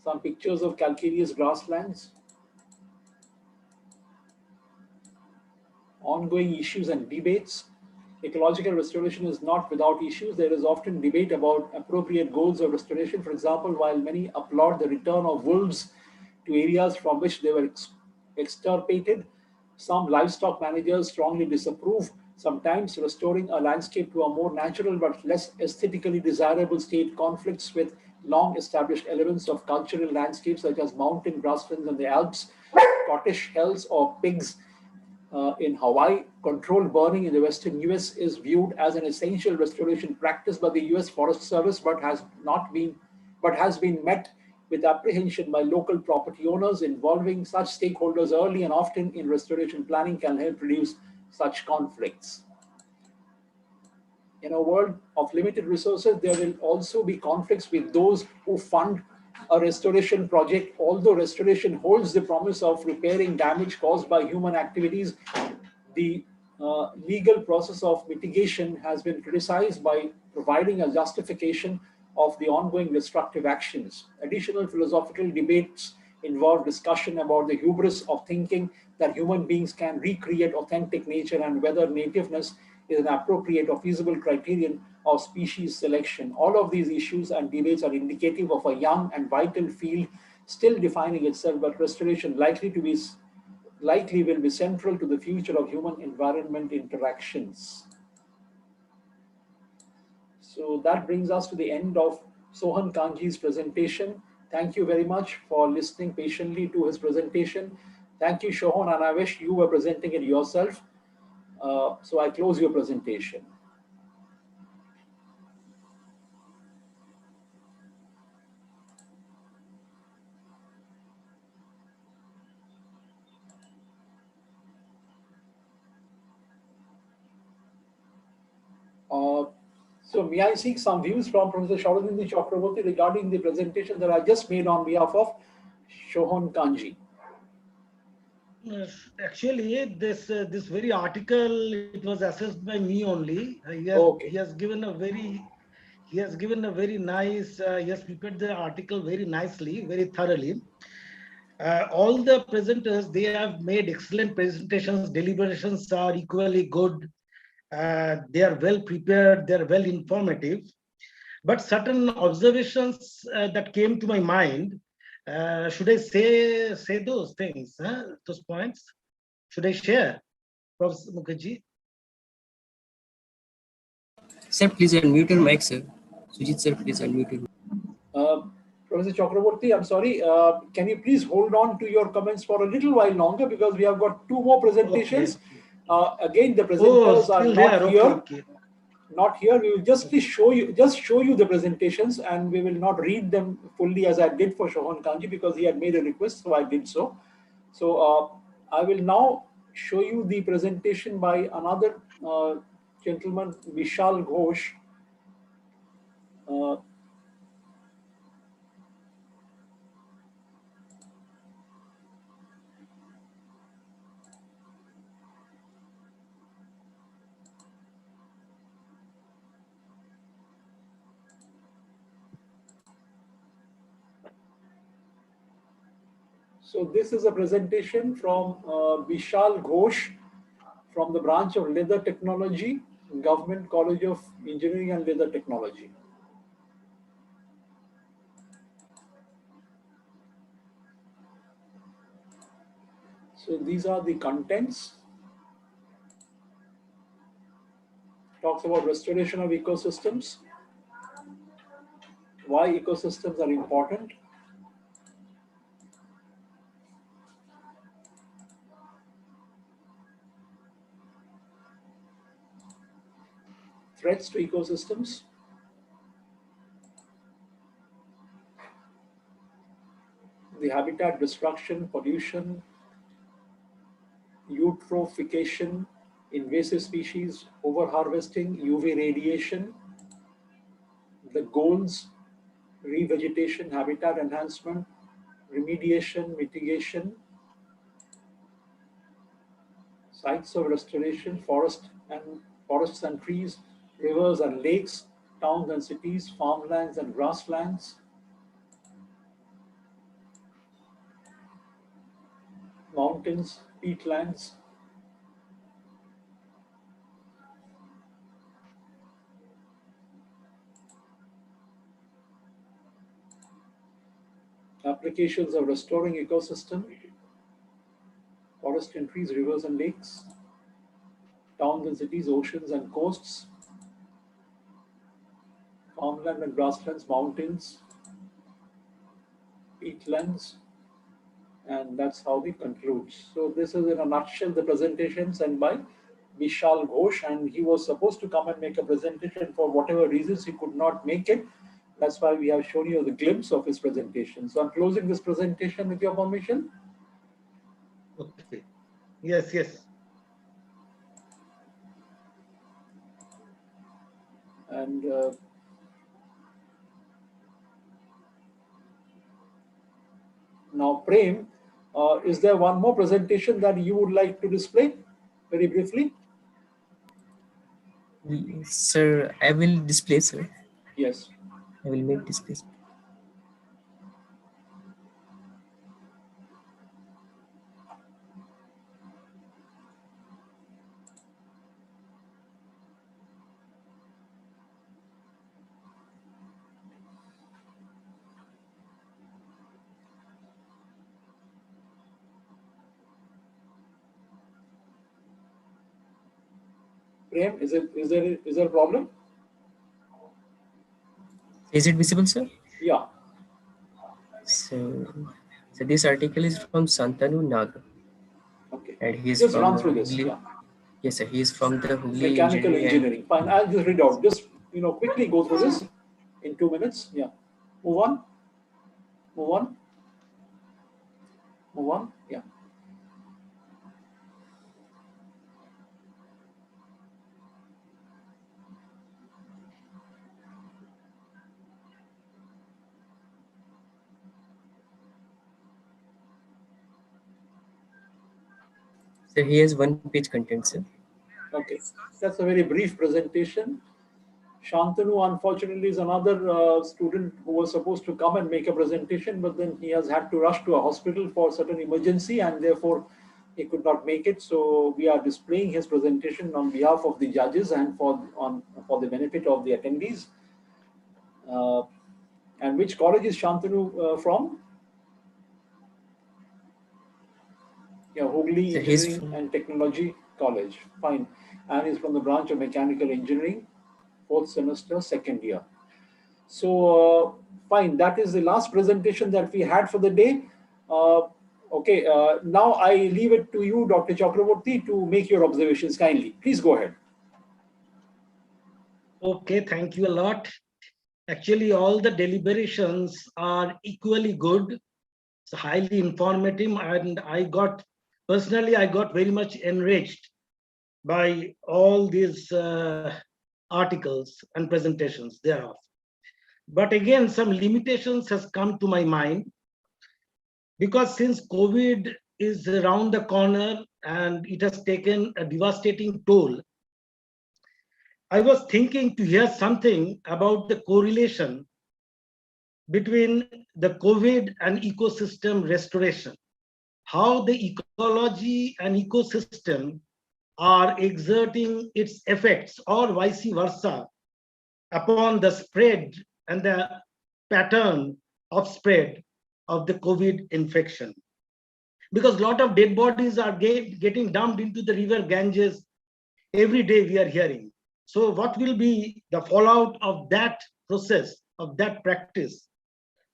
Some pictures of calcareous grasslands. Ongoing issues and debates. Ecological restoration is not without issues. There is often debate about appropriate goals of restoration. For example, while many applaud the return of wolves to areas from which they were extirpated, some livestock managers strongly disapprove. Sometimes restoring a landscape to a more natural but less aesthetically desirable state conflicts with long established elements of cultural landscapes such as mountain grasslands in the Alps, Scottish hills, or pigs in Hawaii. Controlled burning in the western US is viewed as an essential restoration practice by the US Forest Service, but has been met with apprehension by local property owners. Involving such stakeholders early and often in restoration planning can help reduce such conflicts. In a world of limited resources, there will also be conflicts with those who fund a restoration project. Although restoration holds the promise of repairing damage caused by human activities, the legal process of mitigation has been criticized by providing a justification of the ongoing destructive actions. Additional philosophical debates involve discussion about the hubris of thinking that human beings can recreate authentic nature and whether nativeness is an appropriate or feasible criterion of species selection. All of these issues and debates are indicative of a young and vital field still defining itself, but restoration likely will be central to the future of human-environment interactions. So that brings us to the end of Sohan Kanji's presentation. Thank you very much for listening patiently to his presentation. Thank you, Shohan, and I wish you were presenting it yourself. So I close your presentation. So may I seek some views from Professor Shaurendra Chakraborty regarding the presentation that I just made on behalf of Shohan Kanji? Actually, this very article, it was assessed by me only. He has given a very nice. He has prepared the article very nicely, very thoroughly. All the presenters, they have made excellent presentations. Deliberations are equally good. They are well prepared. They are well informative. But certain observations that came to my mind. Should I say those things, those points? Should I share, Professor Mukherjee? Sir, please unmute your mic, sir. Sujit, sir, please unmute your mic. Professor Chakraborty, I'm sorry. Can you please hold on to your comments for a little while longer because we have got two more presentations. Okay. Again, the presenters are not here. Okay. Not here. We will just show you the presentations, and we will not read them fully as I did for Shohan Kanji because he had made a request, so I did so. So I will now show you the presentation by another gentleman, Vishal Ghosh. So this is a presentation from Vishal Ghosh from the branch of Leather Technology, Government College of Engineering and Leather Technology. So these are the contents. Talks about restoration of ecosystems, why ecosystems are important, threats to ecosystems, the habitat destruction, pollution, eutrophication, invasive species, overharvesting, UV radiation, the goals, revegetation, habitat enhancement, remediation, mitigation, sites of restoration, forests and trees, rivers and lakes, towns and cities, farmlands and grasslands, mountains, peatlands, applications of restoring ecosystem, forest and trees, rivers and lakes, towns and cities, oceans and coasts, farmland and grasslands, mountains, peatlands, and that's how we conclude. So this is in a nutshell the presentation sent by Vishal Ghosh, and he was supposed to come and make a presentation. For whatever reasons he could not make it. That's why we have shown you the glimpse of his presentation. So I'm closing this presentation with your permission. Okay. Yes, yes. And now, Prem, is there one more presentation that you would like to display very briefly? Sir, I will display, sir. Yes. I will make display. Prem, is there a problem? Is it visible, sir? Yeah. So this article is from Santanu Nag. Okay. And he's Just from run through this. Yeah. Yes, sir. He is from the Hooghly Mechanical engineering. Fine. I'll just read out. Just quickly go through this in 2 minutes. Yeah. Move on. Move on. Move on. Yeah. So he has 1-page content, sir. Okay. That's a very brief presentation. Shantanu, unfortunately, is another student who was supposed to come and make a presentation, but then he has had to rush to a hospital for certain emergency, and therefore he could not make it. So we are displaying his presentation on behalf of the judges and for the benefit of the attendees. And which college is Shantanu from? Yeah, Hooghly Engineering and Technology College. Fine. And he's from the branch of Mechanical Engineering, 4th semester, 2nd year. So, fine. That is the last presentation that we had for the day. Okay. Now I leave it to you, Dr. Chakraborty, to make your observations kindly. Please go ahead. Okay. Thank you a lot. Actually, all the deliberations are equally good. It's highly informative, and personally, I got very much enriched by all these articles and presentations thereof. But again, some limitations has come to my mind, because since COVID is around the corner and it has taken a devastating toll, I was thinking to hear something about the correlation between the COVID and ecosystem restoration. how the ecology and ecosystem are exerting its effects or vice versa upon the spread and the pattern of spread of the COVID infection. Because a lot of dead bodies are getting dumped into the river Ganges every day, we are hearing. So what will be the fallout of that process, of that practice?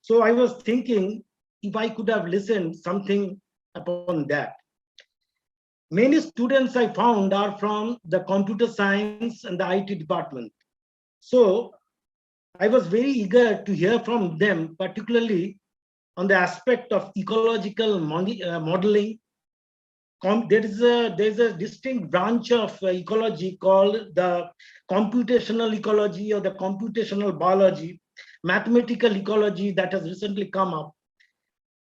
So I was thinking if I could have listened something upon that. Many students I found are from the computer science and the IT department. So I was very eager to hear from them, particularly on the aspect of ecological modeling. There is a distinct branch of ecology called the computational ecology or the computational biology, mathematical ecology that has recently come up.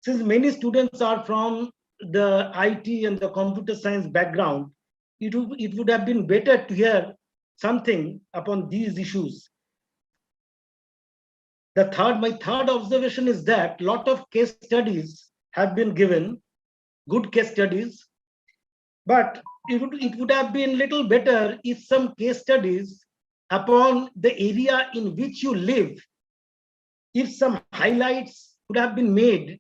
Since many students are from the IT and the computer science background, it would have been better to hear something upon these issues. My third observation is that a lot of case studies have been given, good case studies, but it would have been little better if some case studies upon the area in which you live, if some highlights could have been made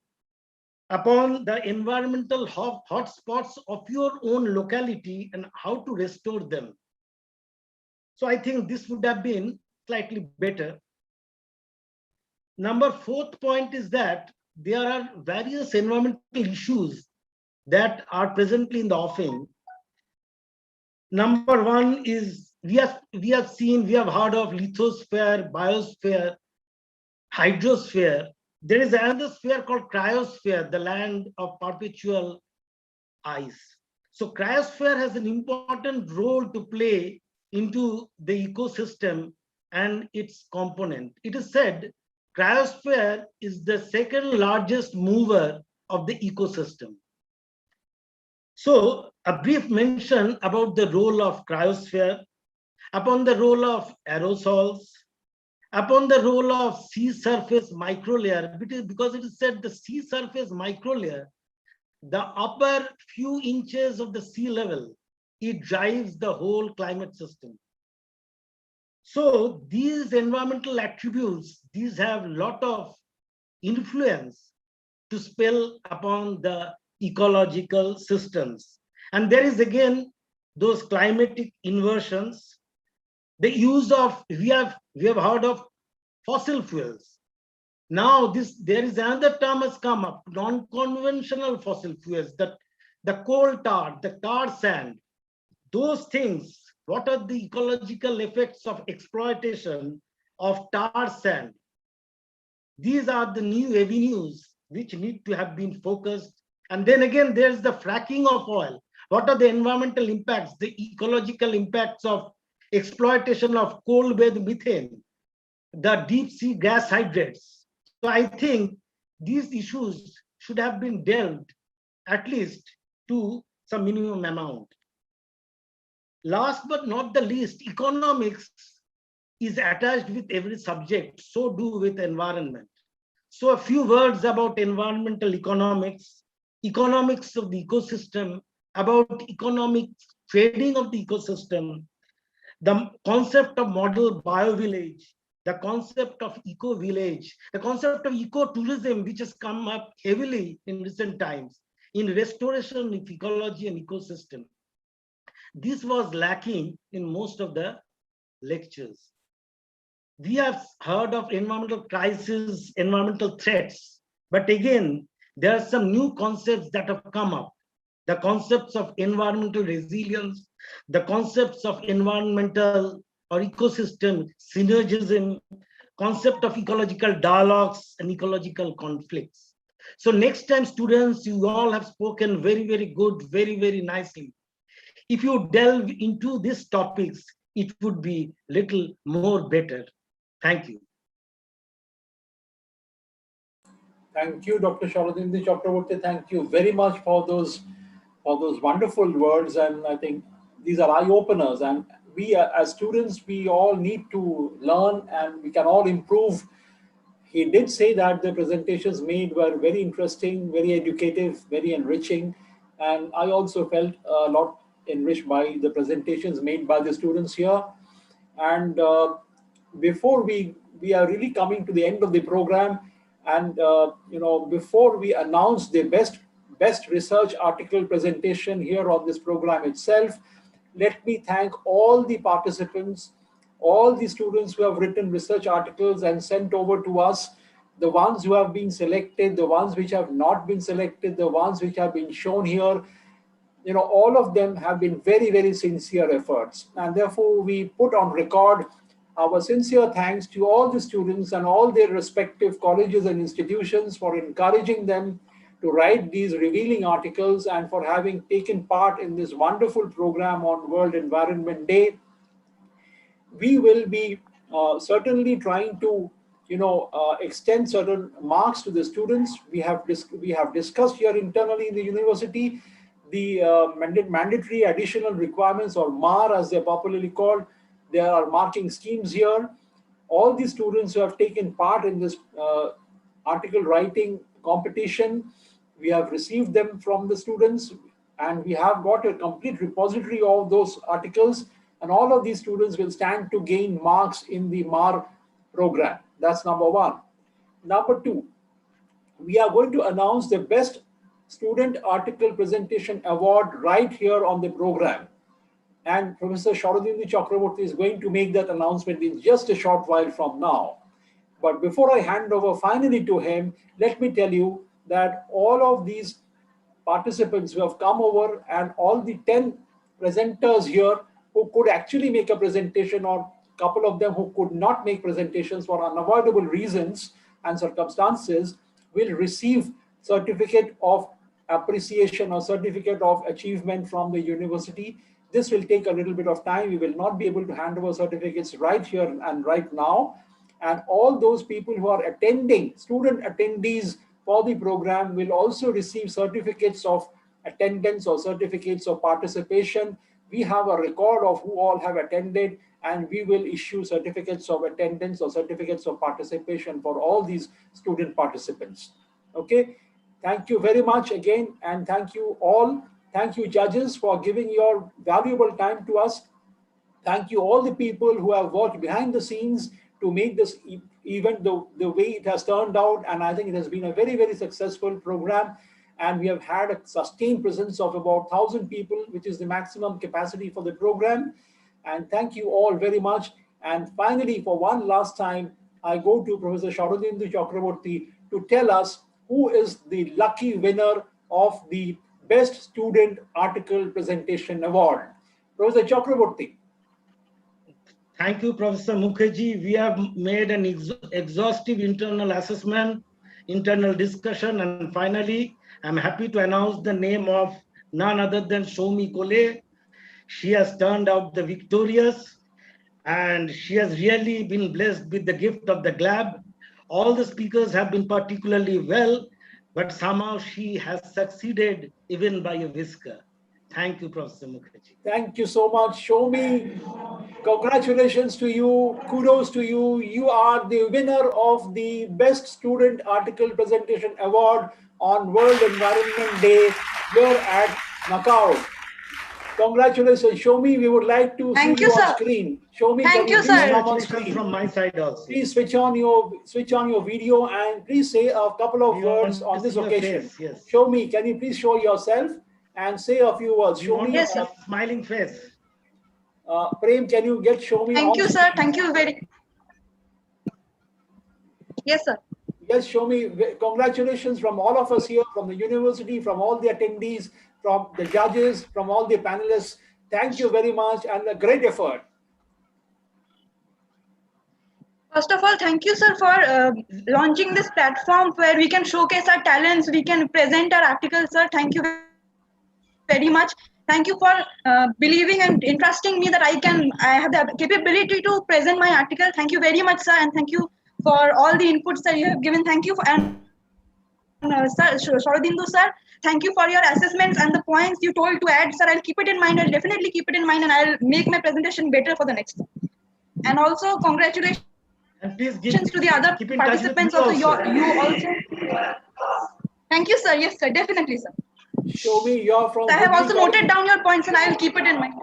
upon the environmental hotspots of your own locality and how to restore them. So I think this would have been slightly better. Fourth point is that there are various environmental issues that are presently in the offing. Number one is we have heard of lithosphere, biosphere, hydrosphere. There is another sphere called cryosphere, the land of perpetual ice. So cryosphere has an important role to play into the ecosystem and its component. It is said cryosphere is the second largest mover of the ecosystem. So a brief mention about the role of cryosphere, upon the role of aerosols, upon the role of sea surface microlayer, because it is said the sea surface microlayer, the upper few inches of the sea level, it drives the whole climate system. So these environmental attributes, these have a lot of influence to spell upon the ecological systems. And there is again those climatic inversions, the use of, we have heard of fossil fuels. Now there is another term has come up, non-conventional fossil fuels, the coal tar, the tar sand, those things. What are the ecological effects of exploitation of tar sand? These are the new avenues which need to have been focused. And then again, there's the fracking of oil. What are the environmental impacts, the ecological impacts of exploitation of coal-based methane, the deep sea gas hydrates? So I think these issues should have been dealt at least to some minimum amount. Last but not the least, economics is attached with every subject, so do with environment. So a few words about environmental economics, economics of the ecosystem, about economic trading of the ecosystem, the concept of model biovillage, the concept of eco-village, the concept of eco-tourism, which has come up heavily in recent times in restoration of ecology and ecosystem. This was lacking in most of the lectures. We have heard of environmental crisis, environmental threats, but again, there are some new concepts that have come up. The concepts of environmental resilience, the concepts of environmental or ecosystem synergism, concept of ecological dialogues and ecological conflicts. So next time, students, you all have spoken very, very good, very, very nicely. If you delve into these topics, it would be little more better. Thank you. Thank you, Dr. Sharadindi Chakraborty. Thank you very much for those wonderful words. And I think these are eye openers. And we as students, we all need to learn, and we can all improve he did say that the presentations made were very interesting, very educative, very enriching. And I also felt a lot enriched by the presentations made by the students here. And before we are really coming to the end of the program, and before we announce the best research article presentation here on this program itself, let me thank all the participants, all the students who have written research articles and sent over to us, the ones who have been selected, the ones which have not been selected, the ones which have been shown here. All of them have been very, very sincere efforts. And therefore, we put on record our sincere thanks to all the students and all their respective colleges and institutions for encouraging them to write these revealing articles and for having taken part in this wonderful program on World Environment Day. We will be certainly trying to extend certain marks to the students. We have discussed here internally in the university the mandatory additional requirements, or MAR as they're popularly called. There are marking schemes here. All the students who have taken part in this article writing competition, we have received them from the students, and we have got a complete repository of those articles, and all of these students will stand to gain marks in the MAR program. That's number one. Number two, we are going to announce the best student article presentation award right here on the program. And Professor Sharadindu Chakraborty is going to make that announcement in just a short while from now. But before I hand over finally to him, let me tell you that all of these participants who have come over and all the 10 presenters here who could actually make a presentation, or a couple of them who could not make presentations for unavoidable reasons and circumstances, will receive certificate of appreciation or certificate of achievement from the university. This will take a little bit of time. We will not be able to hand over certificates right here and right now. And all those people who are attending, student attendees for the program, will also receive certificates of attendance or certificates of participation. We have a record of who all have attended, and we will issue certificates of attendance or certificates of participation for all these student participants. Okay, thank you very much again, and thank you all. Thank you, judges, for giving your valuable time to us. Thank you all the people who have worked behind the scenes to make this event the way it has turned out. And I think it has been a very, very successful program. And we have had a sustained presence of about 1,000 people, which is the maximum capacity for the program. And thank you all very much. And finally, for one last time, I go to Professor Sharadindu Chakraborty to tell us who is the lucky winner of the Best Student Article Presentation Award. Professor Chakraborty. Thank you, Professor Mukherjee. We have made an exhaustive internal assessment, internal discussion, and finally, I'm happy to announce the name of none other than Shomi Kole. She has turned out the victorious, and she has really been blessed with the gift of the GLAB. All the speakers have been particularly well, but somehow she has succeeded even by a whisker. Thank you, Professor Mukherjee. Thank you so much, Shomi. Congratulations to you. Kudos to you. You are the winner of the Best Student Article Presentation Award on World Environment Day here at MAKAUT. Congratulations, Shomi. We would like to see you on screen. Shomi, Thank you, sir. Come on screen from my side also. Please switch on your video and please say a couple of words on this occasion. Face, yes. Shomi, can you please show yourself and say a few words? Shomi, yes, sir. Smiling face. Prem, can you get Shomi? Thank you, sir. Thank you very. Yes, sir. Yes, Shomi, congratulations from all of us here, from the university, from all the attendees, from the judges, from all the panelists. Thank you very much and a great effort. First of all, thank you, sir, for launching this platform where we can showcase our talents, we can present our articles, sir. Thank you very much. Thank you for believing and entrusting me that I have the capability to present my article. Thank you very much, sir, and thank you for all the inputs that you have given. Thank you for, and sir, Sharadindu, sir, thank you for your assessments and the points you told to add, sir. I'll keep it in mind. I'll definitely keep it in mind, and I'll make my presentation better for the next time. And also, congratulations And please give to the other keep in touch with me participants also. You also. also. Thank you, sir. Yes, sir. Definitely, sir. Show me you're from. I have Hooghly also College. noted down your points, and I will keep it in mind.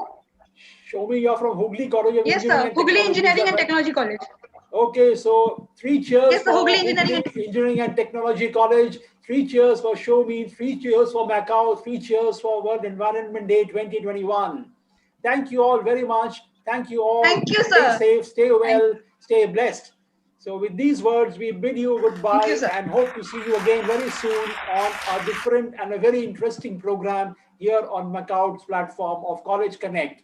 Show me you're from Hooghly College of Yes, Engineering sir. and Hooghly Technology. Engineering and Technology College. Okay, so 3 cheers Yes, the for Hooghly Hooghly Engineering and Technology College, 3 cheers for Show Me, 3 cheers for MAKAUT, 3 cheers for World Environment Day 2021. Thank you all very much. Thank you all. Thank you, Stay sir. safe, stay well, stay blessed. So with these words, we bid you goodbye and hope to see you again very soon on a different and a very interesting program here on MAKAUT's platform of College Connect.